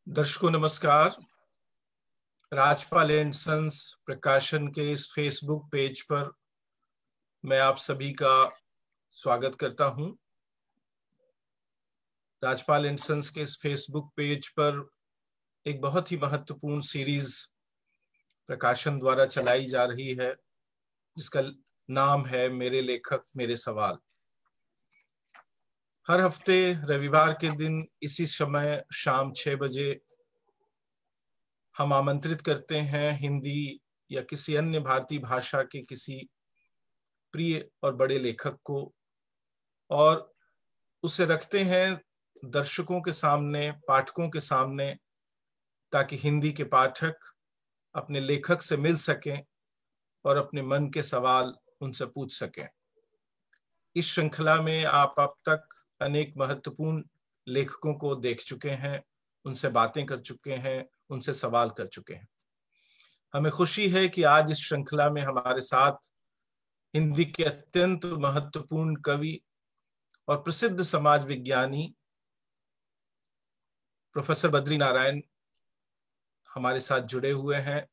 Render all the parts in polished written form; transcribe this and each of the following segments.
दर्शकों नमस्कार। Rajpal and sons प्रकाशन के इस फेसबुक पेज पर मैं आप सभी का स्वागत करता हूं। राजपाल एंड सन्स के इस फेसबुक पेज पर एक बहुत ही महत्वपूर्ण सीरीज प्रकाशन द्वारा चलाई जा रही है, जिसका नाम है मेरे लेखक मेरे सवाल। हर हफ्ते रविवार के दिन इसी समय शाम 6 बजे हम आमंत्रित करते हैं हिंदी या किसी अन्य भारतीय भाषा के किसी प्रिय और बड़े लेखक को, और उसे रखते हैं दर्शकों के सामने, पाठकों के सामने, ताकि हिंदी के पाठक अपने लेखक से मिल सकें और अपने मन के सवाल उनसे पूछ सकें। इस श्रृंखला में आप अब तक अनेक महत्वपूर्ण लेखकों को देख चुके हैं, उनसे बातें कर चुके हैं, उनसे सवाल कर चुके हैं। हमें खुशी है कि आज इस श्रृंखला में हमारे साथ हिंदी के अत्यंत महत्वपूर्ण कवि और प्रसिद्ध समाज विज्ञानी प्रोफेसर बद्री नारायण हमारे साथ जुड़े हुए हैं।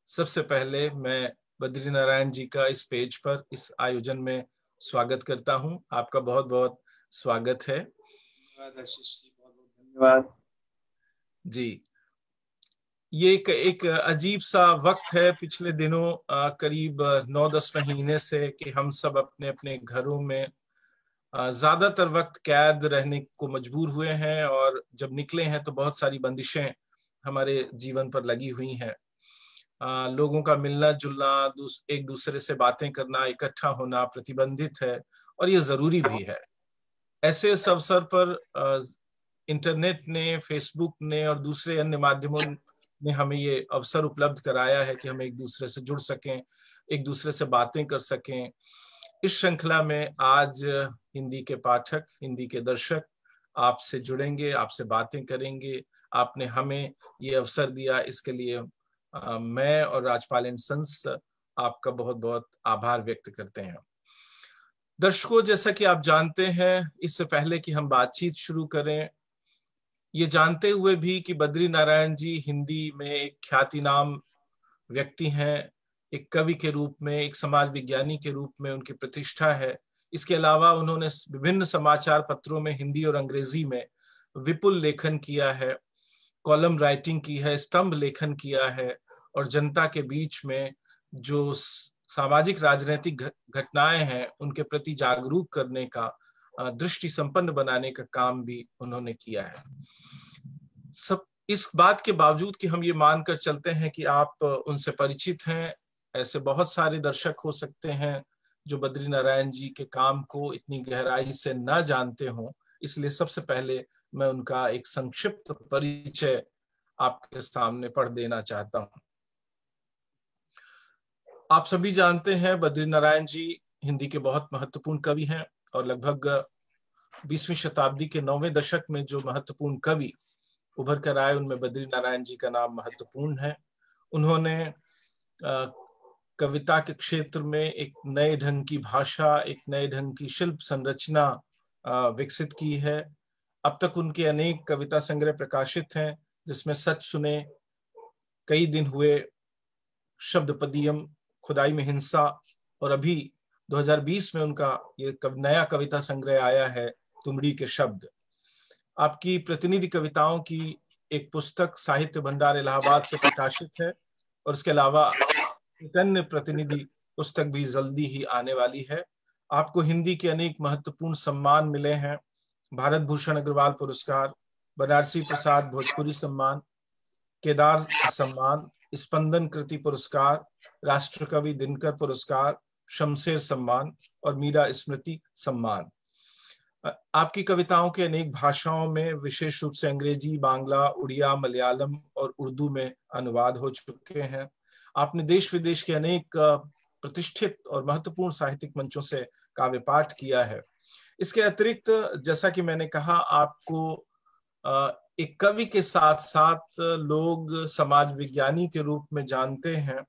सबसे पहले मैं बद्री नारायण जी का इस पेज पर, इस आयोजन में स्वागत करता हूं। आपका बहुत बहुत स्वागत है। धन्यवाद आशीष जी, बहुत बहुत धन्यवाद जी। ये एक अजीब सा वक्त है पिछले दिनों, करीब 9-10 महीने से, कि हम सब अपने अपने घरों में ज्यादातर वक्त कैद रहने को मजबूर हुए हैं, और जब निकले हैं तो बहुत सारी बंदिशें हमारे जीवन पर लगी हुई हैं। लोगों का मिलना जुलना, एक दूसरे से बातें करना, इकट्ठा होना प्रतिबंधित है, और ये जरूरी भी है। ऐसे इस अवसर पर इंटरनेट ने, फेसबुक ने और दूसरे अन्य माध्यमों ने हमें ये अवसर उपलब्ध कराया है कि हम एक दूसरे से जुड़ सकें, एक दूसरे से बातें कर सकें। इस श्रृंखला में आज हिंदी के पाठक, हिंदी के दर्शक आपसे जुड़ेंगे, आपसे बातें करेंगे। आपने हमें ये अवसर दिया, इसके लिए मैं और राजपाल एंड सन्स आपका बहुत बहुत आभार व्यक्त करते हैं। दर्शकों, जैसा कि आप जानते हैं, इससे पहले कि हम बातचीत शुरू करें, ये जानते हुए भी कि बद्री नारायण जी हिंदी में एक ख्यातिनाम व्यक्ति हैं, एक कवि के रूप में, एक समाज विज्ञानी के रूप में उनकी प्रतिष्ठा है। इसके अलावा उन्होंने विभिन्न समाचार पत्रों में हिंदी और अंग्रेजी में विपुल लेखन किया है, कॉलम राइटिंग की है, स्तंभ लेखन किया है, और जनता के बीच में जो सामाजिक राजनीतिक घटनाएं हैं उनके प्रति जागरूक करने का, दृष्टि संपन्न बनाने का काम भी उन्होंने किया है। सब इस बात के बावजूद कि हम ये मानकर चलते हैं कि आप उनसे परिचित हैं, ऐसे बहुत सारे दर्शक हो सकते हैं जो बद्री नारायण जी के काम को इतनी गहराई से न जानते हों। इसलिए सबसे पहले मैं उनका एक संक्षिप्त परिचय आपके सामने पढ़ देना चाहता हूं। आप सभी जानते हैं बद्री नारायण जी हिंदी के बहुत महत्वपूर्ण कवि हैं, और लगभग 20वीं शताब्दी के 9वें दशक में जो महत्वपूर्ण कवि उभर कर आए, उनमें बद्री नारायण जी का नाम महत्वपूर्ण है। उन्होंने कविता के क्षेत्र में एक नए ढंग की भाषा, एक नए ढंग की शिल्प संरचना विकसित की है। अब तक उनके अनेक कविता संग्रह प्रकाशित हैं, जिसमें सच सुने, कई दिन हुए, शब्दपदियम, खुदाई में हिंसा, और अभी 2020 में उनका ये नया कविता संग्रह आया है, तुमड़ी के शब्द। आपकी प्रतिनिधि कविताओं की एक पुस्तक साहित्य भंडार इलाहाबाद से प्रकाशित है, और इसके अलावा एक अन्य प्रतिनिधि पुस्तक भी जल्दी ही आने वाली है। आपको हिंदी के अनेक महत्वपूर्ण सम्मान मिले हैं: भारत भूषण अग्रवाल पुरस्कार, बनारसी प्रसाद भोजपुरी सम्मान, केदार सम्मान, स्पंदन कृति पुरस्कार, राष्ट्रकवि दिनकर पुरस्कार, शमशेर सम्मान और मीरा स्मृति सम्मान। आपकी कविताओं के अनेक भाषाओं में, विशेष रूप से अंग्रेजी, बांग्ला, उड़िया, मलयालम और उर्दू में अनुवाद हो चुके हैं। आपने देश विदेश के अनेक प्रतिष्ठित और महत्वपूर्ण साहित्यिक मंचों से काव्य पाठ किया है। इसके अतिरिक्त, जैसा कि मैंने कहा, आपको एक कवि के साथ साथ लोग समाज विज्ञानी के रूप में जानते हैं,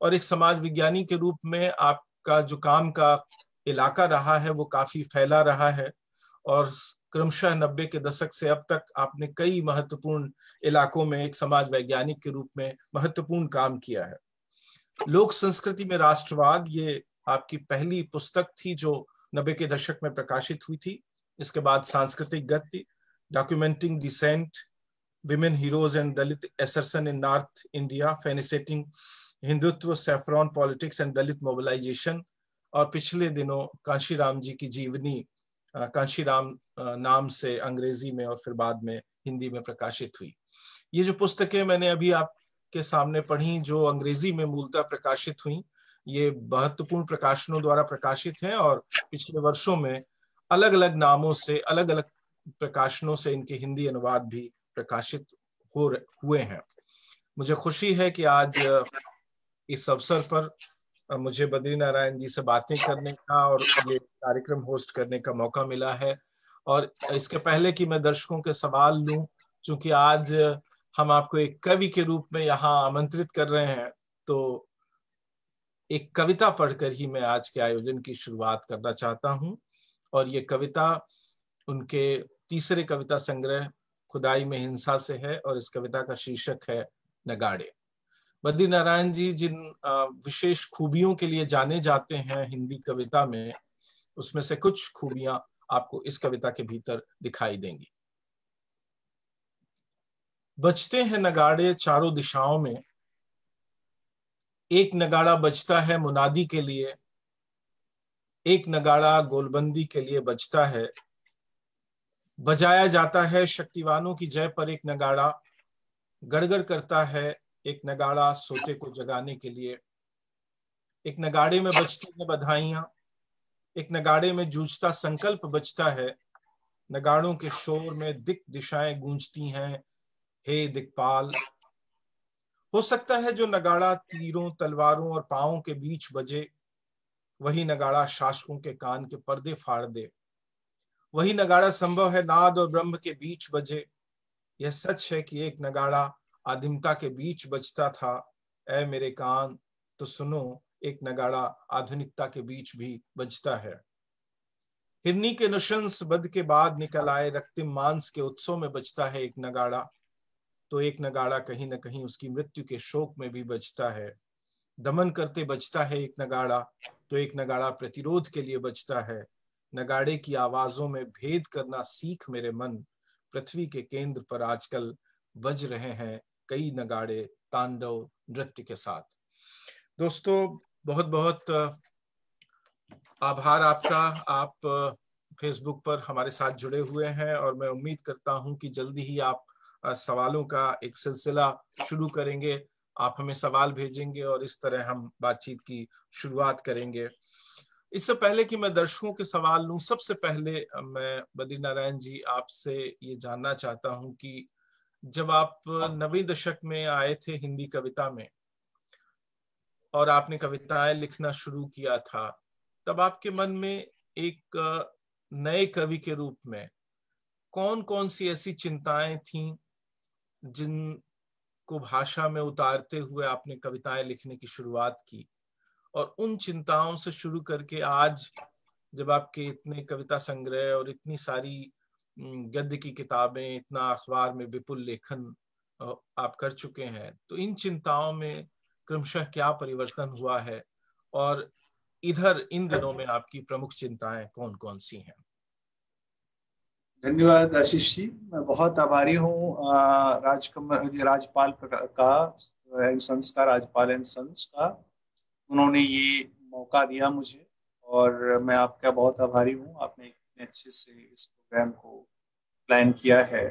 और एक समाज विज्ञानी के रूप में आपका जो काम का इलाका रहा है वो काफी फैला रहा है, और क्रमशः 90 के दशक से अब तक आपने कई महत्वपूर्ण इलाकों में एक समाज वैज्ञानिक के रूप में महत्वपूर्ण काम किया है। लोक संस्कृति में राष्ट्रवाद, ये आपकी पहली पुस्तक थी जो 90 के दशक में प्रकाशित हुई थी। इसके बाद सांस्कृतिक गति, documenting dissent, women heroes and Dalit assertion in North India, fascinating Hindutva, saffron politics and Dalit mobilisation, और पिछले दिनों कांशीराम जी की जीवनी कांशीराम नाम से अंग्रेजी में और फिर बाद में हिंदी में प्रकाशित हुई। ये जो पुस्तकें मैंने अभी आपके सामने पढ़ी, जो अंग्रेजी में मूलतः प्रकाशित हुई, ये महत्वपूर्ण प्रकाशनों द्वारा प्रकाशित हैं और पिछले वर्षों में अलग अलग नामों से, अलग अलग प्रकाशनों से इनके हिंदी अनुवाद भी प्रकाशित हुए हैं। मुझे खुशी है कि आज इस अवसर पर मुझे बद्री नारायण जी से बातें करने का और ये कार्यक्रम होस्ट करने का मौका मिला है। और इसके पहले कि मैं दर्शकों के सवाल लूं, चूंकि आज हम आपको एक कवि के रूप में यहाँ आमंत्रित कर रहे हैं, तो एक कविता पढ़कर ही मैं आज के आयोजन की शुरुआत करना चाहता हूं। और ये कविता उनके तीसरे कविता संग्रह खुदाई में हिंसा से है और इस कविता का शीर्षक है नगाड़े। बद्री नारायण जी जिन विशेष खूबियों के लिए जाने जाते हैं हिंदी कविता में, उसमें से कुछ खूबियां आपको इस कविता के भीतर दिखाई देंगी। बजते हैं नगाड़े चारों दिशाओं में, एक नगाड़ा बजता है मुनादी के लिए, एक नगाड़ा गोलबंदी के लिए बजता है। बजाया जाता है शक्तिवानों की जय पर एक नगाड़ा, गड़गड़ करता है एक नगाड़ा सोते को जगाने के लिए। एक नगाड़े में बजती हैं बधाइयां, एक नगाड़े में जूझता संकल्प बजता है। नगाड़ों के शोर में दिक दिशाएं गूंजती हैं, हे दिक्पाल। हो सकता है जो नगाड़ा तीरों, तलवारों और पांवों के बीच बजे, वही नगाड़ा शासकों के कान के पर्दे फाड़ दे। वही नगाड़ा संभव है नाद और ब्रह्म के बीच बजे। यह सच है कि एक नगाड़ा आदिमता के बीच बजता था। ऐ मेरे कान तो सुनो, एक नगाड़ा आधुनिकता के बीच भी बजता है। हिरनी के नशंस बद के बाद निकल आए रक्तिम मांस के उत्सव में बजता है एक नगाड़ा, तो एक नगाड़ा कहीं न कहीं उसकी मृत्यु के शोक में भी बजता है। दमन करते बजता है एक नगाड़ा, तो एक नगाड़ा प्रतिरोध के लिए बजता है। नगाड़े की आवाजों में भेद करना सीख मेरे मन, पृथ्वी के केंद्र पर आजकल बज रहे हैं कई नगाड़े तांडव नृत्य के साथ। दोस्तों, बहुत बहुत आभार आपका। आप फेसबुक पर हमारे साथ जुड़े हुए हैं और मैं उम्मीद करता हूं कि जल्दी ही आप सवालों का एक सिलसिला शुरू करेंगे। आप हमें सवाल भेजेंगे और इस तरह हम बातचीत की शुरुआत करेंगे। इससे पहले कि मैं दर्शकों के सवाल लूं, सबसे पहले मैं बद्री नारायण जी आपसे ये जानना चाहता हूं कि जब आप 90 दशक में आए थे हिंदी कविता में और आपने कविताएं लिखना शुरू किया था, तब आपके मन में एक नए कवि के रूप में कौन कौन सी ऐसी चिंताएं थीं जिनको भाषा में उतारते हुए आपने कविताएं लिखने की शुरुआत की? और उन चिंताओं से शुरू करके आज जब आपके इतने कविता संग्रह और इतनी सारी गद्य की किताबें, इतना अखबार में विपुल लेखन आप कर चुके हैं, तो इन चिंताओं में क्रमशः क्या परिवर्तन हुआ है और इधर इन दिनों में आपकी प्रमुख चिंताएं कौन कौन सी हैं? धन्यवाद आशीष जी। मैं बहुत आभारी हूँ राजपाल का संस्था, राज्यपाल एंड सन्स का। उन्होंने ये मौका दिया मुझे और मैं आपका बहुत आभारी हूँ। आपने इतने अच्छे से इस प्रोग्राम को प्लान किया है।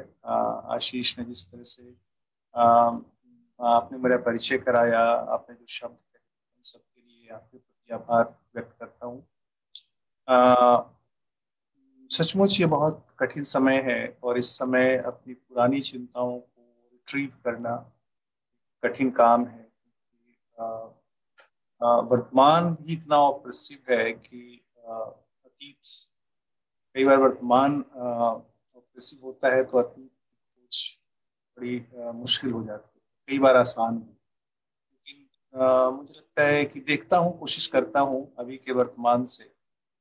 आशीष ने जिस तरह से आपने मेरा परिचय कराया, आपने जो शब्द कहे, उन सबके लिए आपके प्रति आभार व्यक्त करता हूँ। सचमुच ये बहुत कठिन समय है और इस समय अपनी पुरानी चिंताओं को रिट्रीव करना कठिन काम है। वर्तमान भी इतना ऑप्रेसिव है कि अतीत, कई बार वर्तमान ऑप्रेसिव होता है तो अतीत की खोज बड़ी मुश्किल हो जाती है, कई बार आसान है। लेकिन मुझे लगता है कि देखता हूँ, कोशिश करता हूँ अभी के वर्तमान से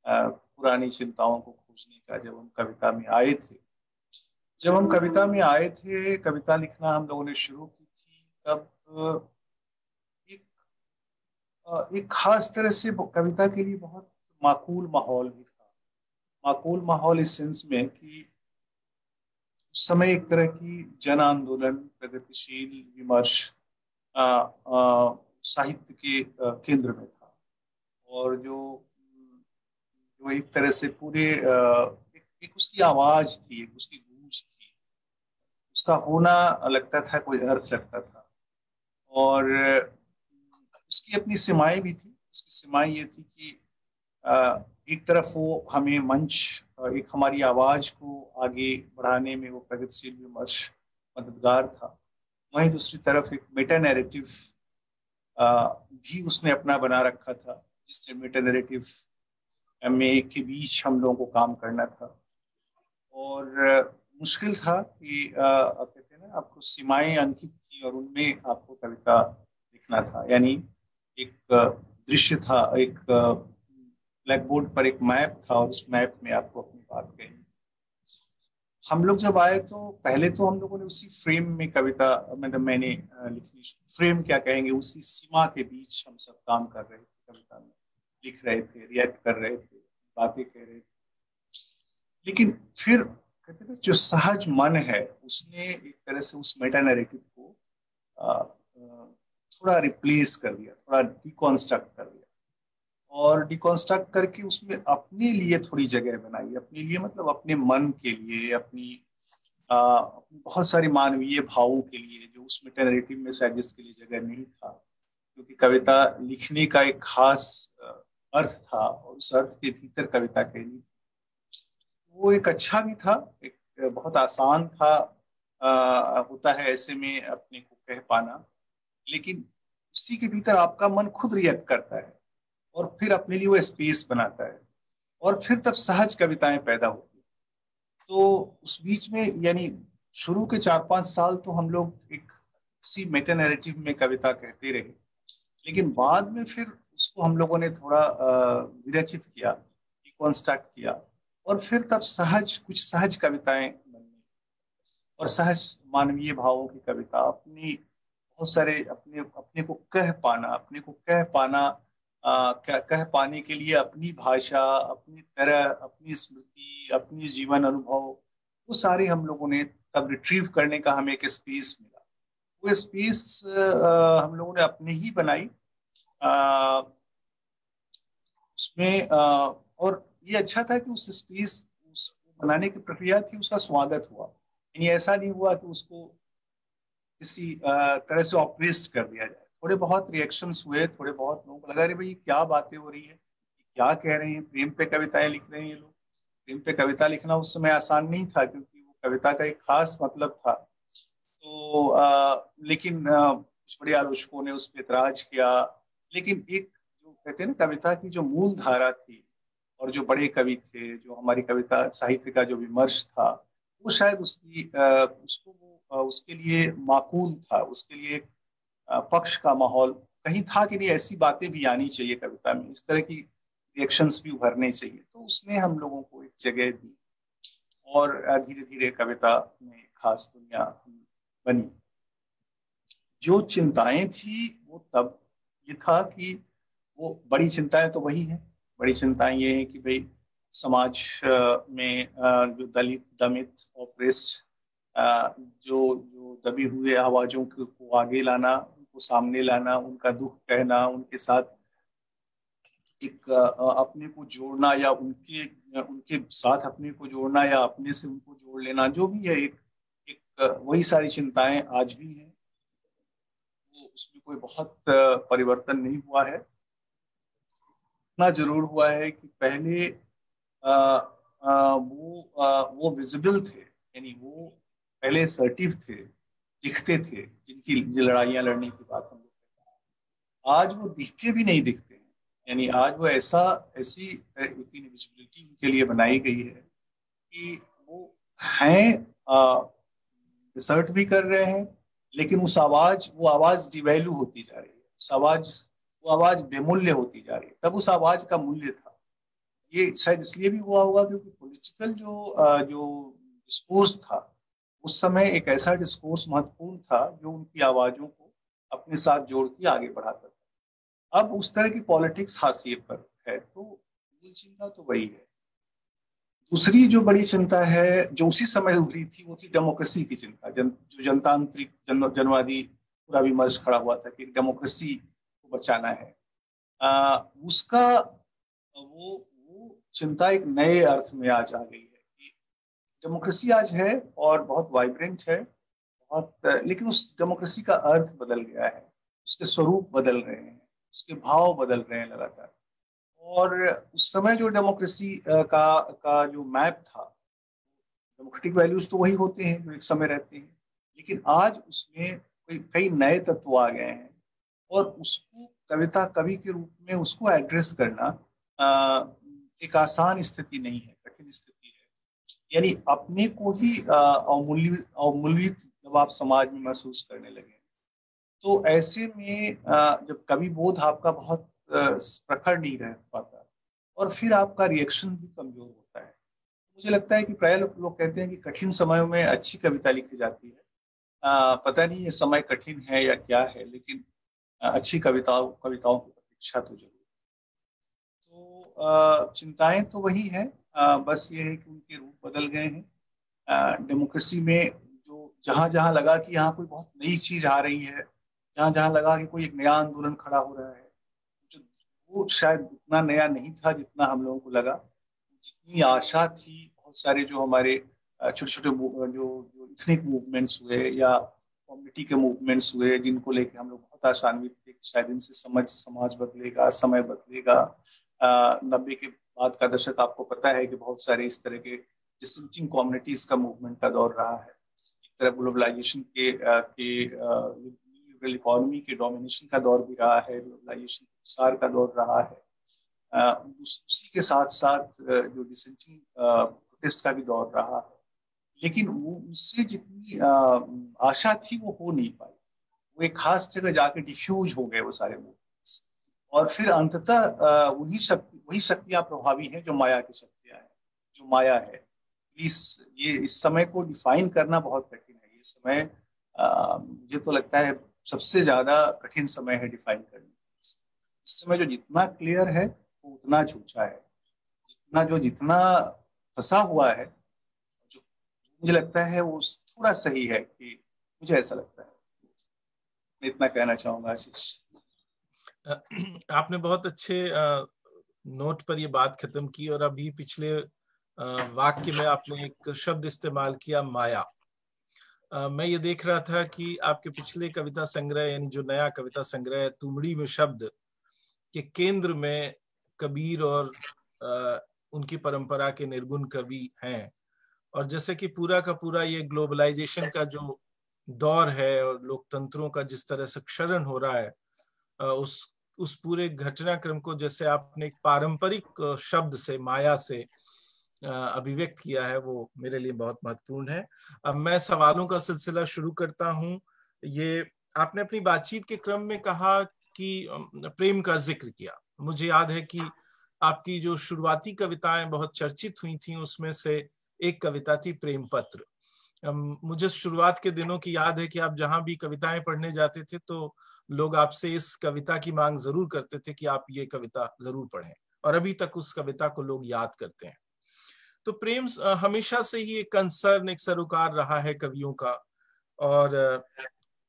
पुरानी चिंताओं को खोजने खोजने का, जब हम कविता में आए थे। जब हम कविता में आए थे, कविता लिखना हम लोगों ने शुरू की थी, तब एक एक खास तरह से कविता के लिए बहुत माकूल माहौल भी था। माकूल माहौल इस सेंस में कि उस समय एक तरह की जन आंदोलन, प्रगतिशील विमर्श साहित्य के केंद्र में था। और जो जो एक तरह से पूरे एक उसकी आवाज थी, एक उसकी गूंज थी, उसका होना लगता था, कोई अर्थ लगता था। और उसकी अपनी सीमाएं भी थी। उसकी सीमाएं ये थी कि एक तरफ वो हमें मंच, एक हमारी आवाज को आगे बढ़ाने में वो प्रगतिशील विमर्श मददगार था। वहीं दूसरी तरफ एक मेटा नैरेटिव भी उसने अपना बना रखा था, जिससे मेटा नैरेटिव में के बीच हम लोगों को काम करना था। और मुश्किल था कि आप कहते हैं ना, आपको सीमाएं अंकित थी और उनमें आपको कविता लिखना था। यानी एक दृश्य था, एक ब्लैक बोर्ड पर एक मैप था, और उस मैप में आपको अपनी बात कहनी। हम लोग जब आए तो पहले तो हम लोगों ने उसी फ्रेम में कविता, मतलब मैंने लिखनी, फ्रेम क्या कहेंगे, उसी सीमा के बीच हम सब काम कर रहे थे, कविता में लिख रहे थे, रिएक्ट कर रहे थे, बातें कह रहे थे। लेकिन फिर कहते हैं जो सहज मन है, उसने एक तरह से उस मेटा नैरेटिव को थोड़ा रिप्लेस कर दिया, थोड़ा डिकॉन्स्ट्रक्ट कर दिया, और डिकॉन्स्ट्रक्ट करके उसमें अपने लिए थोड़ी जगह बनाई। अपने लिए मतलब अपने मन के लिए, अपनी बहुत सारी मानवीय भावों के लिए, जो उस मेटा नैरेटिव में शायद जिसके लिए जगह नहीं था। क्योंकि कविता लिखने का एक खास अर्थ था, और उस अर्थ के भीतर कविता कहनी, वो एक अच्छा भी था, एक बहुत आसान था। होता है ऐसे में अपने को कह पाना, लेकिन उसी के भीतर आपका मन खुद रिएक्ट करता है, और फिर अपने लिए वो स्पेस बनाता है, और फिर तब सहज कविताएं पैदा होती। तो उस बीच में, यानी शुरू के 4-5 साल तो हम लोग एक उसी मेटा नैरेटिव में कविता कहते रहे। लेकिन बाद में फिर उसको हम लोगों ने थोड़ा विरचित किया, रिकॉन्स्ट्रक्ट किया, और फिर तब कुछ सहज कविताएं बनी, और सहज मानवीय भावों की कविता, अपनी बहुत सारे अपने अपने को कह पाना, अपने को कह पाना, कह पाने के लिए अपनी भाषा, अपनी तरह, अपनी स्मृति, अपनी जीवन अनुभव, वो सारे हम लोगों ने तब रिट्रीव करने का हमें एक स्पेस मिला। वो स्पेस हम लोगों ने अपने ही बनाई उसमें। और ये अच्छा था कि उस स्पेस, उस बनाने की प्रक्रिया थी, उसका स्वागत हुआ। यानी ऐसा नहीं हुआ कि उसको किसी तरह से ऑप्रेस्ड कर दिया जाए। थोड़े बहुत रिएक्शंस हुए, थोड़े बहुत लोगों को लगा, अरे भाई क्या बातें हो रही है, क्या कह रहे हैं, प्रेम पे कविताएं लिख रहे हैं ये लोग। प्रेम पे कविता लिखना उस समय आसान नहीं था, क्योंकि वो कविता का एक खास मतलब था। तो लेकिन कुछ बड़े आलोचकों ने उस पर एतराज किया। लेकिन एक जो कहते हैं ना, कविता की जो मूल धारा थी, और जो बड़े कवि थे, जो हमारी कविता साहित्य का जो विमर्श था, वो शायद उसके लिए माकूल था, उसके लिए पक्ष का माहौल कहीं था कि नहीं, ऐसी बातें भी आनी चाहिए कविता में, इस तरह की रिएक्शंस भी उभरने चाहिए। तो उसने हम लोगों को एक जगह दी, और धीरे धीरे कविता में खास दुनिया बनी। जो चिंताएं थी वो तब ये था कि वो बड़ी चिंताएं तो वही है। बड़ी चिंताएं ये है कि भाई समाज में जो दलित, दमित, ऑप्रेस्ड, जो जो दबी हुए आवाजों को आगे लाना, उनको सामने लाना, उनका दुख कहना, उनके साथ एक अपने को जोड़ना, या उनके उनके साथ अपने को जोड़ना, या अपने से उनको जोड़ लेना, जो भी है, एक वही सारी चिंताएं आज भी हैं। वो उसमें कोई बहुत परिवर्तन नहीं हुआ है। इतना जरूर हुआ है कि पहले वो विजिबल थे, यानी वो पहले असर्टिव थे, दिखते थे, जिनकी लड़ाइयाँ लड़ने की बात हम लोग करते हैं। आज वो दिख के भी नहीं दिखते हैं। यानी आज वो ऐसी विजिबिलिटी उनके लिए बनाई गई है कि वो हैं, रिसर्च भी कर रहे हैं, लेकिन वो आवाज डिवैल्यू होती जा रही है। वो आवाज बेमूल्य होती जा रही है। तब उस आवाज का मूल्य था। ये शायद इसलिए भी हुआ होगा क्योंकि पॉलिटिकल जो डिस्कोर्स था उस समय, एक ऐसा डिस्कोर्स महत्वपूर्ण था जो उनकी आवाजों को अपने साथ जोड़ के आगे बढ़ाता था। अब उस तरह की पॉलिटिक्स हाशिए पर है, तो मूल चिंता तो वही है। दूसरी जो बड़ी चिंता है जो उसी समय उभरी थी, वो थी डेमोक्रेसी की चिंता। जो जनतांत्रिक जनवादी पूरा विमर्श खड़ा हुआ था कि डेमोक्रेसी को बचाना है। उसका वो चिंता एक नए अर्थ में आज आ गई है कि डेमोक्रेसी आज है और बहुत वाइब्रेंट है, बहुत, लेकिन उस डेमोक्रेसी का अर्थ बदल गया है, उसके स्वरूप बदल रहे हैं, उसके भाव बदल रहे हैं लगातार। और उस समय जो डेमोक्रेसी का जो मैप था, डेमोक्रेटिक वैल्यूज तो वही होते हैं जो एक समय रहते हैं, लेकिन आज उसमें कई नए तत्व आ गए हैं और उसको कविता कवि के रूप में उसको एड्रेस करना एक आसान स्थिति नहीं है, कठिन स्थिति है। यानी अपने को ही अवमूल्यित जब आप समाज में महसूस करने लगे, तो ऐसे में जब कवि बोध आपका बहुत प्रखर नहीं रह पाता और फिर आपका रिएक्शन भी कमजोर होता है। मुझे लगता है कि प्राय लोग कहते हैं कि कठिन समयों में अच्छी कविता लिखी जाती है। पता नहीं ये समय कठिन है या क्या है, लेकिन अच्छी कविताओं की प्रतीक्षा तो जरूर। तो चिंताएं तो वही है, बस ये है कि उनके रूप बदल गए हैं। डेमोक्रेसी में जो जहां जहां लगा कि यहाँ कोई बहुत नई चीज आ रही है, जहां जहां लगा कि कोई एक नया आंदोलन खड़ा हो रहा है, जो वो शायद उतना नया नहीं था जितना हम लोगों को लगा। जितनी आशा थी, बहुत सारे जो हमारे छोटे छोटे जो इथनिक मूवमेंट्स हुए या कम्युनिटी के मूवमेंट्स हुए, जिनको लेके हम लोग बहुत आशान्वित थे कि शायद इनसे समाज बदलेगा, समय बदलेगा। 90 के बाद का दशक आपको पता है कि बहुत सारे इस तरह के डिसेंटिंग कम्युनिटीज का मूवमेंट का दौर रहा है। एक तरफ ग्लोबलाइजेशन के लिबरल इकोनॉमी के डोमिनेशन का दौर भी रहा है, ग्लोबलाइजेशन के प्रसार का दौर रहा है। उसी के साथ साथ जो डिसेंटिंग प्रोटेस्ट का भी दौर रहा है, लेकिन वो उससे जितनी आशा थी वो हो नहीं पाई। वो एक खास जगह जाके डिफ्यूज हो गए वो सारे मूवमेंट्स, और फिर अंततः वही शक्तियां प्रभावी हैं जो माया की शक्तियां हैं, जो माया है। इस समय को डिफाइन करना बहुत कठिन है। ये समय मुझे तो लगता है सबसे ज्यादा कठिन समय है डिफाइन करना। इस समय जो जितना क्लियर है वो उतना झूठा है, जितना फंसा हुआ है, जो मुझे लगता है वो थोड़ा सही है, कि मुझे ऐसा लगता है। मैं इतना कहना चाहूंगा आशीष। आपने बहुत अच्छे नोट पर ये बात खत्म की, और अभी पिछले वाक्य में आपने एक शब्द इस्तेमाल किया, माया। मैं ये देख रहा था कि आपके पिछले कविता संग्रह, यानी जो नया कविता संग्रह है तुमड़ी में शब्द, के केंद्र में कबीर और उनकी परंपरा के निर्गुण कवि हैं। और जैसे कि पूरा का पूरा ये ग्लोबलाइजेशन का जो दौर है और लोकतंत्रों का जिस तरह से क्षरण हो रहा है, उस पूरे घटनाक्रम को जैसे आपने एक पारंपरिक शब्द से, माया से अभिव्यक्त किया है, वो मेरे लिए बहुत महत्वपूर्ण है। अब मैं सवालों का सिलसिला शुरू करता हूं। ये आपने अपनी बातचीत के क्रम में कहा कि प्रेम का जिक्र किया। मुझे याद है कि आपकी जो शुरुआती कविताएं बहुत चर्चित हुई थी, उसमें से एक कविता थी प्रेम पत्र। मुझे शुरुआत के दिनों की याद है कि आप जहां भी कविताएं पढ़ने जाते थे तो लोग आपसे इस कविता की मांग जरूर करते थे कि आप ये कविता जरूर पढ़ें, और अभी तक उस कविता को लोग याद करते हैं। तो प्रेम हमेशा से ही एक कंसर्न, एक सरोकार रहा है कवियों का। और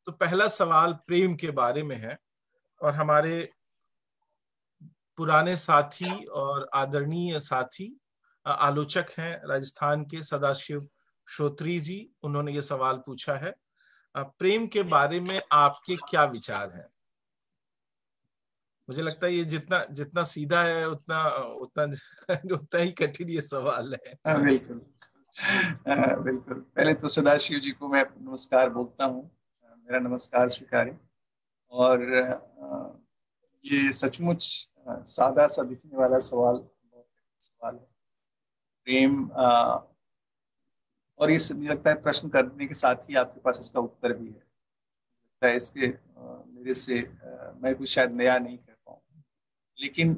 तो पहला सवाल प्रेम के बारे में है, और हमारे पुराने साथी और आदरणीय साथी आलोचक हैं राजस्थान के सदाशिव श्रोत्री जी। उन्होंने ये सवाल पूछा है, प्रेम के बारे में आपके क्या विचार हैं? मुझे लगता है ये जितना जितना सीधा है उतना उतना उतना ही कठिन ये सवाल है। बिल्कुल। बिल्कुल, पहले तो सदाशिव जी को मैं नमस्कार बोलता हूँ, मेरा नमस्कार स्वीकारें। और ये सचमुच सादा सा दिखने वाला सवाल बहुत सवाल है, प्रेम। और ये मुझे लगता है प्रश्न करने के साथ ही आपके पास इसका उत्तर भी है। लगता है इसके मेरे से मैं कुछ शायद नया नहीं कह पाऊँ, लेकिन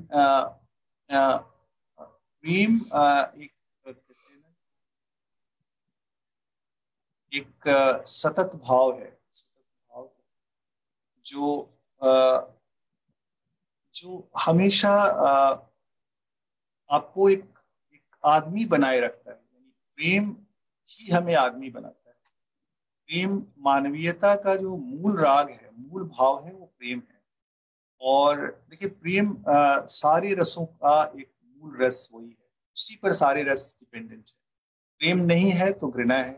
प्रेम एक कहते हैं ना, एक सतत भाव है, सतत भाव जो जो हमेशा आपको एक आदमी बनाए रखता है। यानी प्रेम ही हमें आदमी बनाता है। प्रेम मानवीयता का जो मूल राग है, मूल भाव है, वो प्रेम है। और देखिए प्रेम सारे रसों का एक मूल रस वही है, उसी पर सारे रस डिपेंडेंट है। प्रेम नहीं है तो घृणा है,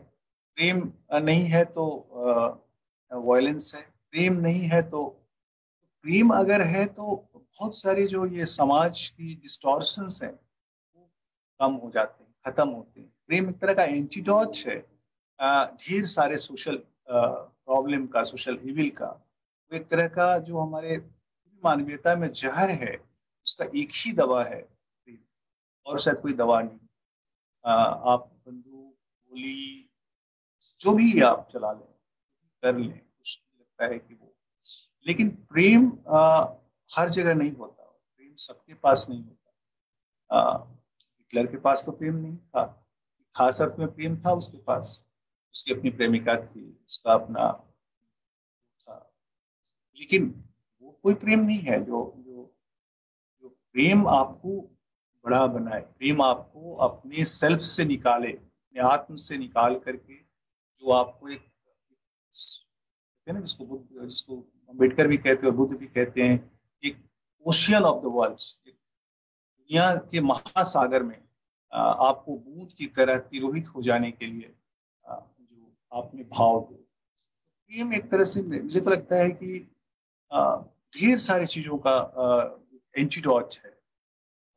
प्रेम नहीं है तो वायलेंस है, प्रेम नहीं है तो, प्रेम अगर है तो बहुत सारे जो ये समाज की डिस्टॉर्शंस हैं वो कम हो जाते हैं, खत्म होते हैं। प्रेम एक तरह का एंटीडोट है ढेर सारे सोशल प्रॉब्लम का, सोशल इविल का। वो एक तरह का जो हमारे मानवीयता में जहर है, उसका एक ही दवा है प्रेम, और शायद कोई दवा नहीं। आप बंदूक, गोली, जो भी आप चला लें, कर लें, कुछ लगता है कि वो, लेकिन प्रेम हर जगह नहीं होता, प्रेम सबके पास नहीं होता। हिटलर के पास तो प्रेम नहीं था, खास अर्थ में प्रेम था उसके पास, उसकी अपनी प्रेमिका थी, उसका अपना था, लेकिन वो कोई प्रेम नहीं है जो जो जो प्रेम आपको बड़ा बनाए, प्रेम आपको अपने सेल्फ से निकाले, अपने आत्म से निकाल करके, जो आपको एक कहते हैं ना, जिसको बुद्ध, जिसको अम्बेडकर भी कहते हैं और बुद्ध भी कहते हैं, एक ओशियन ऑफ द वर्ल्ड, एक दुनिया के महासागर में आपको बूंद की तरह तिरोहित हो जाने के लिए जो आपने भाव दे। प्रेम एक तरह से मुझे तो लगता है कि ढेर सारी चीजों का एंटीडोट है।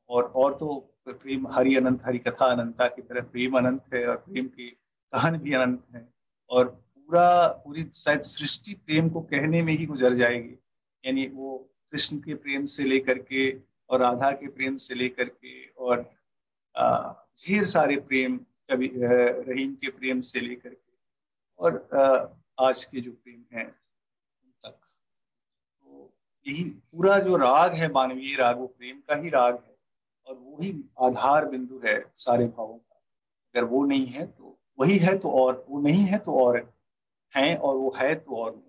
और तो प्रेम हरि अनंत, हरि कथा अनंता की तरह प्रेम अनंत है, और प्रेम की कहानी भी अनंत है। और पूरी शायद सृष्टि प्रेम को कहने में ही गुजर जाएगी। यानी वो कृष्ण के प्रेम से लेकर के, और राधा के प्रेम से लेकर के, और ढेर सारे प्रेम, कभी रहीम के प्रेम से लेकर के, और आज के जो प्रेम है उन तक। तो यही पूरा जो राग है, मानवीय राग, वो प्रेम का ही राग है, और वो ही आधार बिंदु है सारे भावों का। अगर वो नहीं है तो वही है तो, और वो नहीं है तो और है, और वो है तो और नहीं।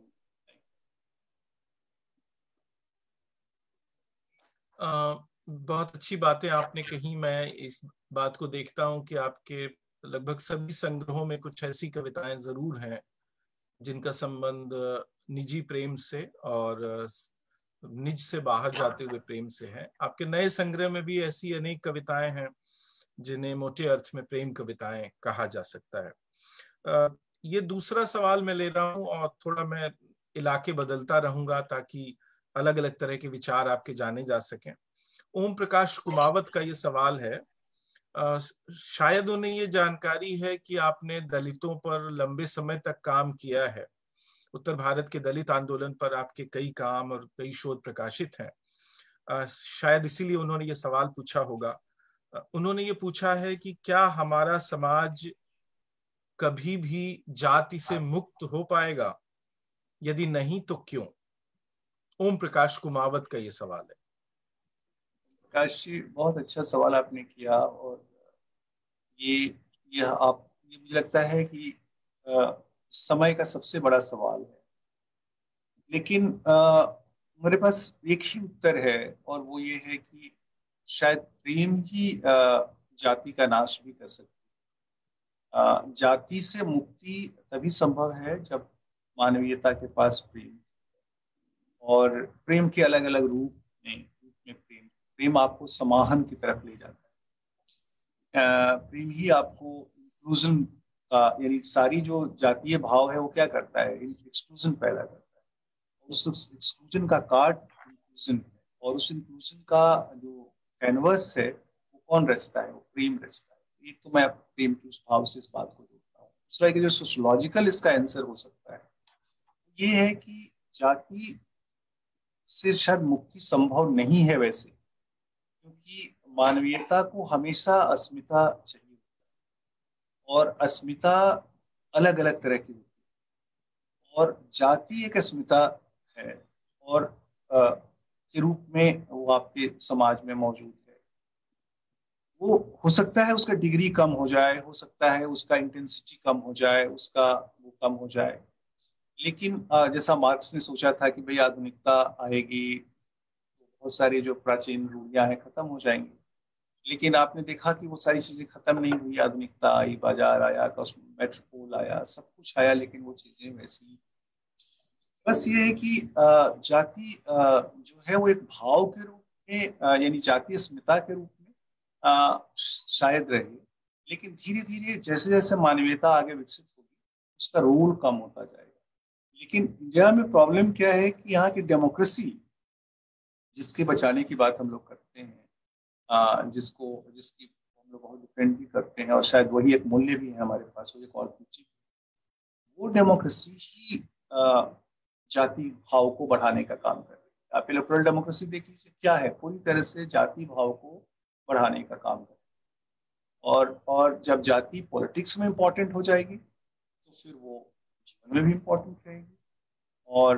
बहुत अच्छी बातें आपने कही। मैं इस बात को देखता हूं कि आपके लगभग सभी संग्रहों में कुछ ऐसी कविताएं जरूर हैं जिनका संबंध निजी प्रेम से और निज से बाहर जाते हुए प्रेम से है। आपके नए संग्रह में भी ऐसी अनेक कविताएं हैं जिन्हें मोटे अर्थ में प्रेम कविताएं कहा जा सकता है। ये दूसरा सवाल मैं ले रहा हूं, और थोड़ा मैं इलाके बदलता रहूंगा ताकि अलग अलग तरह के विचार आपके जाने जा सकें। ओम प्रकाश कुमावत का ये सवाल है। शायद उन्हें ये जानकारी है कि आपने दलितों पर लंबे समय तक काम किया है। उत्तर भारत के दलित आंदोलन पर आपके कई काम और कई शोध प्रकाशित हैं। शायद इसीलिए उन्होंने ये सवाल पूछा होगा। उन्होंने ये पूछा है कि क्या हमारा समाज कभी भी जाति से मुक्त हो पाएगा? यदि नहीं तो क्यों? ओम प्रकाश कुमावत का ये सवाल है। प्रकाश जी, बहुत अच्छा सवाल आपने किया। और ये ये मुझे लगता है कि समय का सबसे बड़ा सवाल है। लेकिन मेरे पास एक ही उत्तर है, और वो ये है कि शायद प्रेम ही जाति का नाश भी कर सकती है। जाति से मुक्ति तभी संभव है जब मानवीयता के पास प्रेम, और प्रेम के अलग अलग रूप में प्रेम, प्रेम आपको समाहन की तरफ ले जाता है। प्रेम ही आपको इंक्लूजन का, यानी सारी जो जातीय भाव है वो क्या करता है, एक्सक्लूजन पैदा करता है। उस एक्सक्लूजन का कार्ड इंक्लूजन है, और उस इंक्लूजन का जो कैनवस है वो कौन रचता है, वो प्रेम रचता है। एक तो मैं प्रेम के उस भाव से इस बात को देखता हूँ। दूसरा कि जो सोशोलॉजिकल इसका आंसर हो सकता है ये है कि जाति से शायद मुक्ति संभव नहीं है वैसे, क्योंकि मानवीयता को हमेशा अस्मिता चाहिए, और अस्मिता अलग अलग तरह की होती है, और जाति एक अस्मिता है, और के रूप में वो आपके समाज में मौजूद है। वो हो सकता है उसका डिग्री कम हो जाए, हो सकता है उसका इंटेंसिटी कम हो जाए, उसका वो कम हो जाए, लेकिन जैसा मार्क्स ने सोचा था कि भाई आधुनिकता आएगी तो बहुत सारी जो प्राचीन रूढ़ियां हैं खत्म हो जाएंगी, लेकिन आपने देखा कि वो सारी चीजें खत्म नहीं हुई। आधुनिकता आई, बाजार आया, मेट्रोपोल आया, सब कुछ आया, लेकिन वो चीजें वैसी। बस ये है कि जाति जो है वो एक भाव के रूप में, यानी जातीय अस्मिता के रूप में शायद रहे, लेकिन धीरे धीरे जैसे जैसे मानवीयता आगे विकसित होगी उसका रोल कम होता जाएगा। लेकिन इंडिया में प्रॉब्लम क्या है कि यहाँ की डेमोक्रेसी, जिसके बचाने की बात हम लोग करते हैं, जिसकी हम लोग बहुत डिपेंड भी करते हैं, और शायद वही एक मूल्य भी है हमारे पास, वो एक और चीज, वो डेमोक्रेसी ही जाति भाव को बढ़ाने का काम कर रही है। आप इलेक्टोरल डेमोक्रेसी देख लीजिए, क्या है, पूरी तरह से जाति भाव को बढ़ाने का काम कर रही है। और जब जाति पॉलिटिक्स में इंपॉर्टेंट हो जाएगी तो फिर वो जीवन में भी इंपॉर्टेंट रहेगी। और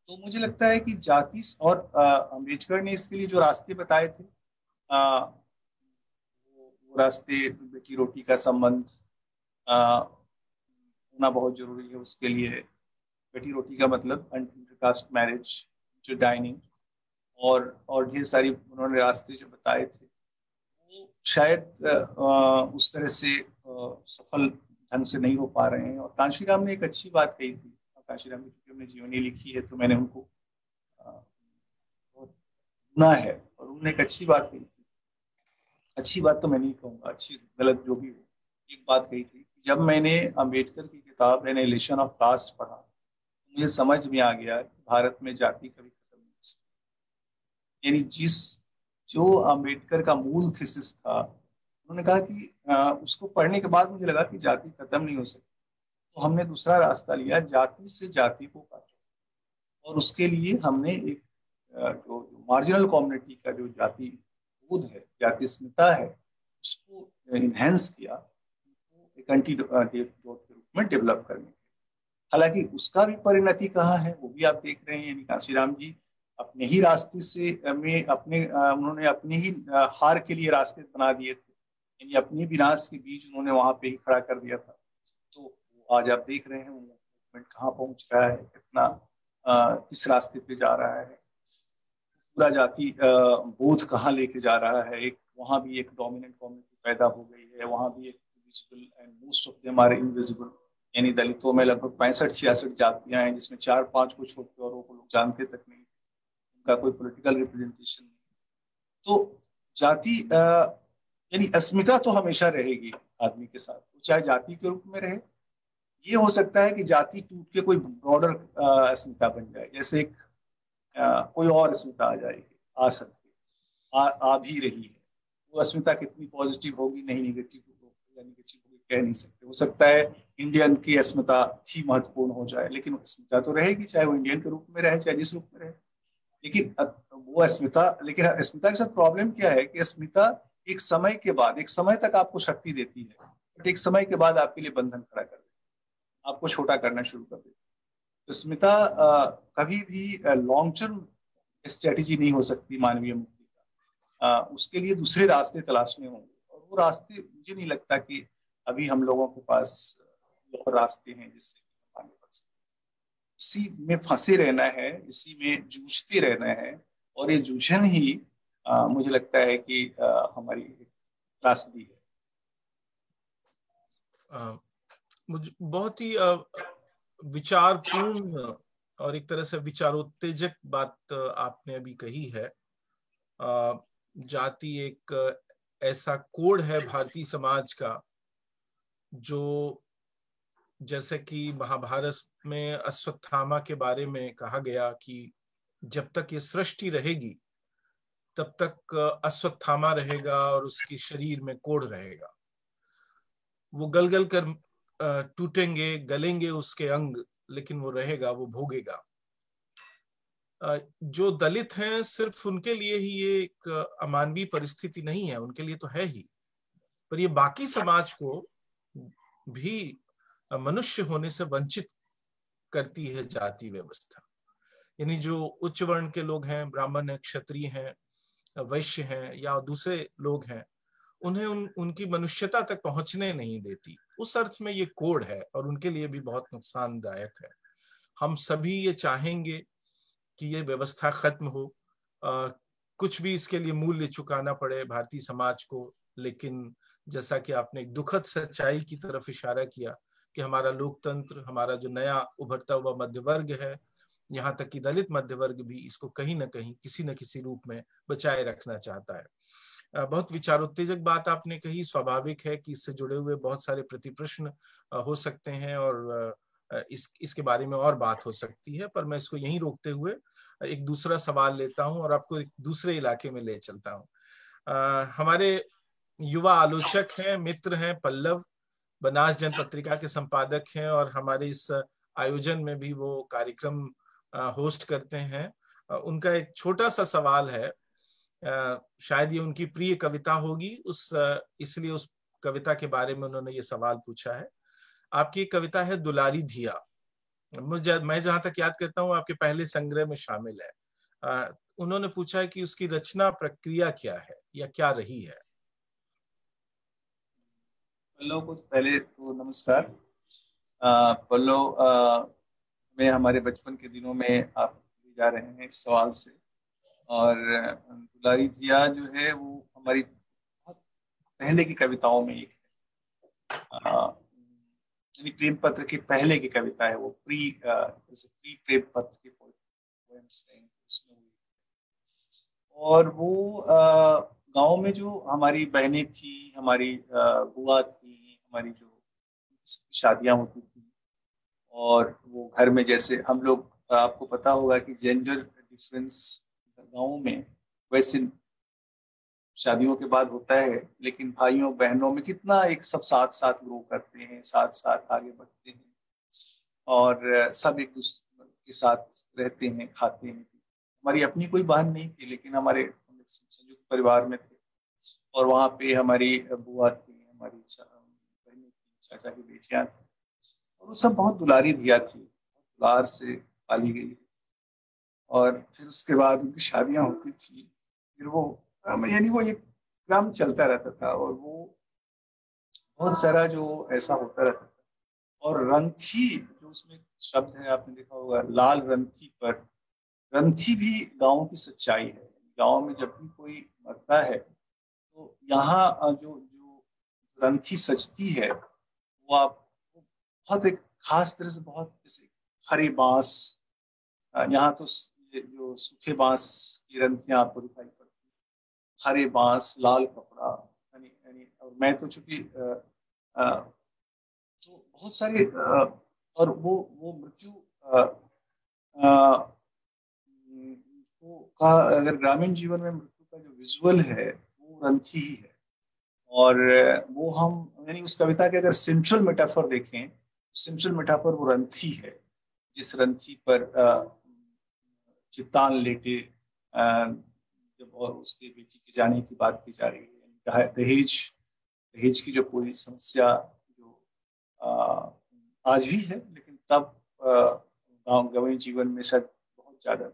तो मुझे लगता है कि जाति, और अम्बेडकर ने इसके लिए जो रास्ते बताए थे, वो रास्ते, बेटी रोटी का संबंध होना बहुत जरूरी है उसके लिए। बेटी रोटी का मतलब इंटरकास्ट मैरिज, जो डाइनिंग, और ढेर सारी उन्होंने रास्ते जो बताए थे, वो शायद उस तरह से सफल ढंग से नहीं हो पा रहे हैं। और कांशीराम ने एक अच्छी बात कही थी, कांशीराम की क्योंकि हमने जीवनी लिखी है तो मैंने उनको बहुत सुना है, और उन्होंने एक अच्छी बात कही थी। अच्छी बात तो मैं नहीं कहूँगा, अच्छी गलत जो भी हो, एक बात कही थी, जब मैंने अम्बेडकर की किताब एनालिसिस ऑफ कास्ट पढ़ा, मुझे समझ में आ गया कि भारत में जाति कभी खत्म नहीं हो सकती। यानी जो अम्बेडकर का मूल थीसिस था, उन्होंने कहा कि उसको पढ़ने के बाद मुझे लगा कि जाति खत्म नहीं हो सकती, तो हमने दूसरा रास्ता लिया, जाति से जाति को काटा, और उसके लिए हमने एक जो मार्जिनल कम्युनिटी का जो जाति बोध है, जाति अस्मिता है, उसको इनहेंस किया, एक एंटीडोट के रूप में डेवलप करने। हालांकि उसका भी परिणति कहाँ है वो भी आप देख रहे हैं। यानी कांशीराम जी अपने ही रास्ते से में उन्होंने अपने ही हार के लिए रास्ते बना दिए थे, यानी अपनी विनाश के बीज उन्होंने वहां पे ही खड़ा कर दिया था। तो आज आप देख रहे हैं वो मूवमेंट कहाँ पहुंच रहा है, कितना किस रास्ते पे जा रहा है, पूरा जाति बोध कहाँ लेके जा रहा है। एक वहां भी एक डोमिनेंट कम्युनिटी पैदा हो गई है, वहां भी एक visible and most of them are invisible. यानी दलितों में लगभग 65-66 जातियां हैं, जिसमें 4-5 को छोड़ के औरों को लोग जानते तक नहीं, उनका कोई पॉलिटिकल रिप्रेजेंटेशन नहीं। तो जाति यानी अस्मिता तो हमेशा रहेगी आदमी के साथ, चाहे जाति के रूप में रहे। ये हो सकता है कि जाति टूट के कोई ब्रॉडर अस्मिता बन जाए, जैसे एक कोई और अस्मिता आ जाएगी, आ सकती, आ भी रही है। वो अस्मिता कितनी पॉजिटिव होगी, नहीं नेगेटिव होगी या नेगेटिव होगी कह नहीं सकते। हो सकता है इंडियन की अस्मिता ही महत्वपूर्ण हो जाए, लेकिन अस्मिता तो रहेगी, चाहे वो इंडियन के रूप में रहे चाहे जिस रूप में रहे। लेकिन वो अस्मिता, लेकिन अस्मिता के साथ प्रॉब्लम क्या है कि अस्मिता एक समय के बाद, एक समय तक आपको शक्ति देती है, बट एक समय के बाद आपके लिए बंधन खड़ा कर देती है, आपको छोटा करना शुरू कर देती है। अस्मिता कभी भी लॉन्ग टर्म स्ट्रेटेजी नहीं हो सकती मानवीय मुक्ति का। उसके लिए दूसरे रास्ते तलाशने होंगे, और वो रास्ते मुझे नहीं लगता कि अभी हम लोगों के पास और रास्ते हैं जिससे हम आगे बढ़ सकते। इसी में फंसे रहना है, इसी में जूझते रहना है, और ये जूझन ही मुझे लगता है कि हमारी त्रासदी है। मुझे बहुत ही विचारपूर्ण और एक तरह से विचारोत्तेजक बात आपने अभी कही है। जाति एक ऐसा कोड है भारतीय समाज का, जो जैसे कि महाभारत में अश्वत्थामा के बारे में कहा गया कि जब तक ये सृष्टि रहेगी तब तक अश्वत्थामा रहेगा और उसके शरीर में कोढ़ रहेगा। वो गल गल कर टूटेंगे, गलेंगे उसके अंग, लेकिन वो रहेगा, वो भोगेगा। जो दलित हैं सिर्फ उनके लिए ही ये एक अमानवीय परिस्थिति नहीं है, उनके लिए तो है ही, पर ये बाकी समाज को भी मनुष्य होने से वंचित करती है जाति व्यवस्था। यानी जो उच्च वर्ण के लोग हैं, ब्राह्मण हैं, क्षत्रिय हैं, वैश्य हैं या दूसरे लोग हैं, उन्हें उनकी मनुष्यता तक पहुंचने नहीं देती। उस अर्थ में ये कोड है और उनके लिए भी बहुत नुकसानदायक है। हम सभी ये चाहेंगे कि ये व्यवस्था खत्म हो, कुछ भी इसके लिए मूल्य चुकाना पड़े भारतीय समाज को, लेकिन जैसा कि आपने एक दुखद सच्चाई की तरफ इशारा किया कि हमारा लोकतंत्र, हमारा जो नया उभरता हुआ मध्य वर्ग है, यहाँ तक कि दलित मध्य वर्ग भी इसको कहीं ना कहीं किसी न किसी रूप में बचाए रखना चाहता है। बहुत विचारोत्तेजक बात आपने कही। स्वाभाविक है कि इससे जुड़े हुए बहुत सारे प्रतिप्रश्न हो सकते हैं और इसके बारे में और बात हो सकती है, पर मैं इसको यहीं रोकते हुए एक दूसरा सवाल लेता हूं और आपको एक दूसरे इलाके में ले चलता हूं। हमारे युवा आलोचक हैं, मित्र हैं पल्लव, बनास जन पत्रिका के संपादक हैं और हमारे इस आयोजन में भी वो कार्यक्रम होस्ट करते हैं। उनका एक छोटा सा सवाल है, शायद ये उनकी प्रिय कविता होगी, इसलिए उस कविता के बारे में उन्होंने ये सवाल पूछा है। आपकी कविता है दुलारी धिया। मैं जहां तक याद करता हूँ आपके पहले संग्रह में शामिल है। उन्होंने पूछा है कि उसकी रचना प्रक्रिया क्या है या क्या रही है। पल्लव को पहले तो नमस्कार। पल्लव, में हमारे बचपन के दिनों में आप जा रहे हैं इस सवाल से, और दुलारी धिया जो है वो हमारी बहुत पहले की कविताओं में एक है। यानी प्रेम पत्र की पहले की कविता है वो, जैसे प्री प्रेम पत्र की पोएम्स हैं उसमें हुई। और वो गांव में जो हमारी बहनें थी, हमारी बुआ थी, हमारी जो शादियां होती थी, और वो घर में जैसे हम लोग, आपको पता होगा कि जेंडर डिफरेंस गाँव में वैसे शादियों के बाद होता है, लेकिन भाइयों बहनों में कितना एक सब साथ साथ ग्रो करते हैं, साथ साथ आगे बढ़ते हैं, और सब एक दूसरे के साथ रहते हैं, खाते हैं। हमारी अपनी कोई बहन नहीं थी, लेकिन हमारे संयुक्त परिवार में थे, और वहाँ पे हमारी बुआ थी, हमारी बहनें थी, चाचा की बेटियां थी, और वो सब बहुत दुलारी धिया थी, दुलार से पाली गई। और फिर उसके बाद उनकी शादियां होती थी, फिर वो यानी वो एक क्रम चलता रहता था, और वो बहुत सारा जो ऐसा होता रहता था। और रंथी जो उसमें शब्द है, आपने देखा होगा, लाल रंथी पर, रंथी भी गांव की सच्चाई है। गांव में जब भी कोई मरता है तो यहाँ जो जो रंथी सजती है वो आप बहुत एक खास तरह से, बहुत जैसे हरे बांस, यहाँ तो ये जो सूखे बांस की रंथियां आपको दिखाई पड़ती है, हरे बांस, लाल कपड़ा, यानी यानी और मैं तो चूंकि तो बहुत सारे और वो मृत्यु का, अगर ग्रामीण जीवन में मृत्यु का जो विजुअल है वो रंथी ही है। और वो हम यानी उस कविता के अगर सेंट्रल मेटाफर देखें, सेंट्रल मेटाफर वो रंथी है, जिस रंथी पर चित्तान लेटे जब और उसके बेटी के जाने की बात की जा रही है। दहेज दहेज की जो पूरी समस्या जो आज भी है, लेकिन तब गांव गंवई जीवन में शायद बहुत ज्यादा,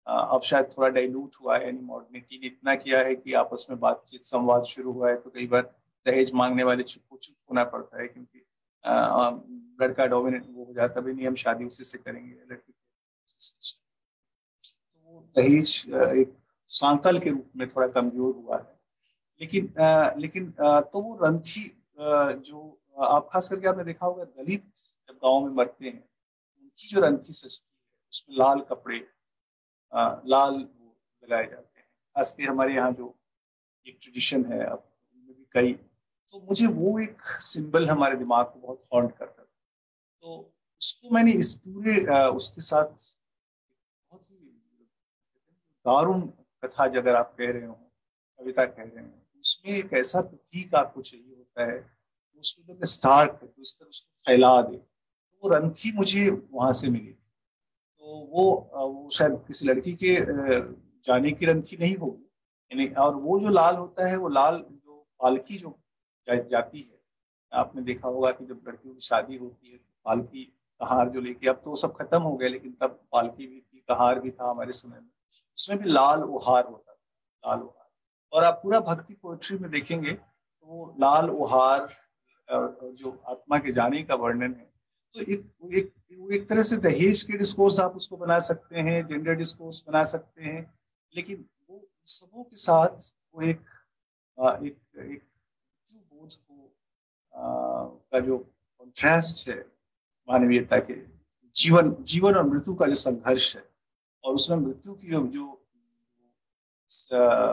अब शायद थोड़ा डाइल्यूट हुआ है। यानी मॉडर्निटी ने इतना किया है कि आपस में बातचीत संवाद शुरू हुआ है, तो कई बार दहेज मांगने वाले चुप होना पड़ता है, क्योंकि लड़का डोमिनेट वो हो जाता है, नहीं हम शादी उसी से करेंगे, लड़की तो वो दहेज एक सांकल के रूप में थोड़ा कमजोर हुआ है। लेकिन तो वो रंथी जो आप खास करके आपने देखा होगा, दलित जब गांव में मरते हैं उनकी जो रंथी सजती है उसमें लाल कपड़े, लाल वो लगाए जाते हैं। खास के हमारे यहाँ जो एक ट्रेडिशन है, अब उनमें भी कई, तो मुझे वो एक सिंबल हमारे दिमाग को बहुत हॉन्ट करता था। तो उसको मैंने इस पूरे उसके साथ बहुत ही दारुण कथा, अगर आप कह रहे हो, कविता कह रहे हो, उसमें एक ऐसा प्रतीक आपको चाहिए होता है उसको एकदम स्टार्क तो इस तरह उसको फैला दे। तो वो रंथी मुझे वहां से मिली। तो वो शायद किसी लड़की के जाने की रंथी नहीं होगी, यानी, और वो जो लाल होता है, वो लाल जो पालकी जो जाती है, आपने देखा होगा कि जब लड़कियों की शादी होती है तो पालकी कहार जो लेके, अब तो वो सब खत्म हो गए, लेकिन तब पालकी भी थी, कहार भी था हमारे समय में, उसमें भी लाल उहार होता था, लाल उहार। और आप पूरा भक्ति पोएट्री में देखेंगे तो वो लाल ओहार जो आत्मा के जाने का वर्णन है, तो एक तरह से दहेज के डिस्कोर्स आप उसको बना सकते हैं, जेंडर डिस्कोर्स बना सकते हैं, लेकिन वो सबों के साथ वो एक बोध को का जो कॉन्ट्रास्ट है मानवीयता के, जीवन जीवन और मृत्यु का जो संघर्ष है, और उसमें मृत्यु की जो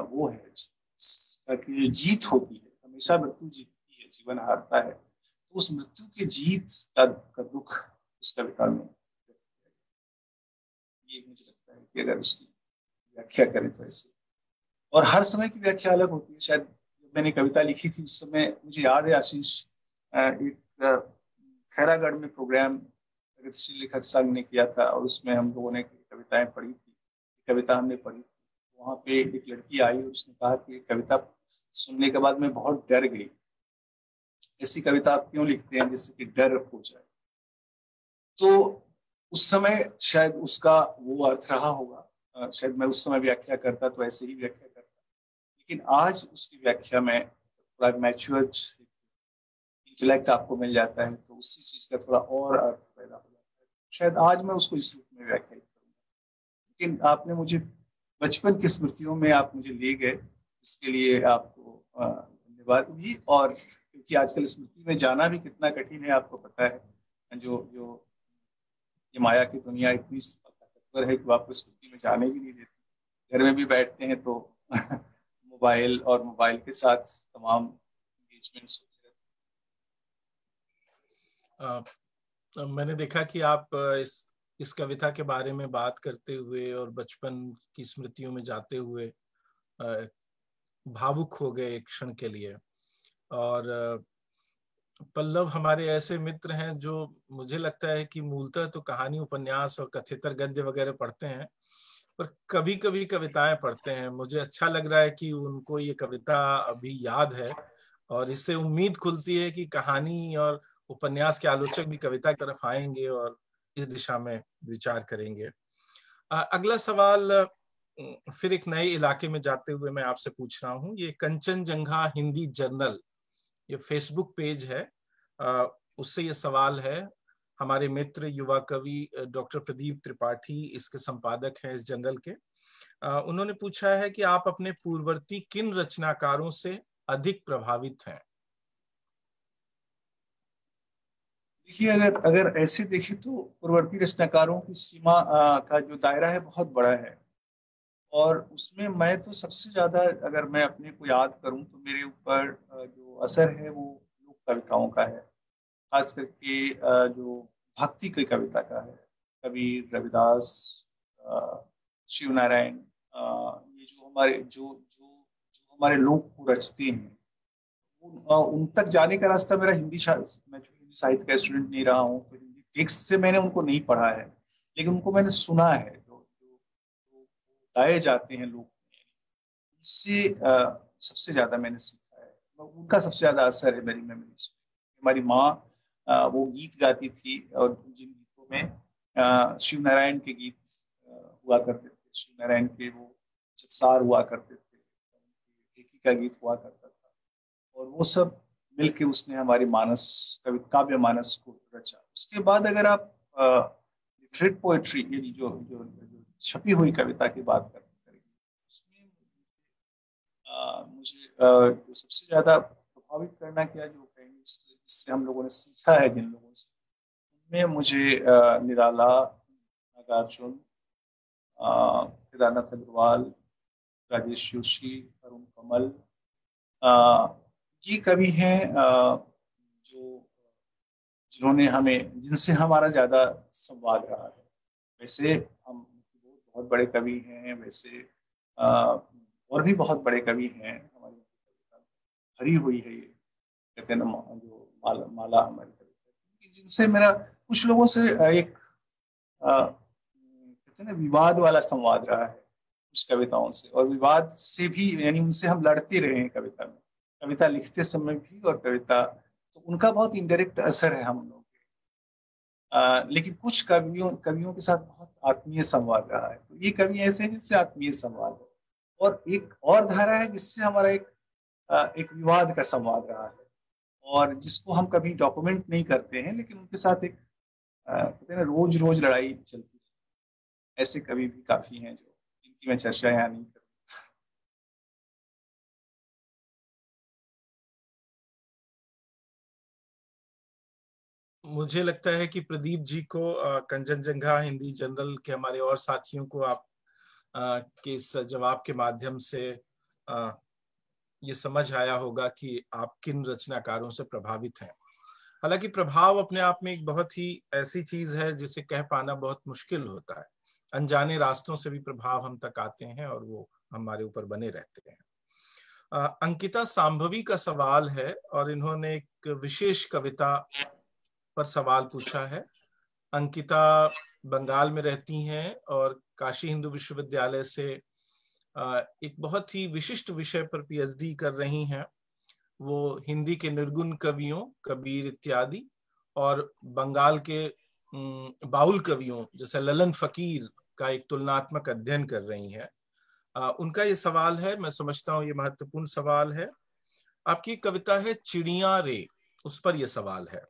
वो है कि जीत होती है, हमेशा मृत्यु जीतती है, जीवन हारता है, तो उस मृत्यु की जीत का दुख उस कविता में, ये मुझे लगता है कि अगर उसकी व्याख्या करें तो ऐसे, और हर समय की व्याख्या अलग होती है। शायद जब मैंने कविता लिखी थी उस समय मुझे याद है आशीष, एक खैरागढ़ में प्रोग्राम प्रगतिशील लेखक संघ ने किया था और उसमें हम लोगों ने कविताएं पढ़ी थी, कविता हमने पढ़ी थी। वहाँ पे एक लड़की आई और उसने कहा कि कविता सुनने के बाद मैं बहुत डर गई, ऐसी कविता आप क्यों लिखते हैं जिससे कि डर हो जाए। तो उस समय शायद उसका वो अर्थ रहा होगा, शायद मैं उस समय व्याख्या करता तो ऐसे ही व्याख्या करता, लेकिन आज उसकी व्याख्या में थोड़ा मैच्योर्ड इंटेलेक्ट आपको मिल जाता है, तो उसी चीज का थोड़ा और अर्थ पैदा हो जाता है। शायद आज मैं उसको इस रूप में व्याख्या करूंगा, लेकिन आपने मुझे बचपन की स्मृतियों में आप मुझे ले गए, इसके लिए आपको धन्यवाद भी। और क्योंकि आजकल स्मृति में जाना भी कितना कठिन है आपको पता है, जो जो ये माया की दुनिया इतनी ताकतवर है कि वो आपको स्मृति में जाने भी नहीं देती। घर में भी बैठते हैं तो मोबाइल और मोबाइल के साथ तमाम एंगेजमेंट्स होते रहते हैं। मैंने देखा कि आप इस कविता के बारे में बात करते हुए और बचपन की स्मृतियों में जाते हुए भावुक हो गए एक क्षण के लिए। और पल्लव हमारे ऐसे मित्र हैं जो मुझे लगता है कि मूलतः तो कहानी, उपन्यास और कथेतर गद्य वगैरह पढ़ते हैं, पर कभी कभी कविताएं पढ़ते हैं। मुझे अच्छा लग रहा है कि उनको ये कविता अभी याद है और इससे उम्मीद खुलती है कि कहानी और उपन्यास के आलोचक भी कविता की तरफ आएंगे और इस दिशा में विचार करेंगे। अगला सवाल फिर एक नए इलाके में जाते हुए मैं आपसे पूछ रहा हूँ। ये कंचनजंगा हिंदी जर्नल, ये फेसबुक पेज है, उससे ये सवाल है। हमारे मित्र युवा कवि डॉक्टर प्रदीप त्रिपाठी इसके संपादक हैं इस जर्नल के। उन्होंने पूछा है कि आप अपने पूर्ववर्ती किन रचनाकारों से अधिक प्रभावित हैं? देखिए, अगर ऐसे देखें तो पूर्ववर्ती रचनाकारों की सीमा का जो दायरा है बहुत बड़ा है, और उसमें मैं तो सबसे ज्यादा, अगर मैं अपने को याद करूं तो मेरे ऊपर जो असर है वो लोक कविताओं का है, खास करके जो भक्ति की कविता का है। कबीर, रविदास, शिव नारायण, ये जो हमारे जो हमारे लोक को रचते हैं, उन तक जाने का रास्ता मेरा मैं हिंदी साहित्य का स्टूडेंट नहीं रहा हूँ, तो हिंदी टेक्स्ट से मैंने उनको नहीं पढ़ा है, लेकिन उनको मैंने सुना है, जो गाए जाते हैं लोग, उससे सबसे ज्यादा मैंने सीखा है। उनका सबसे ज्यादा असर है मेरी मेमोरीज में। हमारी माँ वो गीत गाती थी, और जिन गीतों में शिव नारायण के गीत हुआ करते थे, शिव नारायण के वो चित्सार हुआ करते थे, ढेकी का गीत हुआ करता था, और वो सब मिलके उसने हमारी मानस काव्य मानस को रचा। उसके बाद अगर आप लिटरेट पोएट्री, यानी जो छपी हुई कविता की बात करें, उसमें मुझे जो सबसे ज्यादा प्रभावित करना क्या, जो जिससे हम लोगों ने सीखा है जिन लोगों से, उनमें मुझे निराला, नागार्जुन, केदारनाथ अग्रवाल, राजेश जोशी, अरुण कमल, ये कवि हैं जो जिन्होंने जिनसे हमारा ज्यादा संवाद रहा है। वैसे हम बहुत बड़े कवि हैं, वैसे और भी बहुत बड़े कवि हैं, हमारी भरी हुई है, ये कहते हैं ना जो माला हमारी कविता, जिनसे मेरा कुछ लोगों से एक कहते हैं ना विवाद वाला संवाद रहा है कुछ कविताओं से, और विवाद से भी, यानी उनसे हम लड़ते रहे हैं कविता में, कविता लिखते समय भी, और कविता, तो उनका बहुत इनडायरेक्ट असर है हम लोग के। लेकिन कुछ कवियों के साथ बहुत आत्मीय संवाद रहा है, तो ये कवि ऐसे हैं जिनसे आत्मीय संवाद है। और एक और धारा है जिससे हमारा एक विवाद का संवाद रहा है, और जिसको हम कभी डॉक्यूमेंट नहीं करते हैं, लेकिन उनके साथ एक कहते हैं ना, रोज रोज लड़ाई चलती है। ऐसे कवि भी काफी हैं जो जिनकी मैं चर्चा यहाँ नहीं करूँ। मुझे लगता है कि प्रदीप जी को कंचनजंगा हिंदी जर्नल के हमारे और साथियों को आप के इस जवाब के माध्यम से ये समझ आया होगा कि आप किन रचनाकारों से प्रभावित हैं। हालांकि प्रभाव अपने आप में एक बहुत ही ऐसी चीज है जिसे कह पाना बहुत मुश्किल होता है। अनजाने रास्तों से भी प्रभाव हम तक आते हैं और वो हमारे ऊपर बने रहते हैं। अंकिता सांभवी का सवाल है और इन्होंने एक विशेष कविता पर सवाल पूछा है। अंकिता बंगाल में रहती हैं और काशी हिंदू विश्वविद्यालय से एक बहुत ही विशिष्ट विषय पर पीएचडी कर रही हैं। वो हिंदी के निर्गुण कवियों, कबीर इत्यादि, और बंगाल के बाउल कवियों जैसे ललन फकीर का एक तुलनात्मक अध्ययन कर रही हैं। उनका ये सवाल है, मैं समझता हूँ ये महत्वपूर्ण सवाल है। आपकी कविता है चिड़िया रे, उस पर यह सवाल है।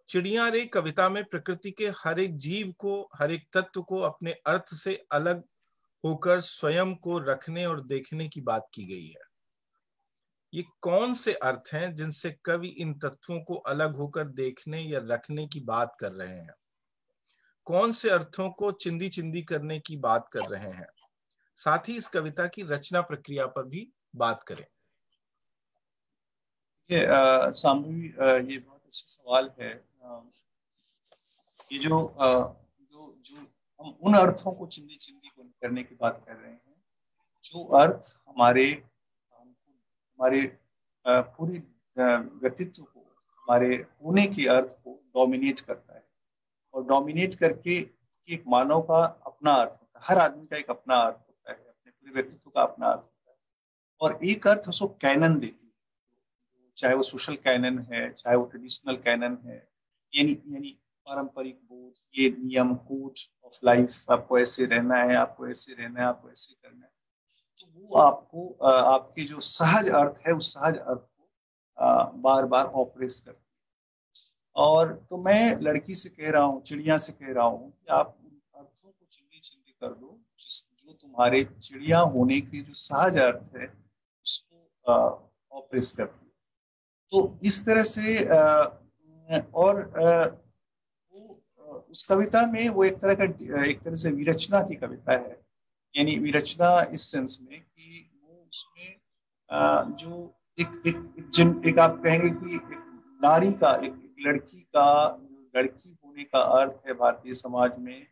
चिड़िया रे कविता में प्रकृति के हर एक जीव को, हर एक तत्व को अपने अर्थ से अलग होकर स्वयं को रखने और देखने की बात की गई है। ये कौन से अर्थ हैं जिनसे कवि इन तत्वों को अलग होकर देखने या रखने की बात कर रहे हैं? कौन से अर्थों को चिंदी चिंदी करने की बात कर रहे हैं? साथ ही इस कविता की रचना प्रक्रिया पर भी बात करें। ये सांभवी, ये बहुत अच्छा सवाल है। ये जो जो हम उन अर्थों को चिंदी चिंदी करने की बात कर रहे हैं, जो अर्थ हमारे पूरी व्यक्तित्व को, हमारे होने के अर्थ को डोमिनेट करता है। और डोमिनेट करके एक मानव का अपना अर्थ होता है, हर आदमी का एक अपना अर्थ होता है, अपने पूरे व्यक्तित्व का अपना अर्थ होता है, और एक अर्थ उसको कैनन देती है। चाहे वो सोशल कैनन है, चाहे वो ट्रेडिशनल कैनन है, यानी पारंपरिक बोध, ये नियम, कोड ऑफ लाइफ, आपको ऐसे रहना है, आपको ऐसे रहना है, आपको ऐसे करना है। तो वो आपको आपके जो सहज अर्थ है, उस सहज अर्थ को बार बार ऑपरेस करती है। और तो मैं लड़की से कह रहा हूँ, चिड़िया से कह रहा हूँ कि आप उन अर्थों को चिंदी चिंदी कर दो, जो तुम्हारे चिड़िया होने के जो सहज अर्थ है उसको ऑपरेस करती है। तो इस तरह से और वो उस कविता में वो एक तरह से विरचना की कविता है। यानी विरचना इस सेंस में कि वो उसमें जो एक आप कहेंगे कि एक नारी का, एक लड़की होने का अर्थ है भारतीय समाज में,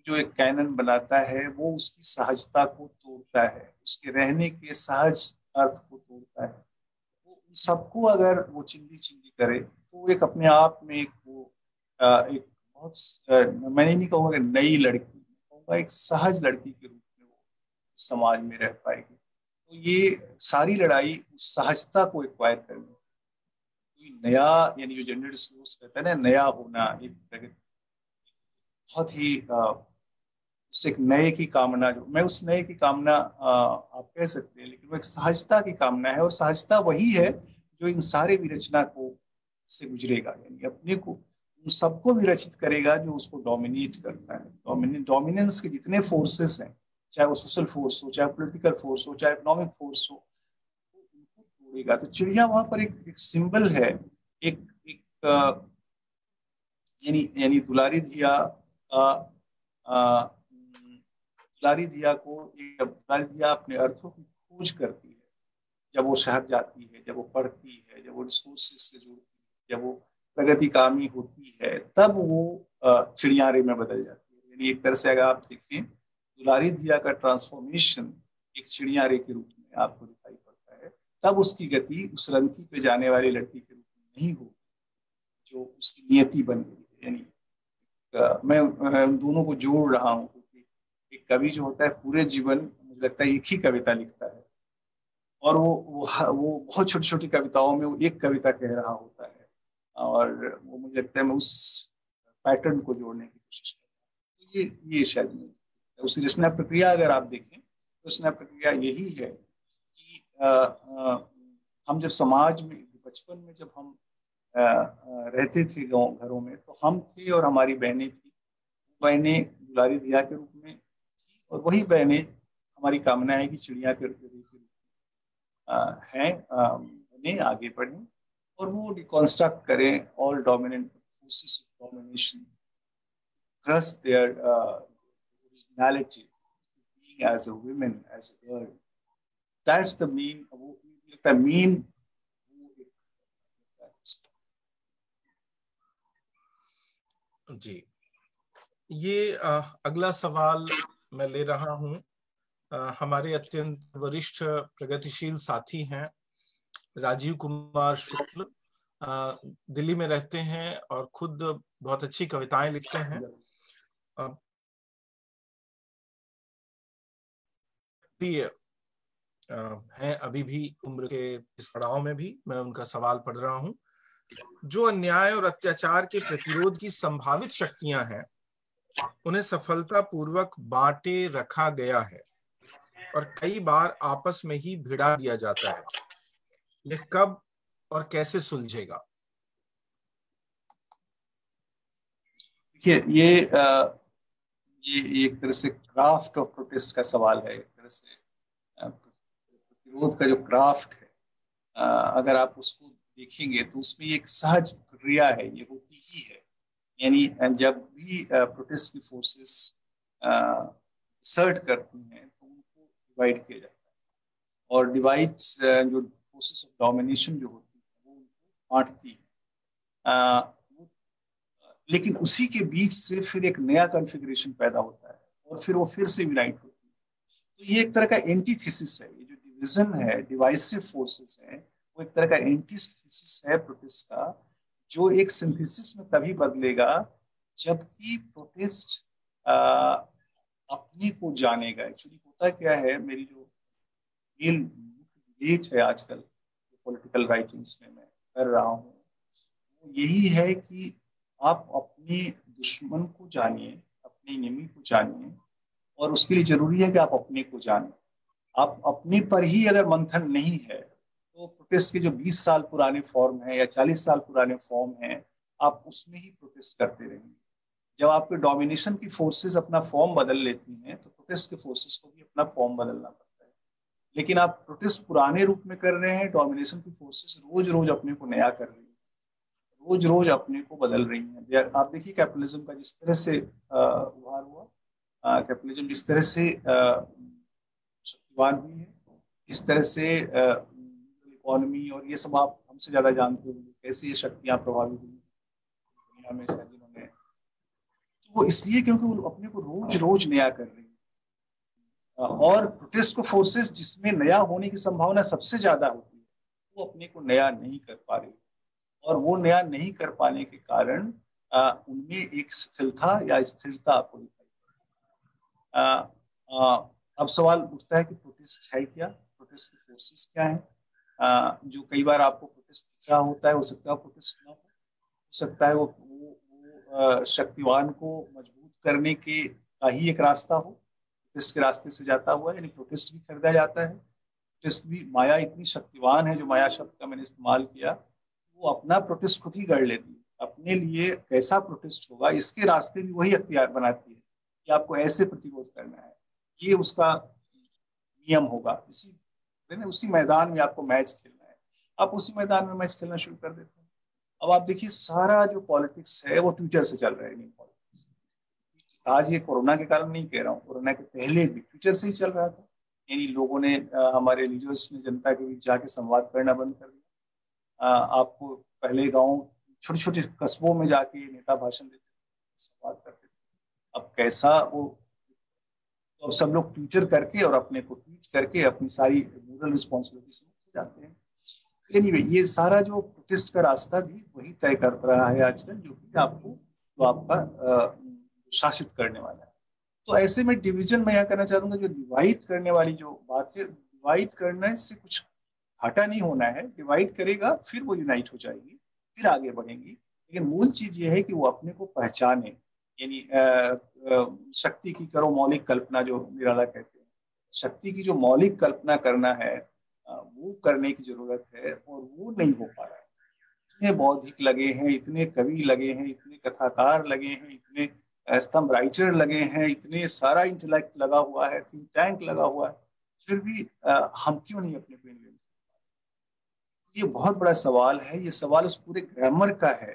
जो एक कैनन बनाता है, वो उसकी सहजता को तोड़ता है, उसके रहने के सहज अर्थ को तोड़ता है। वो सबको अगर वो चिंदी चिंदी करे तो एक अपने आप में एक एक बहुत मैंने नहीं कहूँगा कि नई लड़की, कहूँगा एक सहज लड़की के रूप में वो समाज में रह पाएगी। तो ये सारी लड़ाई उस सहजता को एक्वायर करनी, कोई नया, यानी जो जेंडर डिस्कोर्स कहते हैं ना, नया होना, एक बहुत ही उस एक नए की कामना, जो मैं उस नए की कामना आप कह सकते हैं, लेकिन वो एक सहजता की कामना है, और सहजता वही है जो इन सारे विरचना को से गुजरेगा, यानी अपने को उन सबको विरचित करेगा जो उसको डोमिनेट करता है। डोमिनेंस के जितने फोर्सेस हैं, चाहे वो सोशल फोर्स हो, चाहे पॉलिटिकल फोर्स हो, चाहे इकोनॉमिक फोर्स हो, उनको तोड़ेगा। तो चिड़िया वहां पर एक सिंबल है, एक एक यानी दुलारी धिया दुलारी धिया अपने अर्थों की खोज करती है। जब वो शहर जाती है, जब वो पढ़ती है, जब वो रिसोर्सेज से जुड़ती है, जब वो प्रगतिकामी होती है, तब वो चिड़ियारे में बदल जाती है। यानी एक तरह से अगर आप देखें, दुलारी धिया का ट्रांसफॉर्मेशन एक चिड़ियारे के रूप में आपको दिखाई पड़ता है। तब उसकी गति उस रंथी पे जाने वाली लड़की के रूप में नहीं होगी जो उसकी नियति बन गई है। यानी मैं दोनों को जोड़ रहा हूँ, क्योंकि एक कवि जो होता है पूरे जीवन, मुझे लगता है, एक ही कविता लिखता है, और वो बहुत छोटी छोटी कविताओं में वो एक कविता कह रहा होता है, और वो मुझे लगता है मैं उस पैटर्न को जोड़ने की कोशिश करता हूँ। तो ये शायद उसी रचना प्रक्रिया अगर आप देखें प्रश्न प्रक्रिया यही है कि हम जब समाज में बचपन में जब हम रहते थे गाँव घरों में, तो हम थे और हमारी बहनें थी। बहनें दुलारी दिया के रूप में थी, और वही बहनें, हमारी कामना है कि चिड़िया के रूप में हैं, बने, आगे बढ़ें और वो डिकॉन्स्ट्रक्ट करें all dominant forces of domination, trust their originality, being as a woman, as a girl. That's the main, the main. जी, ये अगला सवाल मैं ले रहा हूं। हमारे अत्यंत वरिष्ठ प्रगतिशील साथी हैं राजीव कुमार शुक्ल, दिल्ली में रहते हैं और खुद बहुत अच्छी कविताएं लिखते हैं। हैं अभी भी उम्र के इस पड़ाव में भी। मैं उनका सवाल पढ़ रहा हूं। जो अन्याय और अत्याचार के प्रतिरोध की संभावित शक्तियां हैं, उन्हें सफलतापूर्वक बांटे रखा गया है और कई बार आपस में ही भिड़ा दिया जाता है। यह कब और कैसे सुलझेगा? देखिए, ये एक तरह से क्राफ्ट ऑफ प्रोटेस्ट का सवाल है। एक तरह से प्रतिरोध का जो क्राफ्ट है, अगर आप उसको देखेंगे तो उसमें एक सहज प्रक्रिया है, ये होती ही है। यानी जब भी प्रोटेस्ट की फोर्सेस सर्ट करती हैं तो उनको डिवाइड किया जाता है, और डिवाइड जो फोर्सेस ऑफ डोमिनेशन जो होती है वो उनको बांटती है। लेकिन उसी के बीच से फिर एक नया कॉन्फ़िगरेशन पैदा होता है और फिर वो फिर से यूनाइट होती है। तो ये एक तरह का एंटीथेसिस है। ये जो डिवीजन है, डिवाइसिव फोर्सेस है, वो एक तरह का एंटीथेसिस है प्रोटेस्ट का, जो एक सिंथेसिस में तभी बदलेगा जबकि प्रोटेस्ट अपने को जानेगा। एक्चुअली होता क्या है, मेरी जो मेन डिबेट है आजकल पॉलिटिकल राइटिंग्स में मैं कर रहा हूँ, वो यही है कि आप अपने दुश्मन को जानिए, अपने एनिमी को जानिए, और उसके लिए जरूरी है कि आप अपने को जानें। आप अपने पर ही अगर मंथन नहीं है तो प्रोटेस्ट के जो 20 साल पुराने फॉर्म है या 40 साल पुराने फॉर्म हैं, आप उसमें ही प्रोटेस्ट करते रहेंगे। जब आपके डोमिनेशन की फोर्सेस अपना फॉर्म बदल लेती हैं तो प्रोटेस्ट के फोर्सेस को भी अपना फॉर्म बदलना पड़ता है। लेकिन आप प्रोटेस्ट पुराने रूप में कर रहे हैं, डोमिनेशन की फोर्सेस रोज रोज अपने को नया कर रही है, रोज रोज अपने को बदल रही हैं। आप देखिए कैपिटलिज्म का जिस तरह से उभार हुआ, कैपिटलिज्म जिस तरह से शक्तिवान हुई है, इस तरह से इकोनॉमी और ये सब आप हमसे ज्यादा जानते होंगे कैसे ये शक्तियां प्रभावित हुई दुनिया में, जिन्होंने, तो वो इसलिए क्योंकि वो अपने को रोज रोज नया कर रही है। और प्रोटेस्ट को फोर्सेस जिसमें नया होने की संभावना सबसे ज्यादा होती है, वो अपने को नया नहीं कर पा रही, और वो नया नहीं कर पाने के कारण उनमें एक शिथिलता या स्थिरता आपको दिखाई देती। अब सवाल उठता है कि प्रोटेस्ट है क्या, प्रोटेस्ट की फोर्सेस क्या है। जो कई बार आपको प्रोटेस्ट दिख रहा होता है, हो सकता है प्रोटेस्ट ना हो सकता है वो शक्तिवान को मजबूत करने के का ही एक रास्ता हो, प्रोटेस्ट के रास्ते से जाता हुआ। यानी प्रोटेस्ट भी खरीदा जाता है, प्रोटेस्ट भी, माया इतनी शक्तिवान है, जो माया शब्द का मैंने इस्तेमाल किया, वो अपना प्रोटेस्ट खुद ही गढ़ लेती है। अपने लिए कैसा प्रोटेस्ट होगा इसके रास्ते भी वही अख्तियार बनाती है कि आपको ऐसे प्रतिरोध करना है, ये उसका नियम होगा। उसी मैदान में आपको मैच खेलना है, आप उसी मैदान में मैच खेलना शुरू कर देते हैं। अब आप देखिए सारा जो पॉलिटिक्स है वो ट्विटर से चल रहा है। पॉलिटिक्स आज ये कोरोना के कारण नहीं कह रहा हूँ, कोरोना के पहले भी ट्विटर से ही चल रहा था। यानी लोगों ने, हमारे लीडर्स ने जनता के बीच जाके संवाद करना बंद कर दिया। आपको पहले गांव, छोटे छोटे कस्बों में जाके नेता भाषण देते थे, संवाद करते थे। अब कैसा वो, तो अब सब लोग ट्विटर करके और अपने को ट्वीट करके अपनी सारी मोरल रिस्पॉन्सिबिलिटी से मुक्त हो जाते हैं। एनीवे, ये सारा जो प्रोटेस्ट का रास्ता भी वही तय कर रहा है आजकल, जो कि आपको, जो आपका शासित करने वाला है। तो ऐसे में डिवीजन मैं यहाँ करना चाहूंगा, जो डिवाइड करने वाली जो बात है, डिवाइड करने से कुछ घाटा नहीं होना है। डिवाइड करेगा फिर वो यूनाइट हो जाएगी, फिर आगे बढ़ेंगी। लेकिन मूल चीज ये है कि वो अपने को पहचाने। यानी शक्ति की करो मौलिक कल्पना, जो निराला कहते हैं। शक्ति की जो मौलिक कल्पना करना है वो करने की जरूरत है, और वो नहीं हो पा रहा है। इतने बौद्धिक लगे हैं, इतने कवि लगे हैं, इतने कथाकार लगे हैं, इतने स्तंभ राइटर लगे हैं, इतने सारा इंटेलेक्ट लगा हुआ है, थिंक टैंक लगा हुआ है, फिर भी हम क्यों नहीं अपने पे ले? ये बहुत बड़ा सवाल है। ये सवाल उस पूरे ग्रामर का है,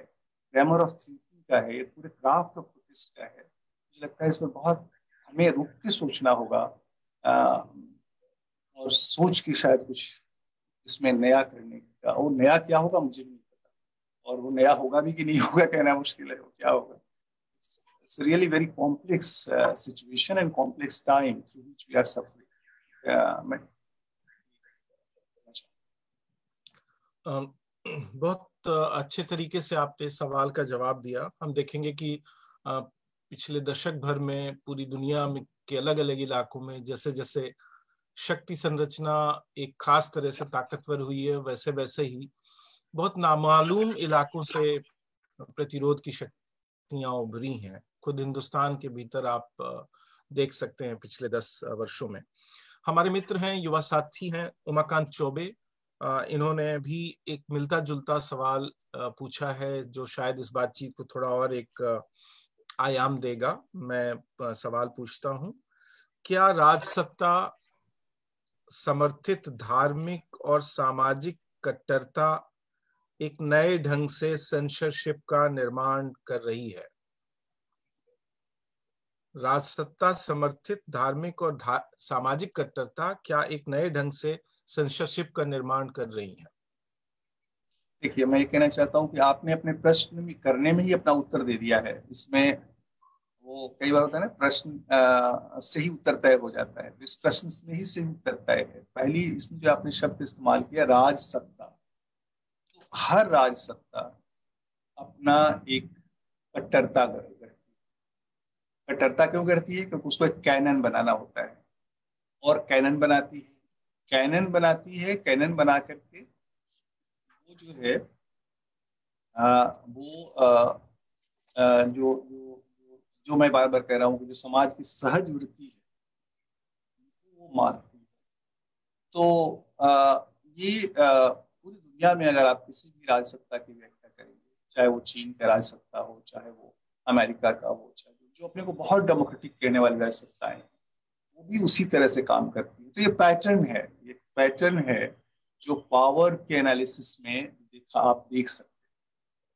ग्रामर ऑफ थिंकिंग का है, ये पूरे क्राफ्ट ऑफ प्रोटेस्ट का है। मुझे लगता है इसमें बहुत हमें रुक के सोचना होगा, और सोच के शायद कुछ इसमें नया करने का। वो नया क्या होगा मुझे भी नहीं पता, और वो नया होगा भी कि नहीं होगा कहना मुश्किल है, वो क्या होगा। It's really very complex situation and complex time through which we are suffering. बहुत अच्छे तरीके से आपने सवाल का जवाब दिया। हम देखेंगे कि पिछले दशक भर में पूरी दुनिया में के अलग अलग इलाकों में जैसे जैसे शक्ति संरचना एक खास तरह से ताकतवर हुई है, वैसे वैसे ही बहुत नामालूम इलाकों से प्रतिरोध की शक्तियां उभरी हैं। खुद हिंदुस्तान के भीतर आप देख सकते हैं पिछले 10 वर्षों में। हमारे मित्र हैं, युवा साथी हैं उमाकांत चौबे। इन्होंने भी एक मिलता जुलता सवाल पूछा है जो शायद इस बातचीत को थोड़ा और एक आयाम देगा। मैं सवाल पूछता हूं, क्या राजसत्ता समर्थित धार्मिक और सामाजिक कट्टरता एक नए ढंग से सेंसरशिप का निर्माण कर रही है? राजसत्ता समर्थित धार्मिक और सामाजिक कट्टरता क्या एक नए ढंग से सेंसरशिप का निर्माण कर रही है? देखिए, मैं ये कहना चाहता हूँ कि आपने अपने प्रश्न में करने में ही अपना उत्तर दे दिया है। इसमें वो कई बार होता है ना, प्रश्न से ही उत्तर तय हो जाता है, तो इस प्रश्न में ही से उत्तर तय है। पहली इसमें जो आपने शब्द इस्तेमाल किया राजसत्ता, तो हर राजसत्ता अपना एक कट्टरता करती है। कट्टरता क्यों करती है? क्योंकि उसको एक कैनन बनाना होता है, और कैनन बनाती है, कैनन बनाती है, कैनन बना करके वो जो है वो जो जो जो मैं बार बार कह रहा हूँ कि जो समाज की सहज वृत्ति है वो मारती है। तो ये पूरी दुनिया में अगर आप किसी भी राजसत्ता की व्याख्या करेंगे, चाहे वो चीन का राजसत्ता हो, चाहे वो अमेरिका का हो, चाहे जो अपने को बहुत डेमोक्रेटिक कहने वाली राजसत्ताएं, वो भी उसी तरह से काम करती है। तो ये पैटर्न है, ये पैटर्न है जो पावर के एनालिसिस में आप देख सकते हैं।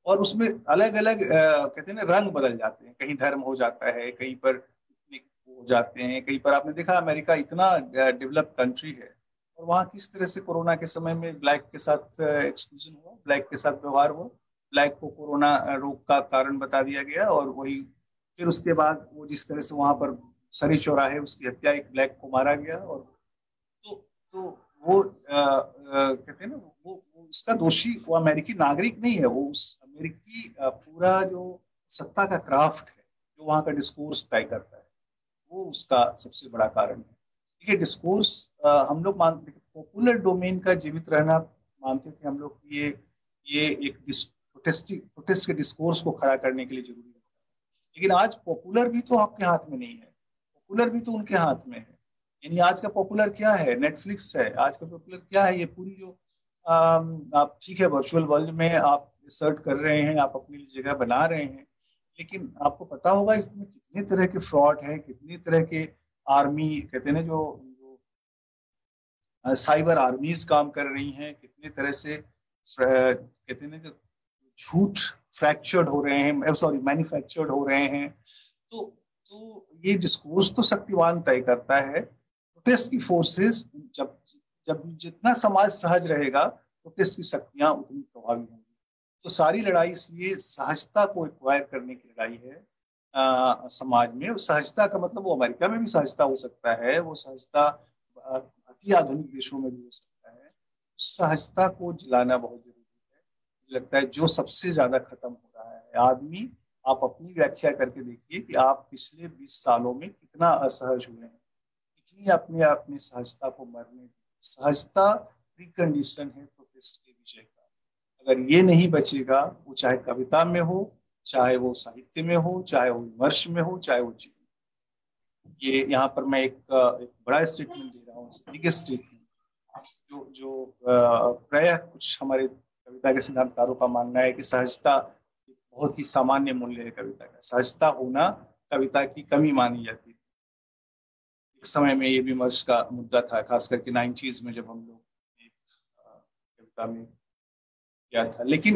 और उसमें अलग अलग कहते हैं ना, रंग बदल जाते हैं। कहीं धर्म हो जाता है, कहीं पर हो जाते हैं, कहीं पर आपने देखा अमेरिका इतना डेवलप कंट्री है, और वहाँ किस तरह से कोरोना के समय में ब्लैक के साथ एक्सक्लूजन हुआ, ब्लैक के साथ व्यवहार हुआ, ब्लैक को कोरोना रोग का कारण बता दिया गया। और वही फिर उसके बाद वो जिस तरह से वहां पर सरी चौराहे उसकी हत्या, एक ब्लैक को मारा गया। और तो वो कहते हैं ना, वो उसका दोषी वो अमेरिकी नागरिक नहीं है, वो उस अमेरिकी पूरा जो सत्ता का क्राफ्ट है, जो वहाँ का डिस्कोर्स तय करता है, वो उसका सबसे बड़ा कारण है। देखिए, डिस्कोर्स हम लोग मानते, पॉपुलर डोमेन का जीवित रहना मानते थे हम लोग कि ये एक प्रोटेस्ट के डिस्कोर्स को खड़ा करने के लिए जरूरी है। लेकिन आज पॉपुलर भी तो आपके हाथ में नहीं है, पॉपुलर भी तो उनके हाथ में है। यानी आज का पॉपुलर क्या है? नेटफ्लिक्स है। आज का पॉपुलर क्या है? ये पूरी जो आप ठीक है वर्चुअल वर्ल्ड में आप सर्च कर रहे हैं, आप अपनी जगह बना रहे हैं, लेकिन आपको पता होगा इसमें कितने तरह के फ्रॉड हैं, कितने तरह के आर्मी कहते हैं ना, जो साइबर आर्मीज काम कर रही हैं, कितने तरह से कहते हैं ना, जो झूठ फ्रैक्चर्ड हो रहे हैं, सॉरी मैन्युफैक्चर्ड हो रहे हैं। तो ये डिस्कोर्स तो शक्तिवान तय करता है। प्रोटेस्ट की फोर्सेस, जब जब जितना समाज सहज रहेगा, प्रोटेस्ट की शक्तियां उतनी प्रभावी होंगी। तो सारी लड़ाई इसलिए सहजता को एक्वायर करने की लड़ाई है समाज में। सहजता का मतलब वो अमेरिका में भी सहजता हो सकता है, वो सहजता अति आधुनिक देशों में भी हो सकता है। सहजता को जलाना बहुत जरूरी है। मुझे लगता है जो सबसे ज्यादा खत्म हो रहा है आदमी, आप अपनी व्याख्या करके देखिए कि आप पिछले 20 सालों में कितना असहज हुए हैं, कितनी अपने अपनी सहजता को मरने दी। सहजता प्रीकंडीशन है प्रोटेस्ट के विजय का। अगर ये नहीं बचेगा, वो चाहे कविता में हो, चाहे वो साहित्य में हो, चाहे वो विमर्श में हो, चाहे वो जीवन। ये यहाँ पर मैं एक बड़ा स्टेटमेंट दे रहा हूँ, बिगेस्ट स्टेटमेंट, जो प्रायः कुछ हमारे कविता के सिद्धांतकारों का मानना है कि सहजता एक बहुत ही सामान्य मूल्य है कविता का। सहजता होना कविता की कमी मानी जाती थी। एक समय में ये विमर्श का मुद्दा था, खास करके 90s में, जब हम लोग एक कविता में किया था। लेकिन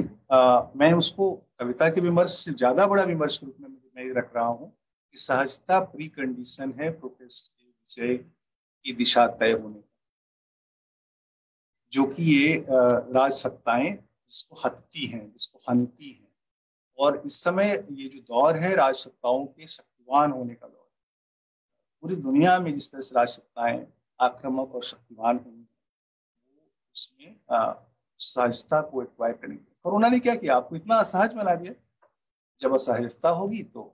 मैं उसको कविता के विमर्श से ज्यादा बड़ा विमर्श के रूप में मैं रख रहा हूँ कि सहजता प्री कंडीशन है प्रोटेस्ट के विजय की दिशा तय होने, जो कि ये राज सत्ताएं जिसको हटती हैं, जिसको हनती हैं। और इस समय ये जो दौर है राज सत्ताओं के शक्तिवान होने का दौर, पूरी दुनिया में जिस तरह से राज सत्ताएं आक्रामक और शक्तिवान हुई, उसमें सहजता को एक्वायर करने के कोरोना ने क्या किया, आपको इतना असहज बना दिया। जब असहजता होगी तो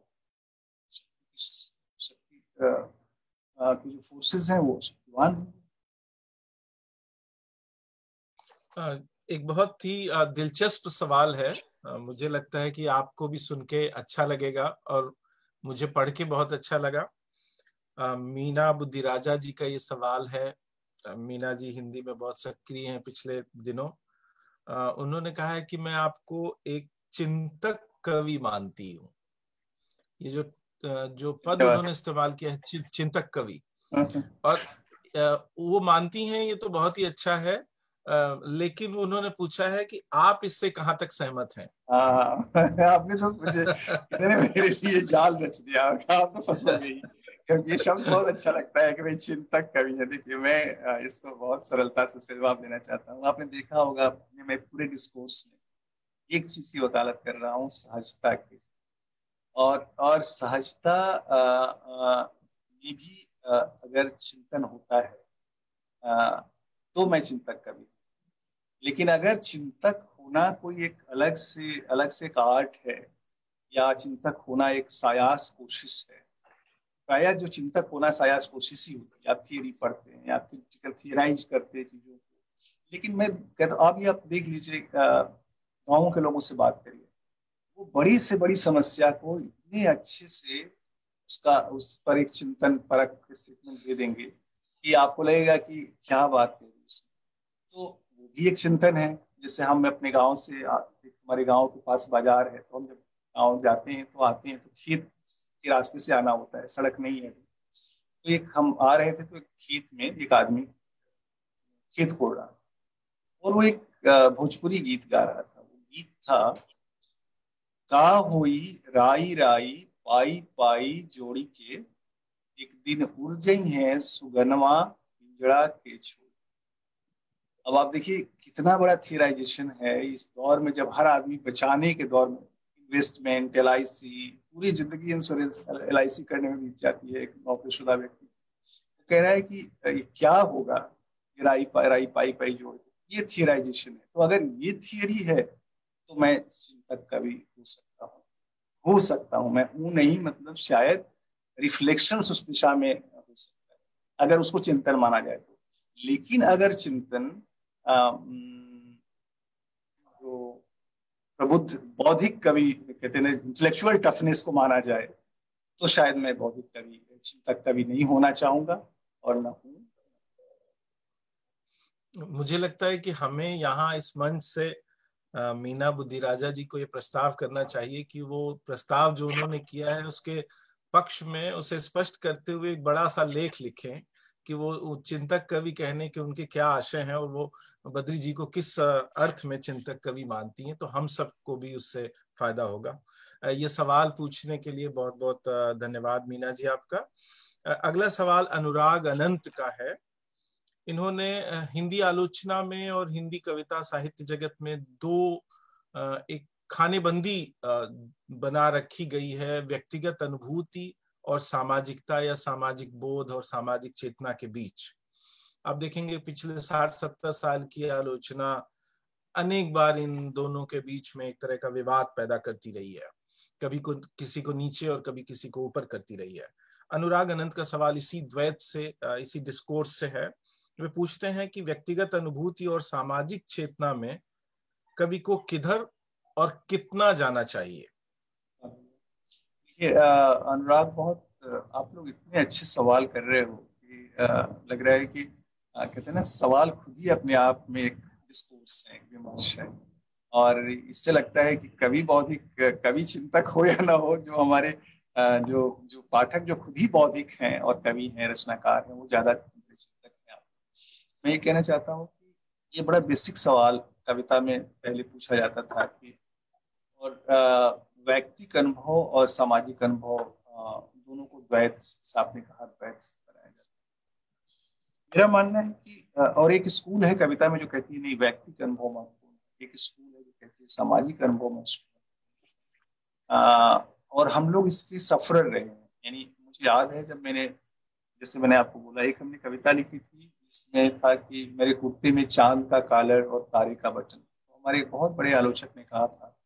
शक्ति की जो फोर्सेस हैं वो शक्तिवान होंगे। एक बहुत ही दिलचस्प सवाल है। मुझे लगता है कि आपको भी सुन के अच्छा लगेगा और मुझे पढ़ के बहुत अच्छा लगा। मीना बुद्धिराजा जी का ये सवाल है। मीना जी हिंदी में बहुत सक्रिय हैं पिछले दिनों। उन्होंने कहा है कि मैं आपको एक चिंतक कवि मानती हूँ। ये जो पद उन्होंने इस्तेमाल किया है, चिंतक कवि, और वो मानती हैं, ये तो बहुत ही अच्छा है। लेकिन उन्होंने पूछा है कि आप इससे कहाँ तक सहमत हैं? आपने तो मुझे मेरे लिए जाल रच दिया, आप तो फंसोगे ही, क्योंकि ये शब्द बहुत अच्छा लगता है कि भाई चिंतक कवि है। देखिए, मैं इसको बहुत सरलता से जवाब देना चाहता हूँ। आपने देखा होगा, मैं पूरे डिस्कोर्स में एक चीज की वकालत कर रहा हूँ, सहजता की। और सहजता में भी अगर चिंतन होता है तो मैं चिंतक कवि। लेकिन अगर चिंतक होना कोई एक अलग से एक आर्ट है, या चिंतक होना एक सायास कोशिश है, प्रायः जो चिंतक होना सायास कोशिश ही होती है। आप थियरी पढ़ते हैं, आप थियरिटिकल थियराइज करते हैं चीजों को। लेकिन मैं कहता हूँ, आप देख लीजिए, गाँव के लोगों से बात करिए, वो बड़ी से बड़ी समस्या को इतने अच्छे से उस पर एक चिंतन परक स्टेटमेंट दे देंगे कि आपको लगेगा कि क्या बात है। तो वो भी एक चिंतन है। जैसे हम अपने गांव से, हमारे गांव के पास बाजार है, तो हम जब गांव जाते हैं तो आते हैं तो खेत के रास्ते से आना होता है, सड़क नहीं है। तो एक हम आ रहे थे तो एक खेत में एक आदमी खेत कोड़ रहा, और वो एक भोजपुरी गीत गा रहा था। वो गीत था, का होई राई राई पाई पाई जोड़ी के, एक दिन उड़ गई है सुगनवा पिंजड़ा के छोड़। अब आप देखिए कितना बड़ा थियराइजेशन है इस दौर में, जब हर आदमी बचाने के दौर में, इन्वेस्टमेंट, LIC, पूरी जिंदगी इंश्योरेंस LIC करने में बीत जाती है एक नौकरीशुदा व्यक्ति। वो कह रहा है कि क्या होगा राई पाई पाई जोड़, ये थियराइजेशन है। तो अगर ये थियरी है तो मैं चिंतक कवि हो सकता हूँ। मैं हूं नहीं, मतलब शायद रिफ्लेक्शंस उस दिशा में हो सकता है, अगर उसको चिंतन माना जाए तो। लेकिन अगर चिंतन जो प्रबुद्ध बौद्धिक कवि कहते हैं, इंटेलेक्चुअल टफनेस को माना जाए, तो शायद मैं बौद्धिक कवि, चिंतक कवि नहीं होना चाहूंगा, और न हूं। मुझे लगता है कि हमें यहाँ इस मंच से मीना बुद्धिराजा जी को ये प्रस्ताव करना चाहिए कि वो प्रस्ताव जो उन्होंने किया है उसके पक्ष में उसे स्पष्ट करते हुए एक बड़ा सा लेख लिखें कि वो चिंतक कवि कहने के उनके क्या आशय हैं, और वो बद्री जी को किस अर्थ में चिंतक कवि मानती हैं। तो हम सबको भी उससे फायदा होगा। ये सवाल पूछने के लिए बहुत बहुत धन्यवाद मीना जी आपका। अगला सवाल अनुराग अनंत का है। इन्होंने हिंदी आलोचना में और हिंदी कविता साहित्य जगत में एक खानेबंदी बना रखी गई है, व्यक्तिगत अनुभूति और सामाजिकता या सामाजिक बोध और सामाजिक चेतना के बीच। आप देखेंगे पिछले 60-70 साल की आलोचना अनेक बार इन दोनों के बीच में एक तरह का विवाद पैदा करती रही है, कभी को किसी को नीचे और कभी किसी को ऊपर करती रही है। अनुराग अनंत का सवाल इसी द्वैत से, इसी डिस्कोर्स से है। वे पूछते हैं कि व्यक्तिगत अनुभूति और सामाजिक चेतना में कवि को किधर और कितना जाना चाहिए। देखिए, अनुराग बहुत आप लोग इतने अच्छे सवाल कर रहे हो कि लग रहा है कि कहते हैं ना, सवाल खुद ही अपने आप में एक डिस्कोर्स है, एक विमर्श है। और इससे लगता है कि कवि बौद्धिक, कवि चिंतक हो या ना हो, जो हमारे जो जो पाठक जो खुद ही बौद्धिक हैं और कवि हैं, रचनाकार हैं, वो ज्यादा चिंतक हैं। मैं ये कहना चाहता हूँ कि ये बड़ा बेसिक सवाल कविता में पहले पूछा जाता था कि, और व्यक्तिक अनुभव और सामाजिक अनुभव दोनों को द्वैत, जैसा आपने कहा, द्वैत से बनाया जाता है। मेरा मानना है कि और एक स्कूल है कविता में जो कहती है नहीं, व्यक्तिक अनुभव महत्वपूर्ण है। एक स्कूल है जो कहती है सामाजिक अनुभव महत्वपूर्ण है। और हम लोग इसके सफरर रहे हैं। यानी मुझे याद है जब मैंने, जैसे मैंने आपको बोला, एक हमने कविता लिखी थी जिसमें था कि मेरे कुर्ते में चांद का कॉलर और तारे का बटन। तो हमारे एक बहुत बड़े आलोचक ने कहा था,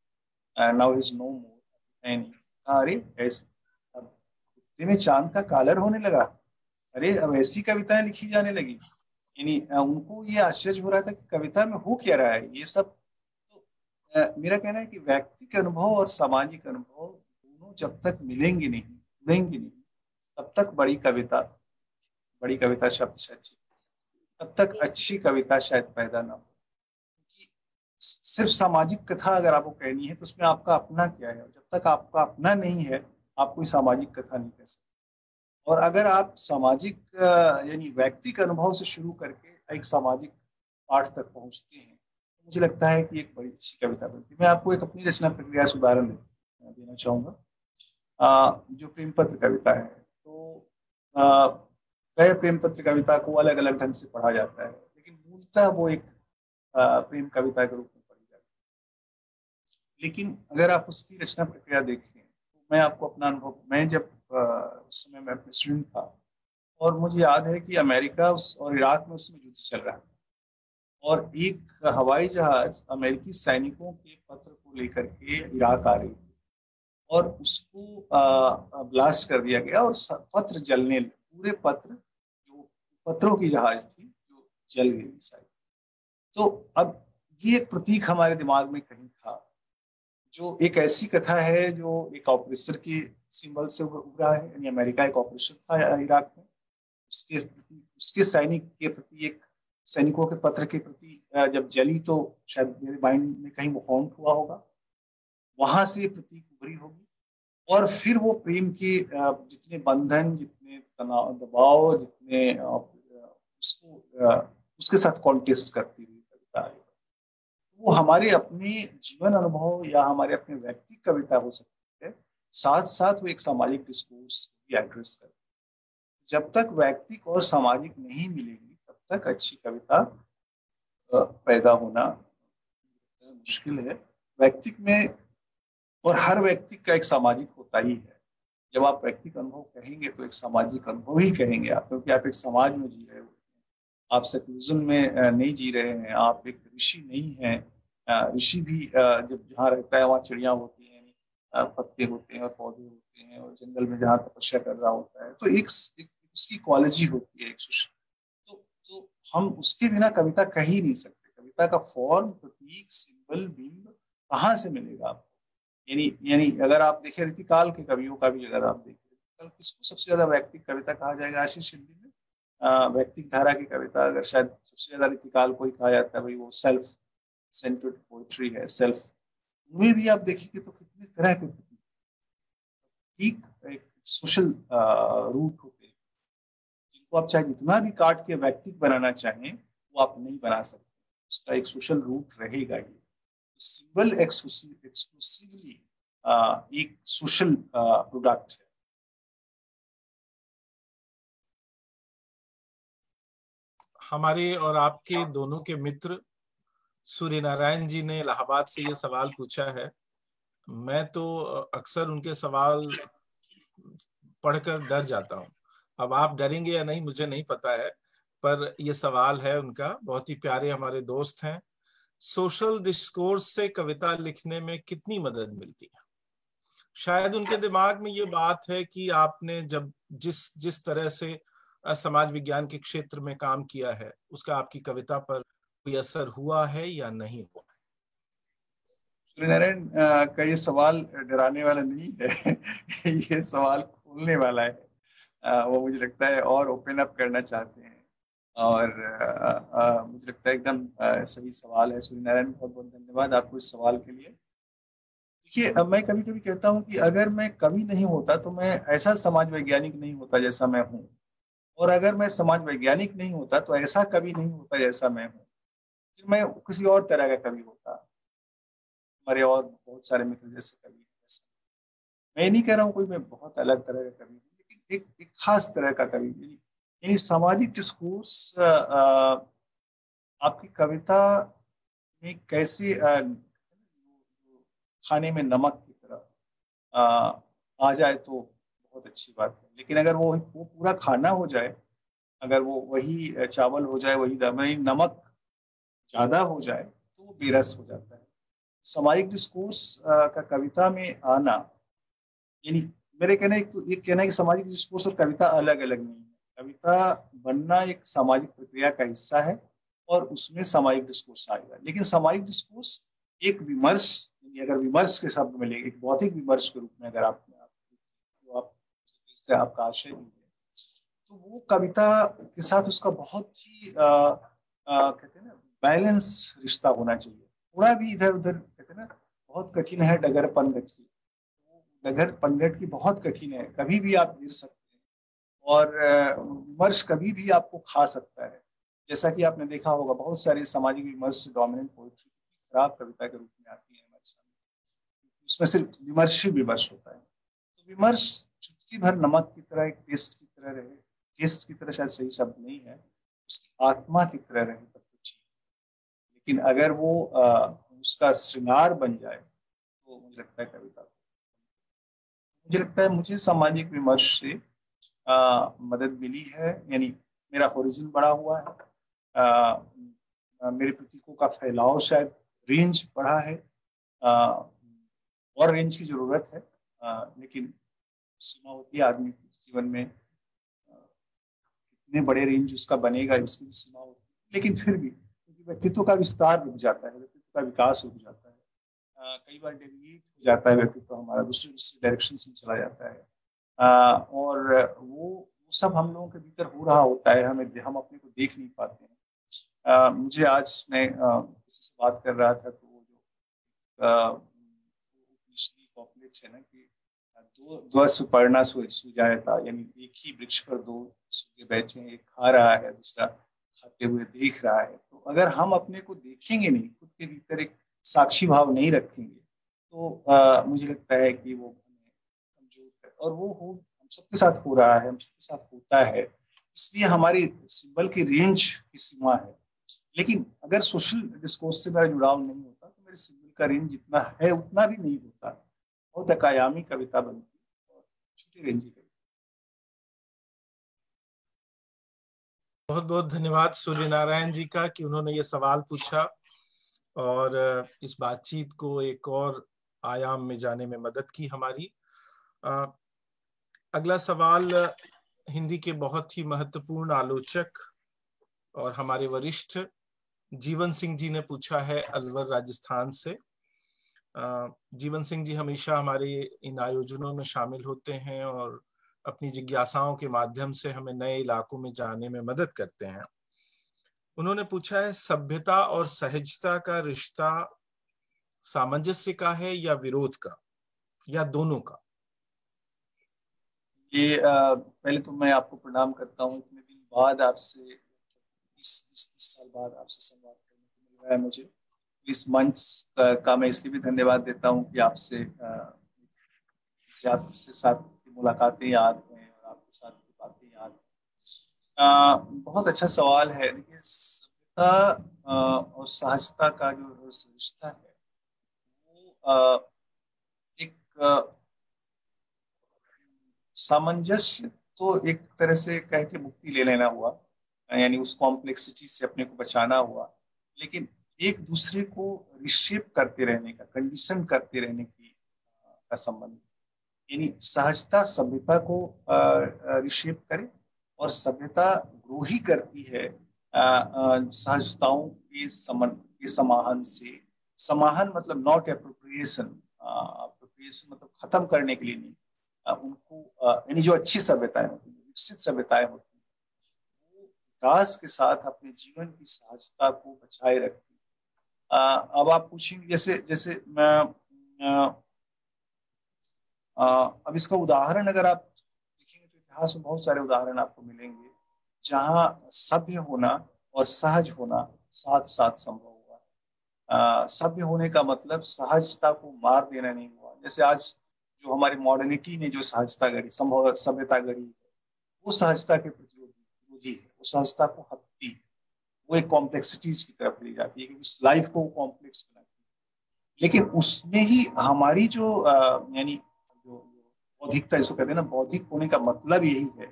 now is no more and, अरे ऐसे अब कुर्ते में चांद का कॉलर होने लगा, अरे अब ऐसी कविताएं लिखी जाने लगी। यानी उनको ये आश्चर्य हो रहा था कि कविता में हो क्या रहा है ये सब। तो मेरा कहना है कि व्यक्तिक अनुभव और सामाजिक अनुभव दोनों जब तक मिलेंगे नहीं, जुड़ेंगे नहीं, तब तक बड़ी कविता शब्द शायद, तब तक अच्छी कविता शायद पैदा ना हो। क्योंकि सिर्फ सामाजिक कथा अगर आपको कहनी है तो उसमें आपका अपना क्या है? जब तक आपका अपना नहीं है, आप कोई सामाजिक कथा नहीं कह सकते। और अगर आप सामाजिक यानी व्यक्तिक अनुभव से शुरू करके एक सामाजिक पाठ तक पहुंचते हैं, तो मुझे लगता है कि एक बड़ी अच्छी कविता बनती है। मैं आपको एक अपनी रचना प्रक्रिया से उदाहरण देना चाहूंगा। जो प्रेम पत्र कविता है, तो कई प्रेम पत्र कविता को अलग अलग ढंग से पढ़ा जाता है, लेकिन मूलतः वो एक प्रेम कविता के रूप में पढ़ी जाती है। लेकिन अगर आप उसकी रचना प्रक्रिया देखें, तो मैं आपको अपना अनुभव, मैं जब उस समय मैं अपने स्टूडेंट था, और मुझे याद है कि अमेरिका और इराक में उस समय युद्ध चल रहा था, और एक हवाई जहाज अमेरिकी सैनिकों के पत्र को लेकर के इराक आ रही थी, और उसको ब्लास्ट कर दिया गया, और पत्र जलने, पूरे पत्र, जो पत्रों की जहाज थी, जो जल गई सारी। तो अब ये एक प्रतीक हमारे दिमाग में कहीं था, जो एक ऐसी कथा है जो एक ऑपरेसर के सिंबल से उभरा है। यानी अमेरिका एक ऑपरेशन था इराक में, उसके प्रति, उसके सैनिक के प्रति, एक सैनिकों के पत्र के प्रति जब जली, तो शायद मेरे माइंड में कहीं वो फॉन्ट हुआ होगा, वहां से प्रतीक उभरी होगी। और फिर वो प्रेम के जितने बंधन, जितने तनाव, दबाव, जितने उसको उसके साथ कॉन्टेस्ट करती हुई कविता है, वो हमारे अपने जीवन अनुभव या हमारे अपने व्यक्तिगत कविता हो सकती है, साथ साथ वो एक सामाजिक डिस्कोर्स भी एड्रेस करती है। जब तक व्यक्तिगत और सामाजिक नहीं मिलेगी, तब तक अच्छी कविता पैदा होना मुश्किल है। व्यक्तिगत में, और हर व्यक्ति का एक सामाजिक होता ही है। जब आप व्यक्तिगत अनुभव कहेंगे तो एक सामाजिक अनुभव ही कहेंगे आप, क्योंकि आप एक समाज में जी रहे हो, आप सेक्युलरिज्म में नहीं जी रहे हैं, आप एक ऋषि नहीं हैं। ऋषि भी जब जहाँ रहता है वहाँ चिड़िया होती हैं, पत्ते होते हैं और पौधे होते हैं, और जंगल में जहाँ तपस्या कर रहा होता है, तो एक उसकी इकोलॉजी होती है, एक तो हम उसके बिना कविता कह ही नहीं सकते। कविता का फॉर्म, प्रतीक, सिंबल, बिंब कहाँ से मिलेगा आपको? यानी अगर आप देखें रीतिकाल के कवियों का भी, अगर आप देखें, कल किसको सबसे ज्यादा व्यक्तिगत कविता कहा जाएगा? आशीष सिंधी में व्यक्तिगत धारा की कविता अगर शायद सबसे ज्यादा रीतिकाल को ही कहा जाता है, भाई वो सेल्फ सेंटर्ड पोइट्री है, सेल्फ। उनमें भी आप देखेंगे तो कितने तरह के प्रतीक, एक सोशल रूट होते हैं, जिनको आप चाहे जितना भी काट के व्यक्तिगत बनाना चाहें, वो आप नहीं बना सकते। उसका एक सोशल रूट रहेगा ही। सिंबल एक्सक्लूसिवली एक सोशल प्रोडक्ट है। हमारे और आपके दोनों के मित्र सूर्य नारायण जी ने इलाहाबाद से ये सवाल पूछा है। मैं तो अक्सर उनके सवाल पढ़कर डर जाता हूँ। अब आप डरेंगे या नहीं मुझे नहीं पता है, पर ये सवाल है उनका। बहुत ही प्यारे हमारे दोस्त हैं। सोशल डिस्कोर्स से कविता लिखने में कितनी मदद मिलती है? शायद उनके दिमाग में ये बात है कि आपने जब जिस जिस तरह से समाज विज्ञान के क्षेत्र में काम किया है, उसका आपकी कविता पर कोई असर हुआ है या नहीं हुआ? सूर्यनारायण का ये सवाल डराने वाला नहीं है ये सवाल खोलने वाला है। वो मुझे लगता है और ओपन अप करना चाहते हैं। और मुझे लगता है एकदम सही सवाल है सूर्य नारायण, बहुत बहुत धन्यवाद आपको इस सवाल के लिए। देखिए, अब मैं कभी कभी कहता हूँ कि अगर मैं कवि नहीं होता तो मैं ऐसा समाज वैज्ञानिक नहीं होता जैसा मैं हूँ, और अगर मैं समाज वैज्ञानिक नहीं होता तो ऐसा कवि नहीं होता जैसा मैं हूँ, फिर मैं किसी और तरह का कवि होता। हमारे और बहुत सारे मित्र जैसे कवि हैं, जैसे मैं नहीं कह रहा हूँ कोई मैं बहुत अलग तरह का कवि हूँ, लेकिन एक खास तरह का कवि, यानी सामाजिक डिस्कोर्स आपकी कविता में कैसे खाने में नमक की तरह आ जाए तो बहुत अच्छी बात है। लेकिन अगर वो पूरा खाना हो जाए, अगर वो वही चावल हो जाए, वही नमक ज्यादा हो जाए तो वो बेरस हो जाता है। सामाजिक डिस्कोर्स का कविता में आना, यानी मेरे कहना ये कहना है कि सामाजिक डिस्कोर्स और कविता अलग अलग नहीं है। कविता बनना एक सामाजिक प्रक्रिया का हिस्सा है और उसमें सामाजिक डिस्कोर्स आएगा। लेकिन सामाजिक डिस्कोर्स एक विमर्श, अगर विमर्श के शब्द में लेंगे, एक बौद्धिक विमर्श के रूप में अगर तो आप इससे आपका आशय भी है, तो वो कविता के साथ उसका बहुत ही कहते हैं ना बैलेंस रिश्ता होना चाहिए। थोड़ा भी इधर उधर, कहते हैं ना बहुत कठिन है डगर पंगट की, डगर पंगट की बहुत कठिन है, कभी भी आप गिर सकते हैं और विमर्श कभी भी आपको खा सकता है। जैसा कि आपने देखा होगा बहुत सारी सामाजिक विमर्श डोमिनेंट पोइट्री खराब कविता के रूप में आती है हमारे सामने, उसमें सिर्फ विमर्श ही विमर्श होता है। तो विमर्श चुटकी भर नमक की तरह, एक टेस्ट की तरह रहे, टेस्ट की तरह शायद सही शब्द नहीं है, उसकी आत्मा की तरह रहे तब कुछ। लेकिन अगर वो उसका श्रृंगार बन जाए तो मुझे लगता है कविता, मुझे लगता है मुझे सामाजिक विमर्श से मदद मिली है। यानी मेरा होरिज़न बड़ा हुआ है, मेरे प्रतीकों का फैलाव शायद, रेंज बढ़ा है। और रेंज की जरूरत है, लेकिन सीमा होती है आदमी के जीवन में, कितने बड़े रेंज उसका बनेगा उसकी भी सीमा होती है। लेकिन फिर भी क्योंकि व्यक्तित्व का विस्तार रुक जाता है, व्यक्तित्व का विकास रुक जाता है, कई बार डेविएट हो जाता है व्यक्तित्व, हमारा दूसरे दूसरे डायरेक्शन में चला जाता है। और वो सब हम लोगों के भीतर हो रहा होता है, हम अपने को देख नहीं पाते हैं। मुझे आज मैं किसी से बात कर रहा था, तो वो जो उपनिषदी कॉम्प्लेक्स है ना कि दो सुपर्णा सुजायता, यानी एक ही वृक्ष पर दो सूर्य बैठे हैं, एक खा रहा है दूसरा खाते हुए देख रहा है। तो अगर हम अपने को देखेंगे नहीं, खुद के भीतर एक साक्षी भाव नहीं रखेंगे, तो मुझे लगता है कि वो कमजोर है, और वो हो हम सबके साथ हो रहा है, हम सबके साथ होता है। इसलिए हमारी सिंबल की रेंज की सीमा है। लेकिन अगर सोशल डिस्कोर्स से मेरा जुड़ाव नहीं होता तो मेरे सिंबल का रेंज जितना है उतना भी नहीं होता, बहुत अकायामी कविता बनती और छोटी रेंज की कविता। बहुत बहुत धन्यवाद सूर्य नारायण जी का कि उन्होंने ये सवाल पूछा और इस बातचीत को एक और आयाम में जाने में मदद की हमारी। अगला सवाल हिंदी के बहुत ही महत्वपूर्ण आलोचक और हमारे वरिष्ठ जीवन सिंह जी ने पूछा है अलवर राजस्थान से। जीवन सिंह जी हमेशा हमारे इन आयोजनों में शामिल होते हैं और अपनी जिज्ञासाओं के माध्यम से हमें नए इलाकों में जाने में मदद करते हैं। उन्होंने पूछा है सभ्यता और सहजता का रिश्ता सामंजस्य का है या विरोध का या दोनों का? ये पहले तो मैं आपको प्रणाम करता हूँ, इतने दिन बाद आपसे 20-30 साल बाद आपसे संवाद करने को मिल रहा है मुझे। इस मंच का मैं इसलिए भी धन्यवाद देता हूँ कि आपसे साथ की मुलाकातें याद हैं और आपके साथ की बातें याद हैं। बहुत अच्छा सवाल है। देखिए, सभ्यता और सहजता का जो रिश्ता है वो एक सामंजस्य, तो एक तरह से कह के मुक्ति ले लेना हुआ, यानी उस कॉम्प्लेक्सिटी से अपने को बचाना हुआ। लेकिन एक दूसरे को रिशेप करते रहने का, कंडीशन करते रहने की का संबंध, यानी सहजता सभ्यता को रिशेप करे और सभ्यता ग्रो ही करती है सहजताओं के समाहन से। समाहन मतलब नॉट एप्रोप्रिएशन, एप्रोप्रिएशन मतलब खत्म करने के लिए नहीं, उनको यानी जो अच्छी सभ्यता है, विकसित सभ्यताएं होती हैं वो विकास के साथ अपने जीवन की सहजता को बचाए रखती हैं। अब आप पूछेंगे, जैसे जैसे अब इसका उदाहरण अगर आप देखेंगे तो इतिहास में बहुत सारे उदाहरण आपको मिलेंगे जहाँ सभ्य होना और सहज होना साथ साथ संभव हुआ। सभ्य होने का मतलब सहजता को मार देना नहीं हुआ। जैसे आज जो हमारी मॉडर्निटी ने जो सहजता गढ़ी, संभव सभ्यता गढ़ी है, वो सहजता के विरोधी है, वो सहजता को हटती है, वो एक कॉम्प्लेक्सिटीज की तरफ ले जाती है, क्योंकि उस लाइफ को कॉम्प्लेक्स बनाती है। लेकिन उसमें ही हमारी जो यानी जो बौद्धिकता जिसको कहते हैं ना, बौद्धिक होने का मतलब यही है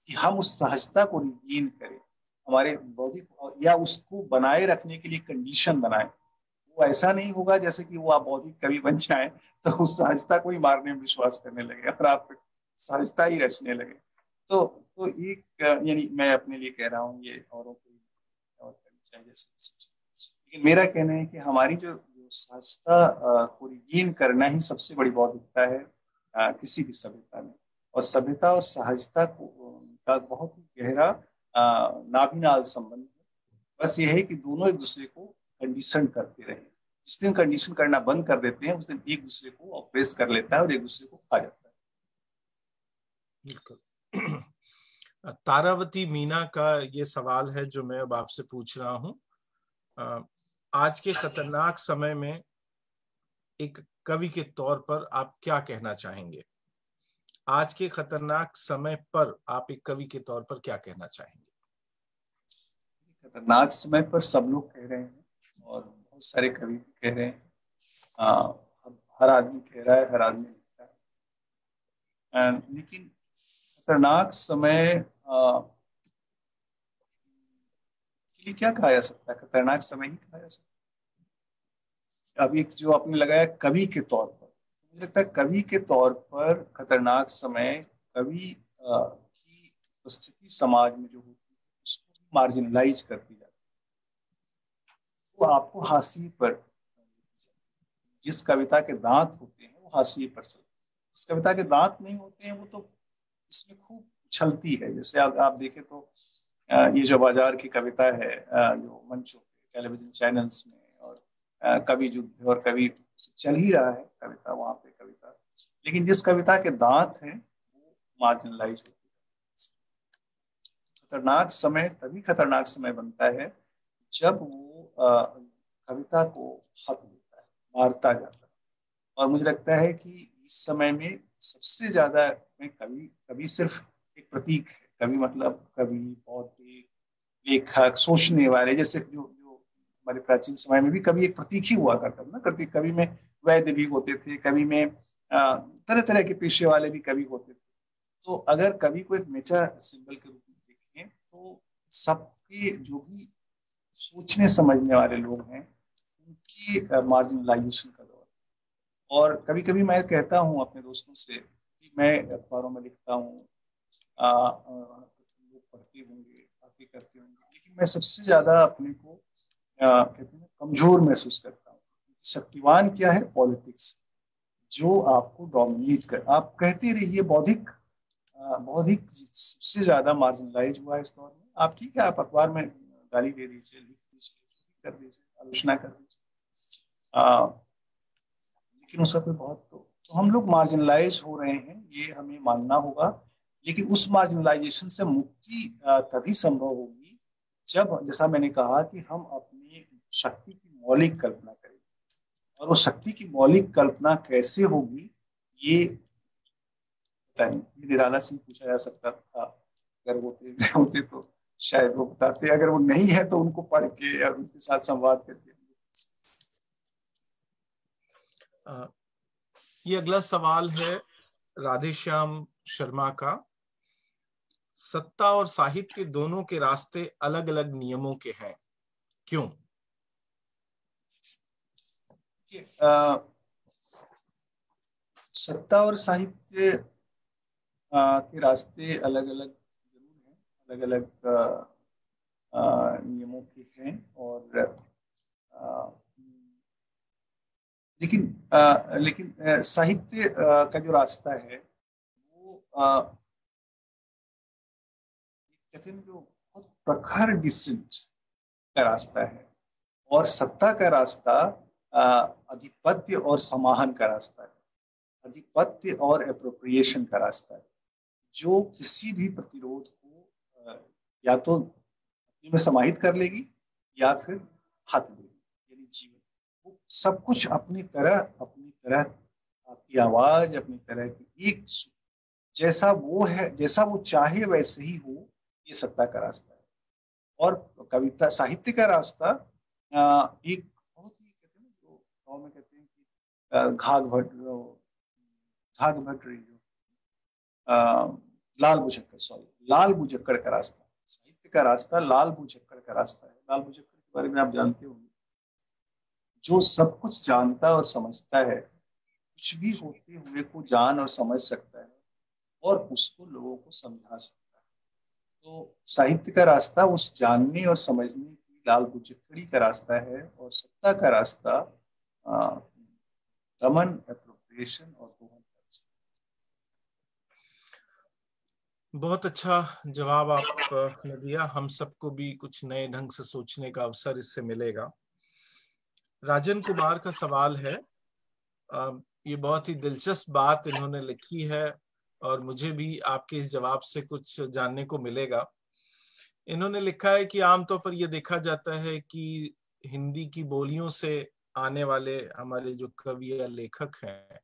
कि हम उस सहजता को रिगेन करें, हमारे बौद्धिक, या उसको बनाए रखने के लिए कंडीशन बनाए। वो ऐसा नहीं होगा जैसे कि वो आप बौद्धिक कवि बन जाए तो उस सहजता को ही मारने में विश्वास करने लगे और आप सहजता ही रचने लगे। तो एक यानी मैं अपने लिए कह रहा हूँ, ये औरों को और करनी चाहिए जैसे, लेकिन मेरा कहना है कि हमारी जो सहजता को रिगेन करना ही सबसे बड़ी बौद्धिकता है किसी भी सभ्यता में। और सभ्यता और सहजता को का बहुत ही गहरा नाभिनाल संबंध है। बस ये है कि दोनों एक दूसरे को कंडीशन करते रहे। जिस दिन कंडीशन करना बंद कर देते हैं उस दिन एक दूसरे को ऑप्रेस कर लेता है और एक दूसरे को खा जाता है। बिल्कुल। तारावती मीना का ये सवाल है जो मैं अब आपसे पूछ रहा हूँ। आज के खतरनाक समय में एक कवि के तौर पर आप क्या कहना चाहेंगे? आज के खतरनाक समय पर आप एक कवि के तौर पर क्या कहना चाहेंगे? खतरनाक समय पर सब लोग कह रहे हैं और बहुत सारे कवि भी कह रहे हैं। हर आदमी कह रहा है, हर आदमी लिख रहा है। लेकिन खतरनाक समय के लिए क्या कहा जा सकता है? खतरनाक समय ही कहा जा सकता है। अब एक जो आपने लगाया कवि के तौर पर, मुझे लगता है कवि के तौर पर खतरनाक समय कवि की उपस्थिति समाज में जो होती है उसको मार्जिनलाइज करती जाती है, वो आपको हाशिए पर, जिस कविता के दांत होते हैं वो हाशिए पर चलते हैं, जिस कविता के दांत नहीं होते हैं वो तो इसमें खूब उछलती है। जैसे आप देखें तो ये जो बाजार की कविता है जो मंचों पे, टेलीविजन चैनल्स में, और कवि युद्ध और कवि चल ही रहा है कविता, वहां पे कविता, लेकिन जिस कविता के दांत हैं वो मार्जिनलाइज होती है। खतरनाक समय तभी खतरनाक समय बनता है जब वो कविता को खत देता है, मारता जाता है। और मुझे लगता है कि इस समय में सबसे ज्यादा में कवि कवि सिर्फ एक प्रतीक है। कवि मतलब कवि, बौद्धिक, लेखक, सोचने वाले, जैसे जो जो हमारे प्राचीन समय में भी कवि एक प्रतीक ही हुआ करता था ना। करती कवि में वैद्य भी होते थे, कवि में तरह तरह के पेशे वाले भी कवि होते थे। तो अगर कवि को एक मेटा सिंबल के रूप में देखें तो सबके जो भी सोचने समझने वाले लोग हैं उनकी मार्जिनलाइजेशन का दौर। और कभी कभी मैं कहता हूँ अपने दोस्तों से कि मैं अखबारों में लिखता हूँ, लोग पढ़ते होंगे, बातें करते होंगे, लेकिन मैं सबसे ज्यादा अपने को कहते हैं कमजोर महसूस करता हूँ। शक्तिवान क्या है? पॉलिटिक्स, जो आपको डोमिनेट कर, आप कहते रहिए बौद्धिक, बौद्धिक सबसे ज्यादा मार्जिनलाइज हुआ है इस दौर में। आप ठीक है, आप अखबार में गाली दे दीजिए, लिख दीजिए, कर दीजिए, आलोचना कर दीजिए, लेकिन उसका कोई बहुत तो हम लोग मार्जिनलाइज हो रहे हैं, ये हमें मानना होगा। लेकिन उस मार्जिनलाइजेशन से मुक्ति तभी संभव होगी जब, जैसा मैंने कहा, कि हम अपनी शक्ति की मौलिक कल्पना करें। और वो शक्ति की मौलिक कल्पना कैसे होगी ये पता नहीं, ये निराला से पूछा जा सकता था। अगर वो होते तो शायद वो बताते, अगर वो नहीं है तो उनको पढ़ के या उनके साथ संवाद करके। ये अगला सवाल है राधेश्याम शर्मा का। सत्ता और साहित्य दोनों के रास्ते अलग अलग नियमों के हैं, क्यों? सत्ता और साहित्य के रास्ते अलग अलग जरूर हैं, अलग अलग नियमों के हैं। और लेकिन साहित्य का जो रास्ता है वो कहते हैं जो बहुत प्रखर डिसेंट का रास्ता है, और सत्ता का रास्ता आधिपत्य और समाहन का रास्ता है, आधिपत्य और एप्रोप्रिएशन का रास्ता है, जो किसी भी प्रतिरोध को या तो अपने में समाहित कर लेगी या फिर खत्म देगी। यानी जीवन वो सब कुछ अपनी तरह आपकी आवाज अपनी तरह की एक जैसा वो है, जैसा वो चाहे वैसे ही हो, ये सत्ता का रास्ता है। और कविता साहित्य का रास्ता एक बहुत ही कहते हैं ना, जो गाँव में कहते हैं कि घाघ भट रही जो लाल बुझक्कड़, सॉरी लाल बुझक्कड़ का रास्ता, साहित्य का रास्ता लाल बुझक्कड़ का रास्ता है। लाल बुझक्कड़ के बारे में आप जानते होंगे, जो सब कुछ जानता और समझता है, कुछ भी होते हुए को जान और समझ सकता है, और उसको लोगों को समझा सकता है। तो साहित्य का रास्ता उस जानने और समझने की लाल बुझक्कड़ी का रास्ता है, और सत्ता का रास्ता दमन, एप्रोप्रिएशन और दोहन का रास्ता। बहुत अच्छा जवाब आपने दिया। हम सबको भी कुछ नए ढंग से सोचने का अवसर इससे मिलेगा। राजन कुमार का सवाल है, ये बहुत ही दिलचस्प बात इन्होंने लिखी है और मुझे भी आपके इस जवाब से कुछ जानने को मिलेगा। इन्होंने लिखा है कि आमतौर पर यह देखा जाता है कि हिंदी की बोलियों से आने वाले हमारे जो कवि या लेखक हैं,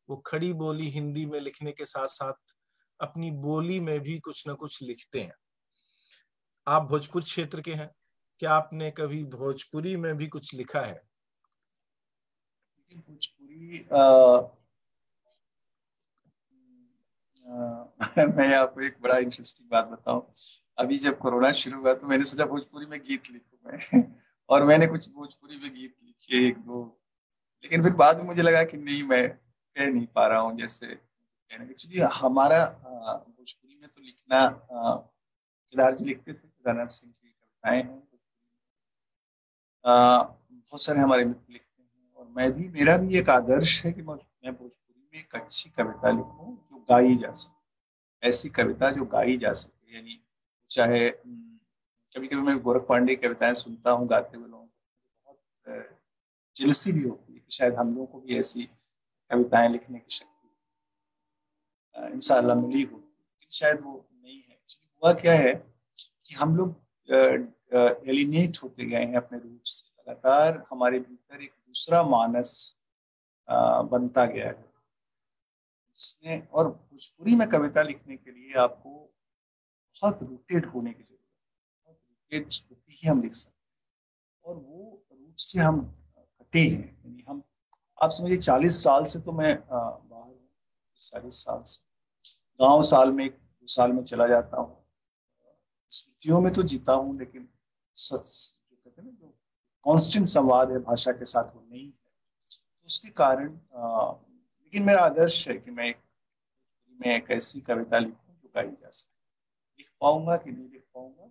वो खड़ी बोली हिंदी में लिखने के साथ साथ अपनी बोली में भी कुछ ना कुछ लिखते हैं। आप भोजपुर क्षेत्र के हैं, क्या आपने कभी भोजपुरी में भी कुछ लिखा है? भोजपुरी मैं आपको एक बड़ा इंटरेस्टिंग बात बताऊं। अभी जब कोरोना शुरू हुआ तो मैंने सोचा भोजपुरी में गीत लिखूं मैं और मैंने कुछ भोजपुरी में गीत लिखे एक दो, लेकिन फिर बाद में मुझे लगा कि नहीं, मैं कह नहीं पा रहा हूँ जैसे। एक्चुअली हमारा भोजपुरी में तो लिखना केदार जी लिखते थे, केदारनाथ सिंह की कविताएं हैं, बहुत सारे हमारे मित्र लिखते हैं, और मैं भी, मेरा भी एक आदर्श है कि मैं भोजपुरी में एक अच्छी कविता लिखूं जो गाई जा सके, ऐसी कविता जो गाई जा सके। यानी चाहे कभी कभी मैं गोरख पांडे की कविताएं सुनता हूँ गाते हुए लोगों को, बहुत जेलसी भी होती है कि शायद हम लोगों को भी ऐसी कविताएं लिखने की शक्ति इंशाअल्लाह मिली हो, लेकिन शायद वो नहीं है। हुआ क्या है कि हम लोग एलिनेट होते गए हैं अपने रूप से, लगातार हमारे भीतर एक दूसरा मानस बनता गया है जिसने, और भोजपुरी में कविता लिखने के लिए आपको बहुत रूटेड होने की जरूरत है, बहुत रूटेड होते ही हम लिख सकते हैं, और वो रूट से हम कटे हैं। यानी हम, आप समझिए 40 साल से तो मैं बाहर हूँ, 40 साल से गांव साल में 1-2 साल में चला जाता हूँ, स्मृतियों में तो जीता हूँ, लेकिन सच जो कहते हैं ना, जो कांस्टेंट संवाद है भाषा के साथ, वो नहीं है। तो उसके कारण लेकिन मेरा आदर्श है कि मैं एक ऐसी कविता लिखूं जो गाई जा सके। लिख पाऊंगा कि नहीं लिख पाऊंगा,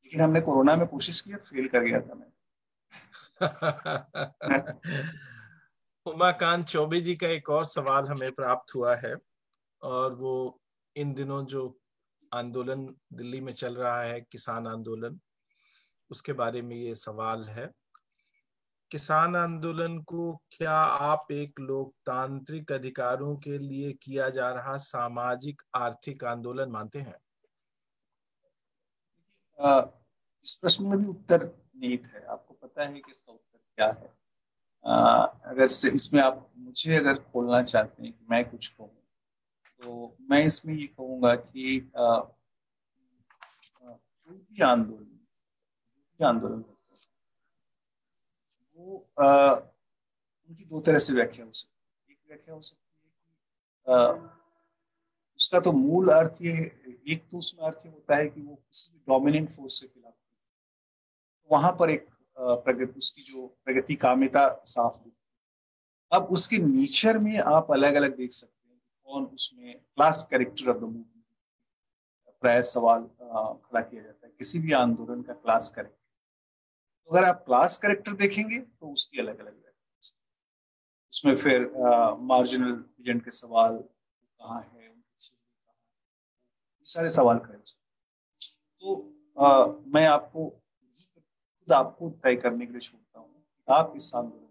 लेकिन हमने कोरोना में कोशिश की, फेल कर गया था मैं। उमाकांत चौबे जी का एक और सवाल हमें प्राप्त हुआ है, और वो इन दिनों जो आंदोलन दिल्ली में चल रहा है, किसान आंदोलन, उसके बारे में ये सवाल है। किसान आंदोलन को क्या आप एक लोकतांत्रिक अधिकारों के लिए किया जा रहा सामाजिक आर्थिक आंदोलन मानते हैं? इस प्रश्न में भी उत्तर निहित है, आपको पता है कि इसका उत्तर क्या है। अगर से इसमें आप मुझे अगर खोलना चाहते हैं कि मैं कुछ कहूँ, तो मैं इसमें ये कहूँगा कि कोई भी आंदोलन होता है, वो उनकी दो तरह से व्याख्या हो सकती है। एक व्याख्या हो सकती है कि उसका तो मूल अर्थ ये, एक तो उसमें अर्थ ये होता है कि वो किसी भी डोमिनेंट फोर्स के खिलाफ, वहां पर एक प्रगति, उसकी जो प्रगति कामिता साफ दिखती है। अब उसके नेचर में आप अलग अलग देख सकते हैं कौन उसमें class character of the movement, प्राय सवाल खड़ा किया जाता है किसी भी आंदोलन का क्लास कैरेक्टर। तो अगर आप क्लास कैरेक्टर देखेंगे तो उसकी अलग अलग, उसमें फिर मार्जिनल एजेंट के सवाल कहाँ है, सारे सवाल खड़े हो सकते हैं। तो मैं आपको खुद आपको तय करने के लिए छोड़ता हूँ कि आप इस आंदोलन को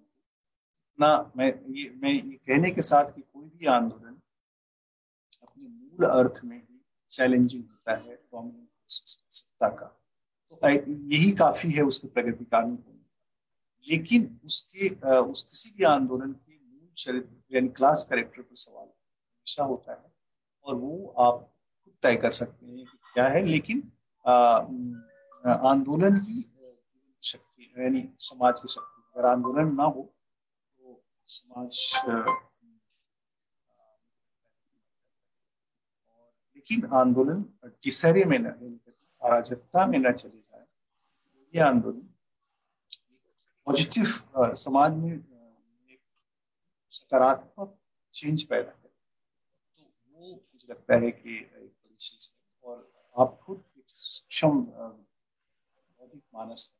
ना, मैं ये कहने के साथ कि कोई भी आंदोलन अपने मूल अर्थ में ही चैलेंजिंग होता है डोमिनेंट सत्ता का, तो यही काफी है उसके प्रगति कारण होने। लेकिन उस किसी भी आंदोलन के मूल चरित्र यानी क्लास कैरेक्टर पर सवाल हमेशा होता है, और वो आप खुद तय कर सकते हैं कि क्या है। लेकिन आंदोलन ही शक्ति यानी समाज की शक्ति, अगर आंदोलन ना हो तो समाज लेकिन आंदोलन टिसरे में न, अराजकता में न चले जाए, ये आंदोलन पॉजिटिव समाज में एक सकारात्मक चेंज पैदा करे, तो वो मुझे लगता है कि एक बड़ी चीज है। और आप खुद एक सक्षम बौद्धिक मानस,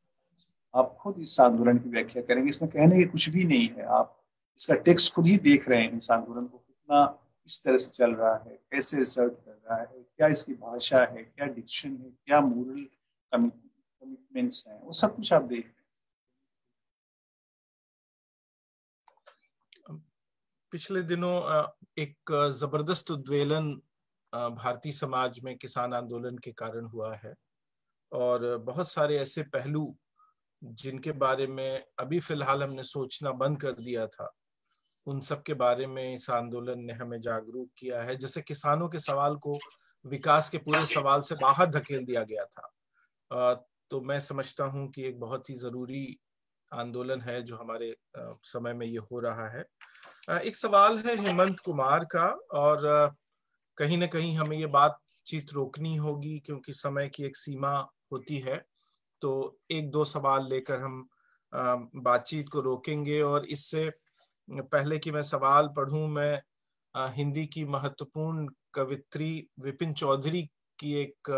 आप खुद इस आंदोलन की व्याख्या करेंगे। इसमें कहने की कुछ भी नहीं है, आप इसका टेक्स्ट खुद ही देख रहे हैं, इस आंदोलन को कितना इस तरह से चल रहा है, कैसे रिसर्च कर रहा है, क्या इसकी भाषा है, क्या डिक्शन है, क्या मोरल कमिटमेंट्स हैं, वो सब कुछ आप देख रहे हैं। पिछले दिनों एक जबरदस्त उद्वेलन भारतीय समाज में किसान आंदोलन के कारण हुआ है, और बहुत सारे ऐसे पहलू जिनके बारे में अभी फिलहाल हमने सोचना बंद कर दिया था, उन सब के बारे में इस आंदोलन ने हमें जागरूक किया है। जैसे किसानों के सवाल को विकास के पूरे सवाल से बाहर धकेल दिया गया था। तो मैं समझता हूं कि एक बहुत ही जरूरी आंदोलन है जो हमारे समय में ये हो रहा है। एक सवाल है हेमंत कुमार का, और कहीं ना कहीं हमें ये बातचीत रोकनी होगी क्योंकि समय की एक सीमा होती है। तो एक दो सवाल लेकर हम बातचीत को रोकेंगे। और इससे पहले कि मैं सवाल पढ़ूं, मैं हिंदी की महत्वपूर्ण कवित्री विपिन चौधरी की एक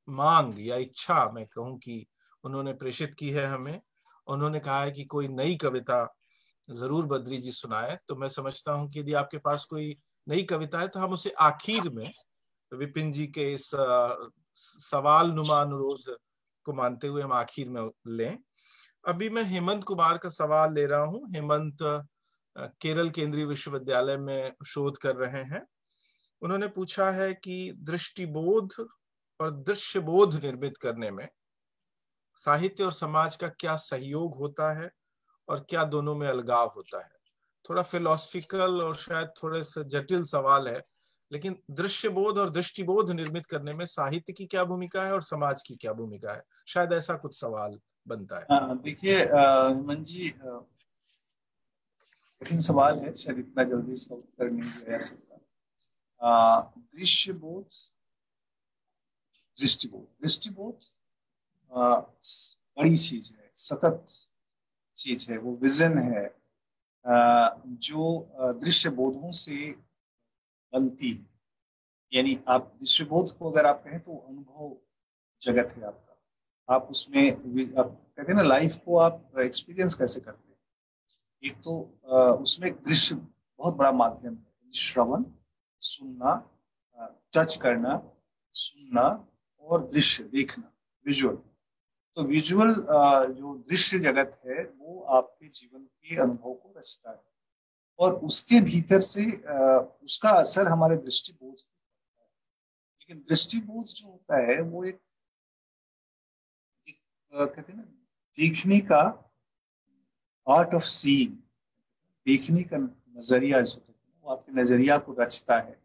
मांग या इच्छा मैं कहूं कि उन्होंने प्रेषित की है हमें। उन्होंने कहा है कि कोई नई कविता जरूर बद्री जी सुनाए। तो मैं समझता हूं कि यदि आपके पास कोई नई कविता है तो हम उसे आखिर में विपिन जी के इस सवाल नुमा अनुरोध को मानते हुए हम आखिर में लें। अभी मैं हेमंत कुमार का सवाल ले रहा हूं। हेमंत केरल केंद्रीय विश्वविद्यालय में शोध कर रहे हैं। उन्होंने पूछा है कि दृष्टिबोध और दृश्यबोध निर्मित करने में साहित्य और समाज का क्या सहयोग होता है और क्या दोनों में अलगाव होता है। थोड़ा फिलोसफिकल और शायद थोड़े से जटिल सवाल है, लेकिन दृश्यबोध और दृष्टिबोध निर्मित करने में साहित्य की क्या भूमिका है और समाज की क्या भूमिका है, शायद ऐसा कुछ सवाल बनता है। देखिए हेमंत जी, कठिन सवाल है, शायद इतना जल्दी इसका उत्तर नहीं दिया जा सकता। दृश्यबोध दृष्टिबोध दृष्टिबोध बड़ी चीज है, सतत चीज है, वो विजन है जो दृश्य बोधों से बनती है। यानी आप दृश्यबोध को अगर आप कहें तो अनुभव जगत है आपका। आप उसमें आप कहते हैं ना, लाइफ को आप एक्सपीरियंस कैसे करते हैं। एक तो उसमें दृश्य बहुत बड़ा माध्यम है, श्रवण, सुनना, टच करना, सुनना, और दृश्य देखना, विजुअल। तो विजुअल जो दृश्य जगत है वो आपके जीवन के अनुभव को रचता है, और उसके भीतर से उसका असर हमारे दृष्टिबोध पर पड़ता है। लेकिन दृष्टिबोध जो होता है वो एक कहते हैं ना, देखने का आर्ट ऑफ सीइंग, देखने का नजरिया जो है वो आपके नजरिया को रचता है।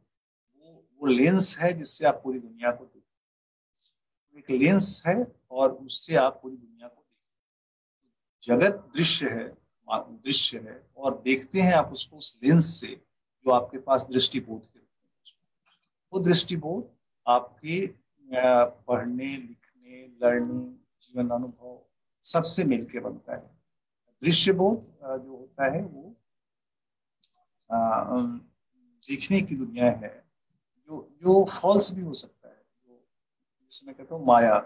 वो लेंस है जिससे आप पूरी दुनिया को देखते हैं, एक लेंस है और उससे आप पूरी दुनिया को देखते हैं। जगत दृश्य है और देखते हैं आप उसको उस लेंस से जो आपके पास दृष्टिबोध के रूप में। वो दृष्टिबोध आपके पढ़ने, लिखने, लर्निंग, जीवन अनुभव सबसे मिलके बनता है। दृश्यबोध जो होता है वो देखने की दुनिया है, जो जो फॉल्स भी हो सकता है, जो जैसे मैं कहता हूँ माया,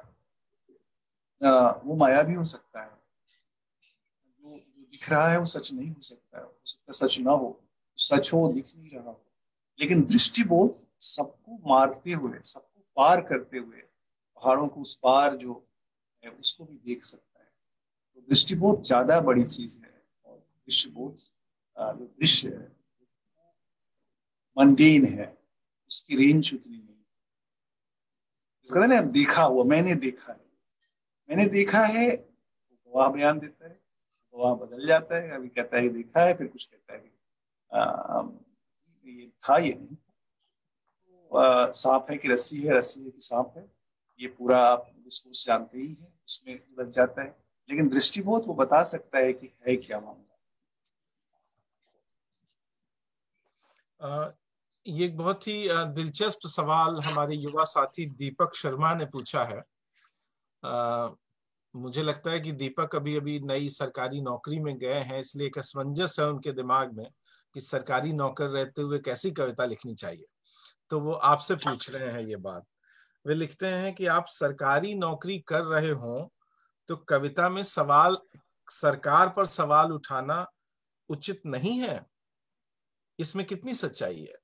वो माया भी हो सकता है। जो दिख रहा है वो सच नहीं हो सकता है, हो सकता है सच ना हो, सच हो दिख नहीं रहा हो। लेकिन दृष्टिबोध सबको मारते हुए, सबको पार करते हुए, पहाड़ों को उस पार जो है उसको भी देख सकता है। तो दृष्टिबोध ज्यादा बड़ी चीज है। और दृष्टिबोध जो दृश्य है मंडेन है, उसकी रेंज उतनी नहीं है। इसका कहते हैं ना देखा हुआ, मैंने देखा है, वो गवाह बयान देता है, गवाह बदल जाता है, अभी कहता है देखा है, फिर कुछ कहता है कि ये था, ये नहीं। सांप है कि रस्सी है, रस्सी है कि सांप है, ये पूरा आप डिस्कोर्स जानते ही है, उसमें उलझ जाता है। लेकिन दृष्टिबोध वो बता सकता है कि है क्या मामला। ये एक बहुत ही दिलचस्प सवाल हमारे युवा साथी दीपक शर्मा ने पूछा है। मुझे लगता है कि दीपक अभी अभी नई सरकारी नौकरी में गए हैं, इसलिए एक असमंजस है उनके दिमाग में कि सरकारी नौकर रहते हुए कैसी कविता लिखनी चाहिए। तो वो आपसे पूछ रहे हैं ये बात। वे लिखते हैं कि आप सरकारी नौकरी कर रहे हो तो कविता में सवाल, सरकार पर सवाल उठाना उचित नहीं है। इसमें कितनी सच्चाई है?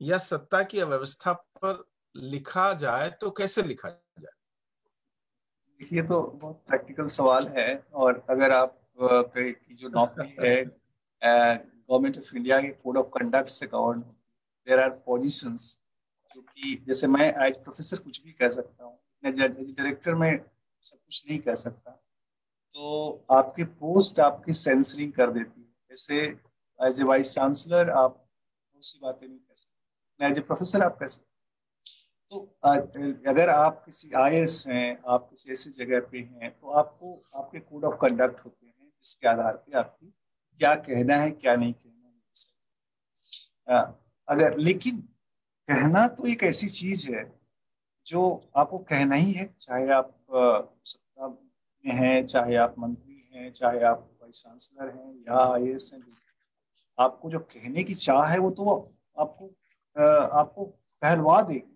या सत्ता की अव्यवस्था पर लिखा जाए तो कैसे लिखा जाए? देखिए, तो बहुत प्रैक्टिकल सवाल है। और अगर आप की जो नौकरी है गवर्नमेंट ऑफ इंडिया के कोड ऑफ कंडक्ट से गवर्न, देयर आर पोजीशंस जो कि, जैसे मैं एज प्रोफेसर कुछ भी कह सकता हूँ, एज डायरेक्टर में सब कुछ नहीं कह सकता। तो आपकी पोस्ट आपकी सेंसरिंग कर देती है। जैसे एज ए वाइस चांसलर आप बहुत सी बातें नहीं कह सकते, एज ए प्रोफेसर आप कह सकते। तो अगर आप किसी आईएएस हैं, आप किसी ऐसी जगह पे हैं, तो आपको आपके कोड ऑफ कंडक्ट होते हैं जिसके आधार पे आपकी क्या कहना है क्या नहीं कहना है। अगर लेकिन कहना तो एक ऐसी चीज है जो आपको कहना ही है, चाहे आप सत्ता में हैं, चाहे आप मंत्री हैं, चाहे आप वाइस चांसलर हैं या आईएएस हैं। आपको जो कहने की चाह है वो तो आपको आपको कहलवा देगी।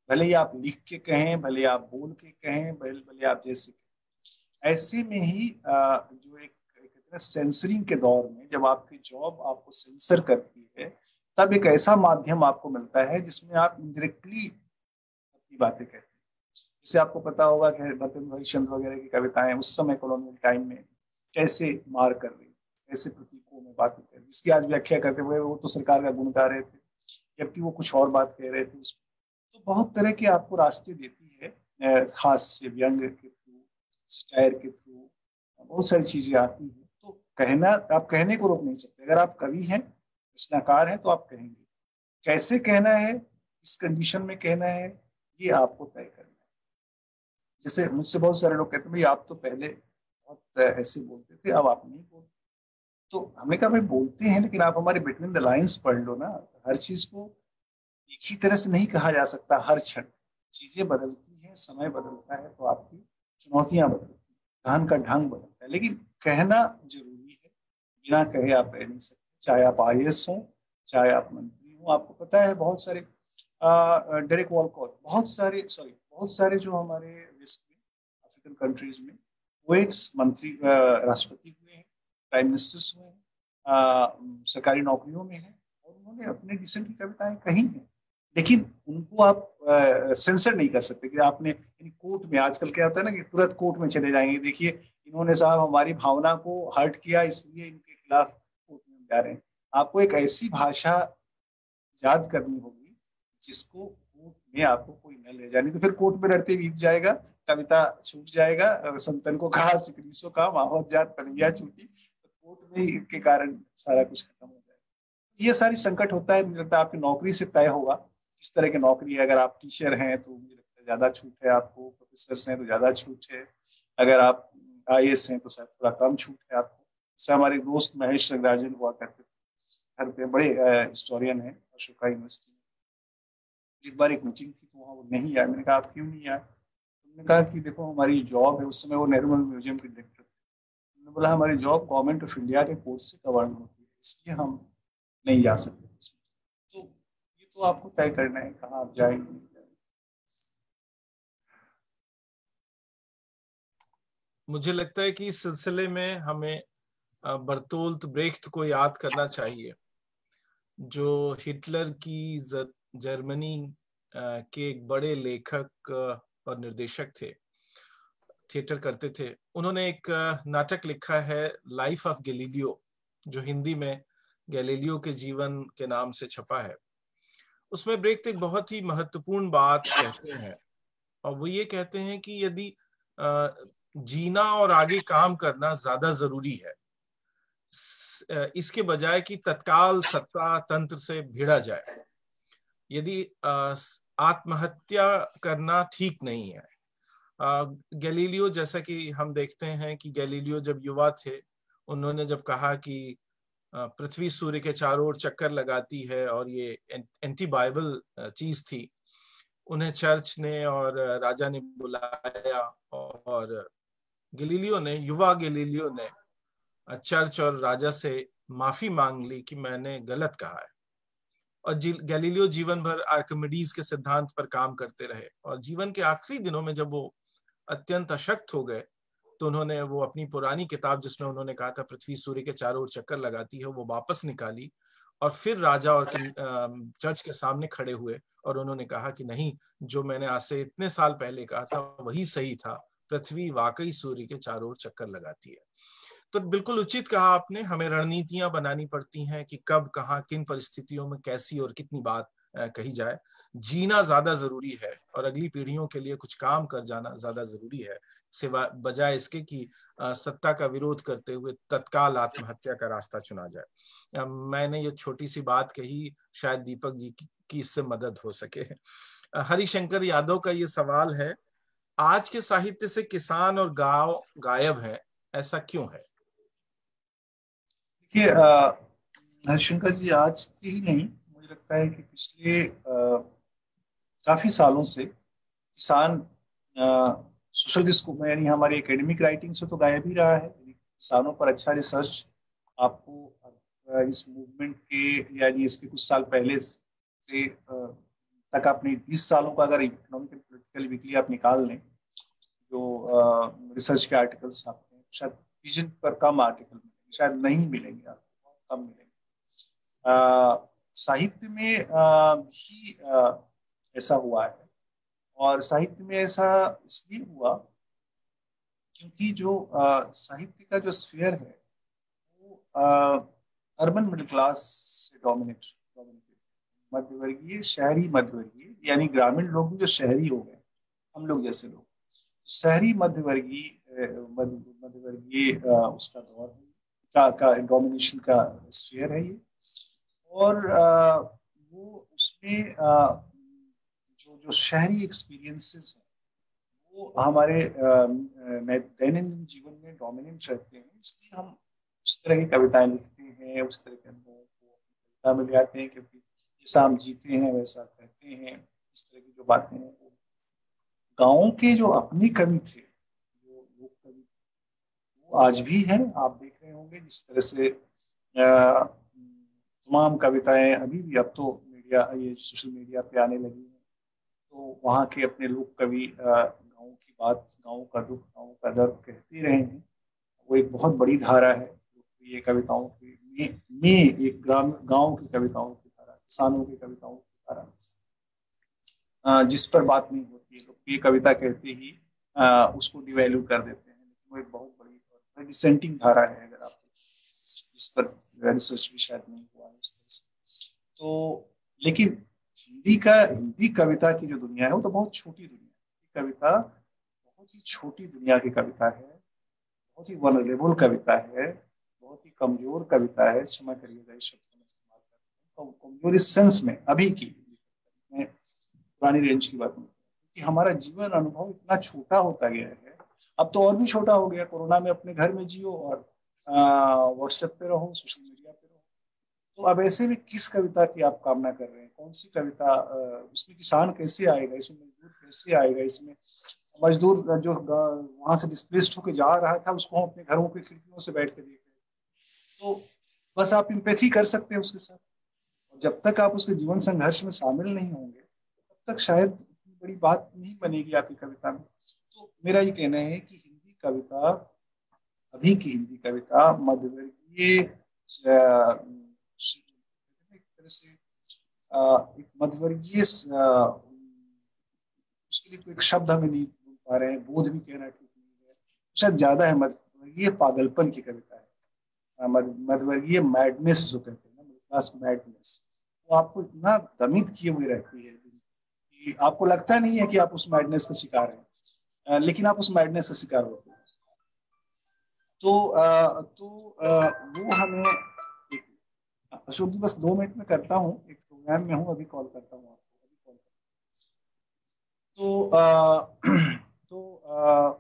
भले ही आप लिख के कहें, भले आप बोल के कहें, भले भले आप जैसे कहें। ऐसे में ही जो एक सेंसरिंग के दौर में जब आपकी जॉब आपको सेंसर करती है, तब एक ऐसा माध्यम आपको मिलता है जिसमें आप इंडायरेक्टली अपनी बातें कहते हैं। जैसे आपको पता होगा कि बंकिम हरिश्चंद्र वगैरह की कविताएं उस समय कॉलोनियल टाइम में कैसे मार कर रही, कैसे प्रतीकों में बातें कर रही, जिसकी आज व्याख्या करते हुए वो तो सरकार का गुण गा रहे थे, जबकि वो कुछ और बात कह रहे थे उसमें। तो बहुत तरह के आपको रास्ते देती है, हास्य व्यंग के थ्रू, स्टायर के थ्रू, बहुत सारी चीजें आती हैं। तो कहना, आप कहने को रोक नहीं सकते। अगर आप कवि हैं, रचनाकार हैं, तो आप कहेंगे। कैसे कहना है, किस कंडीशन में कहना है, ये आपको तय करना है। जैसे मुझसे बहुत सारे लोग कहते हैं भाई आप तो पहले बहुत ऐसे बोलते थे, अब आप नहीं बोलते। तो हमने कहा भाई बोलते हैं, लेकिन आप हमारे बिटवीन द लाइंस पढ़ लो ना। हर चीज को एक ही तरह से नहीं कहा जा सकता। हर क्षण चीजें बदलती हैं, समय बदलता है, तो आपकी चुनौतियां बदलती हैं, कहन का ढंग बदलता है। लेकिन कहना जरूरी है, बिना कहे आप रह नहीं सकते। चाहे आप आईएएस हो, चाहे आप मंत्री हो। आपको पता है बहुत सारे डेरेक वॉलकॉट, बहुत सारे जो हमारे वेस्ट में, अफ्रीकन कंट्रीज में कुवैट्स मंत्री, राष्ट्रपति हुए हैं, प्राइम मिनिस्टर्स हुए हैं, सरकारी नौकरियों में हैं, और उन्होंने अपने डिसेंट की कविताएं कही हैं। लेकिन उनको आप सेंसर नहीं कर सकते कि आपने कोर्ट में, आजकल क्या होता है ना कि तुरंत कोर्ट में चले जाएंगे, देखिए इन्होंने साहब हमारी भावना को हर्ट किया, इसलिए इनके खिलाफ कोर्ट में जा रहे हैं। आपको एक ऐसी भाषा याद करनी होगी जिसको कोर्ट में आपको कोई न ले जाए, नहीं तो फिर कोर्ट में लड़ते बीत जाएगा, कविता छूट जाएगा। संतन को कहा सिकरीसो का मावत जात कन्हैया छूटी, तो कोर्ट में के कारण सारा कुछ खत्म हो जाएगा। ये सारी संकट होता है। मुझे लगता है आपकी नौकरी से तय होगा किस तरह की नौकरी है। अगर आप टीचर हैं तो मुझे लगता है ज्यादा छूट है आपको, प्रोफेसर हैं तो ज्यादा छूट है, अगर आप आईएएस हैं तो शायद थोड़ा कम छूट है आपको। जैसे हमारे दोस्त महेश रंगराजन हुआ करते थे, घर पे बड़े हिस्टोरियन है अशोका यूनिवर्सिटी में। एक बार एक मीटिंग थी तो वहाँ वो नहीं आए। मैंने कहा आप क्यों नहीं आए? उन्होंने कहा कि देखो हमारी जॉब है, उस समय वो नेहरू म्यूजियम के डायरेक्टर थे। उन्होंने बोला हमारी जॉब गवर्नमेंट ऑफ इंडिया के कोर्ट से गवर्न होती है, इसलिए हम नहीं जा सकते। तो ये तो आपको तय करना है कहाँ आप जाएंगे। मुझे लगता है कि इस सिलसिले में हमें बर्तोल्ट ब्रेख्त को याद करना चाहिए, जो हिटलर की जर्मनी के एक बड़े लेखक और निर्देशक थे, थिएटर करते थे, उन्होंने एक नाटक लिखा है लाइफ ऑफ गैलीलियो, जो हिंदी में गैलीलियो के जीवन के नाम से छपा है। उसमें ब्रेख्त एक बहुत ही महत्वपूर्ण बात कहते हैं, और वो ये कहते हैं कि यदि जीना और आगे काम करना ज्यादा जरूरी है, इसके बजाय कि तत्काल सत्ता तंत्र से भिड़ा जाए, यदि आत्महत्या करना ठीक नहीं है। गैलीलियो, जैसा कि हम देखते हैं कि गैलीलियो जब युवा थे, उन्होंने जब कहा कि पृथ्वी सूर्य के चारों ओर चक्कर लगाती है और ये एंटी बाइबल चीज थी, उन्हें चर्च ने और राजा ने बुलाया, और गैलीलियो ने, युवा गैलीलियो ने चर्च और राजा से माफी मांग ली कि मैंने गलत कहा है। और गैलीलियो जीवन भर आर्किमिडीज के सिद्धांत पर काम करते रहे, और जीवन के आखिरी दिनों में जब वो अत्यंत अशक्त हो गए, तो उन्होंने वो अपनी पुरानी किताब जिसमें उन्होंने कहा था पृथ्वी सूर्य के चारों ओर चक्कर लगाती है, वो वापस निकाली, और फिर राजा और चर्च के सामने खड़े हुए, और उन्होंने कहा कि नहीं, जो मैंने आज से इतने साल पहले कहा था वही सही था, पृथ्वी वाकई सूर्य के चारों ओर चक्कर लगाती है। तो बिल्कुल उचित कहा आपने, हमें रणनीतियां बनानी पड़ती हैं कि कब, कहां, किन परिस्थितियों में कैसी और कितनी बात कही जाए। जीना ज्यादा जरूरी है, और अगली पीढ़ियों के लिए कुछ काम कर जाना ज्यादा जरूरी है, सिवा बजाय इसके कि सत्ता का विरोध करते हुए तत्काल आत्महत्या का रास्ता चुना जाए। मैंने ये छोटी सी बात कही, शायद दीपक जी की इससे मदद हो सके। हरिशंकर यादव का ये सवाल है, आज के साहित्य से किसान और गांव गायब है, ऐसा क्यों है? देखिए, हरिशंकर जी, आज की ही नहीं, मुझे लगता है कि पिछले काफी सालों से किसान सोशल डिस्को में, यानी हमारी एकेडमिक राइटिंग से तो गायब ही रहा है। किसानों पर अच्छा रिसर्च आपको इस मूवमेंट के, यानी इसके कुछ साल पहले से तक, आपने 20 सालों का अगर इकोनॉमिक एंड पॉलिटिकल वीकली आप निकाल लें, जो रिसर्च के आर्टिकल्स आपके हैं, शायद विजन पर कम आर्टिकल मिलेंगे, शायद नहीं मिलेंगे, आपको बहुत कम मिलेंगे। साहित्य में भी ऐसा हुआ है, और साहित्य में ऐसा इसलिए हुआ क्योंकि जो साहित्य का जो स्फीयर है वो अर्बन मिडिल क्लास से डोमिनेटेड, मध्यवर्गीय, शहरी मध्यवर्गीय, यानी ग्रामीण लोग भी जो शहरी हो गए, हम लोग जैसे लोग, शहरी मध्यवर्गीय उसका दौर का डोमिनेशन का स्फीयर है ये। और वो उसमें जो जो शहरी एक्सपीरियंसेस हैं वो हमारे दैनंदिन जीवन में डोमिनेंट रहते हैं, इसलिए हम उस तरह की कविताएं लिखते हैं, उस तरह के अनुभवों को कविता में ले आते हैं, क्योंकि जैसा हम जीते हैं वैसा कहते हैं, इस तरह की जो बातें हैं। गाँव के जो अपने कवि थे, जो लोक कवि, वो आज भी हैं। आप देख रहे होंगे जिस तरह से तमाम कविताएं अभी भी, अब तो मीडिया, ये सोशल मीडिया पे आने लगी हैं, तो वहाँ के अपने लोक कवि गाँव की बात, गाँव का दुख, गाँव का दर्द कहते रहे हैं। वो एक बहुत बड़ी धारा है, ये कविताओं की में एक गाँव की कविताओं की धारा, किसानों की कविताओं की धारा, जिस पर बात नहीं होती है। लोग ये कविता कहते ही उसको डिवैल्यू कर देते हैं, लेकिन वो एक बहुत बड़ी डिसेंटिंग धारा है, अगर आप इस पर रिसर्च भी शायद नहीं हुआ है उस तरह से। तो लेकिन हिंदी कविता की जो दुनिया है वो तो बहुत छोटी दुनिया है। कविता बहुत ही छोटी दुनिया की कविता है, बहुत ही वनरेबल कविता है, बहुत ही कमजोर कविता है। क्षमा करिएगा इस शब्द का इस्तेमाल करते हैं, कमजोर इस सेंस में, अभी की, मैं पुरानी रेंज की बात नहीं, कि हमारा जीवन अनुभव इतना छोटा होता गया है। अब तो और भी छोटा हो गया, कोरोना में अपने घर में जियो और व्हाट्सएप पे रहो, सोशल मीडिया पे रहो। तो अब ऐसे में किस कविता की आप कामना कर रहे हैं? कौन सी कविता? उसमें किसान कैसे आएगा, इसमें मजदूर कैसे आएगा? इसमें मजदूर जो वहां से डिस्प्लेस्ड होकर जा रहा था, उसको हम अपने घरों की खिड़कियों से बैठ के देख रहे हैं। तो बस आप इम्पैथी कर सकते हैं उसके साथ। और जब तक आप उसके जीवन संघर्ष में शामिल नहीं होंगे, तब तक शायद इतनी बड़ी बात नहीं बनेगी आपकी कविता में। तो मेरा ये कहना है कि हिंदी कविता, अभी की हिंदी कविता मध्यवर्गीय, एक तरह से एक मध्यवर्गीय, उसके लिए कोई एक शब्द हमें नहीं बोल पा रहे हैं, बोध भी कहना ठीक नहीं है, शायद ज्यादा है मध्यवर्गीय पागलपन की कविता है, मध्यवर्गीय मैडनेस जो कहते हैं ना, मिडिल क्लास मैडनेस, वो आपको इतना दमित किए हुए रहती है कि आपको लगता नहीं है कि आप उस मैडनेस का शिकार हैं, लेकिन आप उस मैडनेस का शिकार होते हैं। वो हमें, अशोक जी बस 2 मिनट में करता हूँ, एक प्रोग्राम में हूँ, अभी कॉल करता हूँ आपको, अभी कॉल करता हूँ।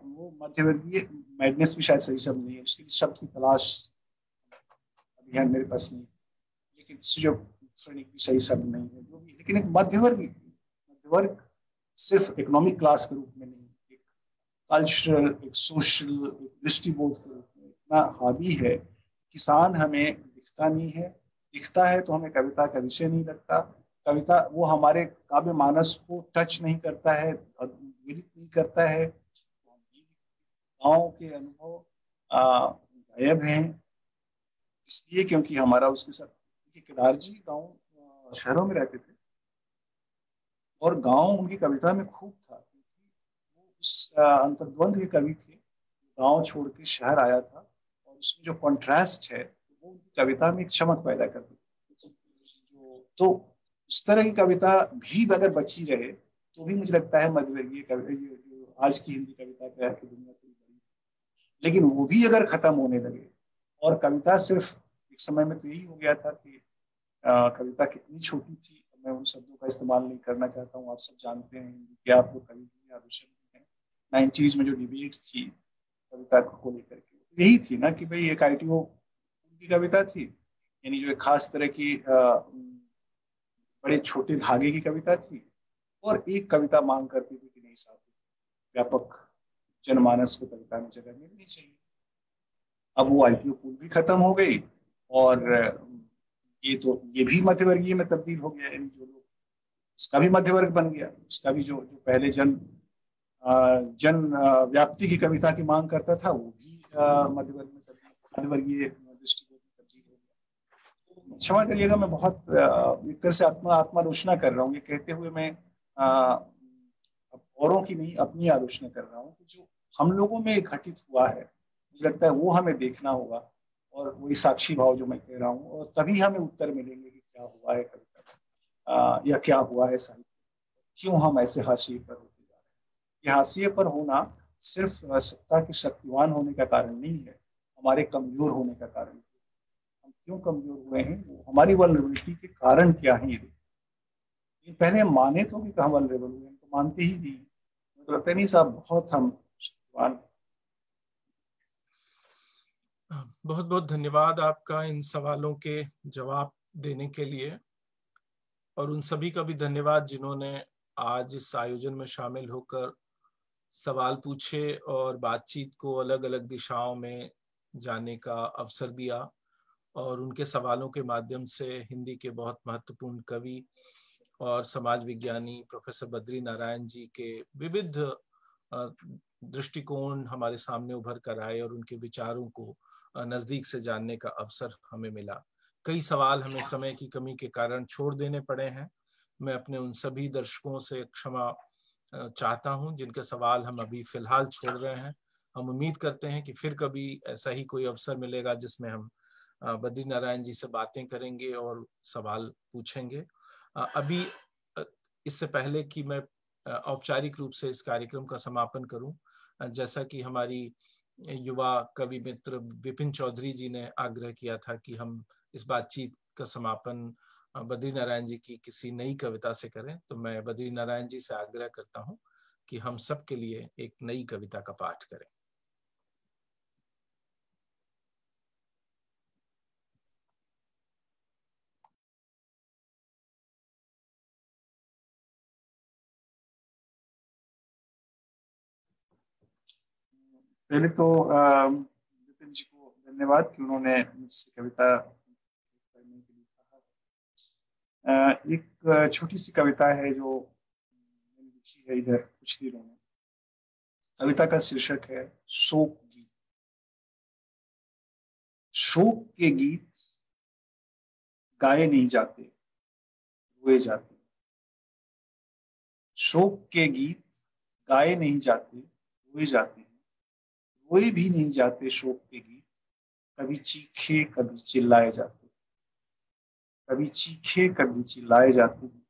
वो मध्यवर्गीय मैडनेस भी शायद सही शब्द नहीं है, उसके लिए शब्द की तलाश अभी है मेरे पास नहीं, लेकिन श्रेणी भी सही शब्द नहीं है जो भी, लेकिन एक मध्यवर्ग सिर्फ इकोनॉमिक क्लास के रूप में नहीं, एक कल्चरल, एक सोशल, एक दृष्टिबोध के रूप में इतना हावी है। किसान हमें दिखता नहीं है, दिखता है तो हमें कविता का विषय नहीं लगता, कविता वो हमारे काव्य मानस को टच नहीं करता है, विदित नहीं करता है। गाँव के अनुभव गायब हैं, इसलिए क्योंकि हमारा उसके साथ, केदार जी गाँव शहरों में रहते थे और गाँव उनकी कविता में खूब था, क्योंकि वो उस अंतर्द्वंद के कवि थे, गाँव छोड़ के शहर आया था, और उसमें जो कॉन्ट्रास्ट है वो उनकी कविता में एक चमक पैदा करती है। तो उस तरह की कविता भी अगर बची रहे तो भी मुझे लगता है मध्यवर्गीय जो आज की हिंदी कविता का है कि दुनिया थोड़ी बड़ी, लेकिन वो भी अगर खत्म होने लगे और कविता सिर्फ, एक समय में तो यही हो गया था कि कविता कितनी छोटी थी, मैं उन शब्दों का इस्तेमाल नहीं करना चाहता हूँ, आप सब जानते हैं कि आप लोग कवि भी आलोचक भी हैं। 90s में जो डिबेट थी कविता को लेकर के, यही थी ना कि भाई एक ITO की कविता थी, यानी जो एक खास तरह की बड़े छोटे धागे की कविता थी, और एक कविता मांग करती थी कि नहीं साहब, व्यापक जनमानस को कविता में जगह मिलनी चाहिए। अब वो ITO पूल भी खत्म हो गई, और ये भी मध्यवर्गीय में तब्दील हो गया, यानी जो लोग, उसका भी मध्यवर्ग बन गया, उसका भी जो जो पहले जन व्याप्ति की कविता की मांग करता था, वो भी मध्यवर्ग में मध्यवर्गीय दृष्टिकोण में तब्दील हो गया। क्षमा करिएगा, मैं बहुत एक तरह से आत्मालोचना कर रहा हूँ, ये कहते हुए मैं औरों की नहीं, अपनी आलोचना कर रहा हूँ। जो हम लोगों में घटित हुआ है, मुझे लगता है वो हमें देखना होगा, और वही साक्षी भाव जो मैं कह रहा हूँ, और तभी हमें उत्तर मिलेंगे कि क्या हुआ है कविता या क्या हुआ है साहित्य, क्यों हम ऐसे हाशिए पर होते जा रहे हैं। ये हाशिए पर होना सिर्फ सत्ता के शक्तिवान होने का कारण नहीं है, हमारे कमजोर होने का कारण है। हम क्यों कमजोर हुए हैं, वो हमारी वल्नरेबिलिटी के कारण क्या है, ये पहले हम माने तो कि कहाँ वल्नरेबल हुए, हम तो मानते ही नहीं, तो लगता नहीं साहब बहुत हम शक्तिवान। बहुत बहुत धन्यवाद आपका इन सवालों के जवाब देने के लिए, और उन सभी का भी धन्यवाद जिन्होंने आज इस आयोजन में शामिल होकर सवाल पूछे और बातचीत को अलग अलग दिशाओं में जाने का अवसर दिया, और उनके सवालों के माध्यम से हिंदी के बहुत महत्वपूर्ण कवि और समाज विज्ञानी प्रोफेसर बद्री नारायण जी के विविध दृष्टिकोण हमारे सामने उभर कर आए, और उनके विचारों को नजदीक से जानने का अवसर हमें मिला। कई सवाल हमें समय की कमी के कारण छोड़ देने पड़े हैं। मैं अपने उन सभी दर्शकों से क्षमा चाहता हूं जिनके सवाल हम अभी फिलहाल छोड़ रहे हैं। हम उम्मीद करते हैं कि फिर कभी ऐसा ही कोई अवसर मिलेगा जिसमें हम बद्री नारायण जी से बातें करेंगे और सवाल पूछेंगे। अभी इससे पहले कि मैं औपचारिक रूप से इस कार्यक्रम का समापन करूं, जैसा कि हमारी युवा कवि मित्र विपिन चौधरी जी ने आग्रह किया था कि हम इस बातचीत का समापन बद्री नारायण जी की किसी नई कविता से करें, तो मैं बद्री नारायण जी से आग्रह करता हूं कि हम सब के लिए एक नई कविता का पाठ करें। पहले तो विपिन जी को धन्यवाद कि उन्होंने मुझसे कविता पढ़ने के लिए कहा। एक छोटी सी कविता है जो मैंने लिखी है इधर कुछ दिनों में। कविता का शीर्षक है शोक गीत। शोक के गीत गाए नहीं जाते, रोए जाते हैं। शोक के गीत गाए नहीं जाते, रोए जाते हैं। रोए भी नहीं जाते शोक के गीत, कभी चीखे कभी चिल्लाए जाते, कभी चीखे कभी चिल्लाए जाते हैं।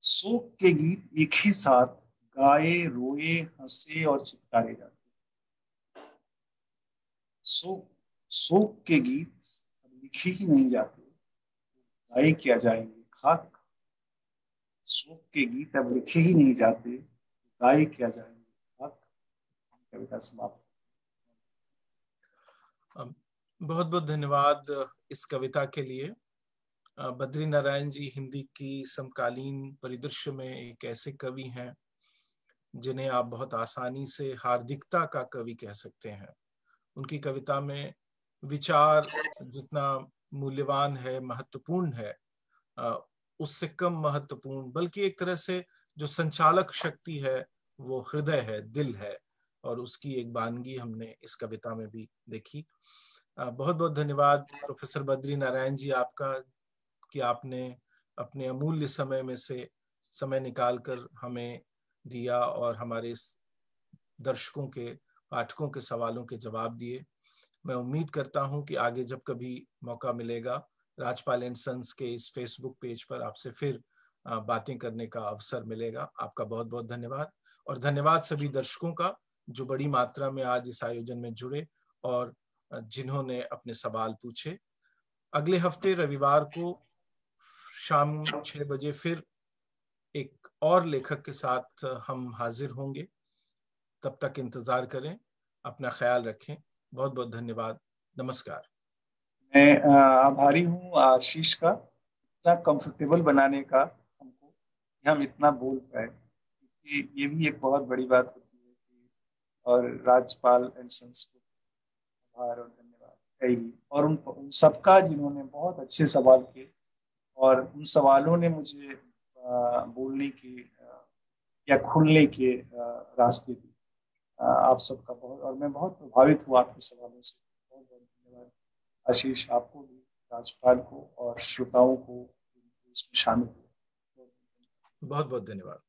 शोक के गीत एक ही साथ गाए, रोए, हंसे और चित्कारे जाते हैं। शोक शोक के गीत अब लिखे ही नहीं जाते, गाए क्या जाएंगे खाक। शोक के गीत अब लिखे ही नहीं जाते, गाए क्या जाएंगे खाक। कविता समाप्त। बहुत बहुत धन्यवाद इस कविता के लिए। बद्री नारायण जी हिंदी की समकालीन परिदृश्य में एक ऐसे कवि हैं जिन्हें आप बहुत आसानी से हार्दिकता का कवि कह सकते हैं। उनकी कविता में विचार जितना मूल्यवान है, महत्वपूर्ण है, उससे कम महत्वपूर्ण, बल्कि एक तरह से जो संचालक शक्ति है वो हृदय है, दिल है, और उसकी एक वानगी हमने इस कविता में भी देखी। बहुत बहुत धन्यवाद प्रोफेसर बद्री नारायण जी आपका कि आपने अपने अमूल्य समय में से समय निकालकर हमें दिया और हमारे दर्शकों के, पाठकों के सवालों के जवाब दिए। मैं उम्मीद करता हूं कि आगे जब कभी मौका मिलेगा राजपाल एंड सन्स के इस फेसबुक पेज पर आपसे फिर बातें करने का अवसर मिलेगा। आपका बहुत बहुत धन्यवाद, और धन्यवाद सभी दर्शकों का जो बड़ी मात्रा में आज इस आयोजन में जुड़े और जिन्होंने अपने सवाल पूछे। अगले हफ्ते रविवार को शाम 6 बजे फिर एक और लेखक के साथ हम हाजिर होंगे। तब तक इंतजार करें, अपना ख्याल रखें। बहुत बहुत धन्यवाद। नमस्कार। मैं आभारी हूँ आशीष का, इतना कंफर्टेबल बनाने का हमको कि हम इतना बोल पाए, क्योंकि ये भी एक बहुत बड़ी बात होती है कि, और राजपाल एंड सन्स को आभार और धन्यवाद है ही, और उन सबका जिन्होंने बहुत अच्छे सवाल किए और उन सवालों ने मुझे बोलने के या खुलने के रास्ते दिए। आप सबका बहुत, और मैं बहुत प्रभावित हुआ आपके सवालों से। बहुत बहुत धन्यवाद आशीष, आपको भी, राजपाल को और श्रोताओं को इसमें शामिल हुआ। बहुत बहुत धन्यवाद।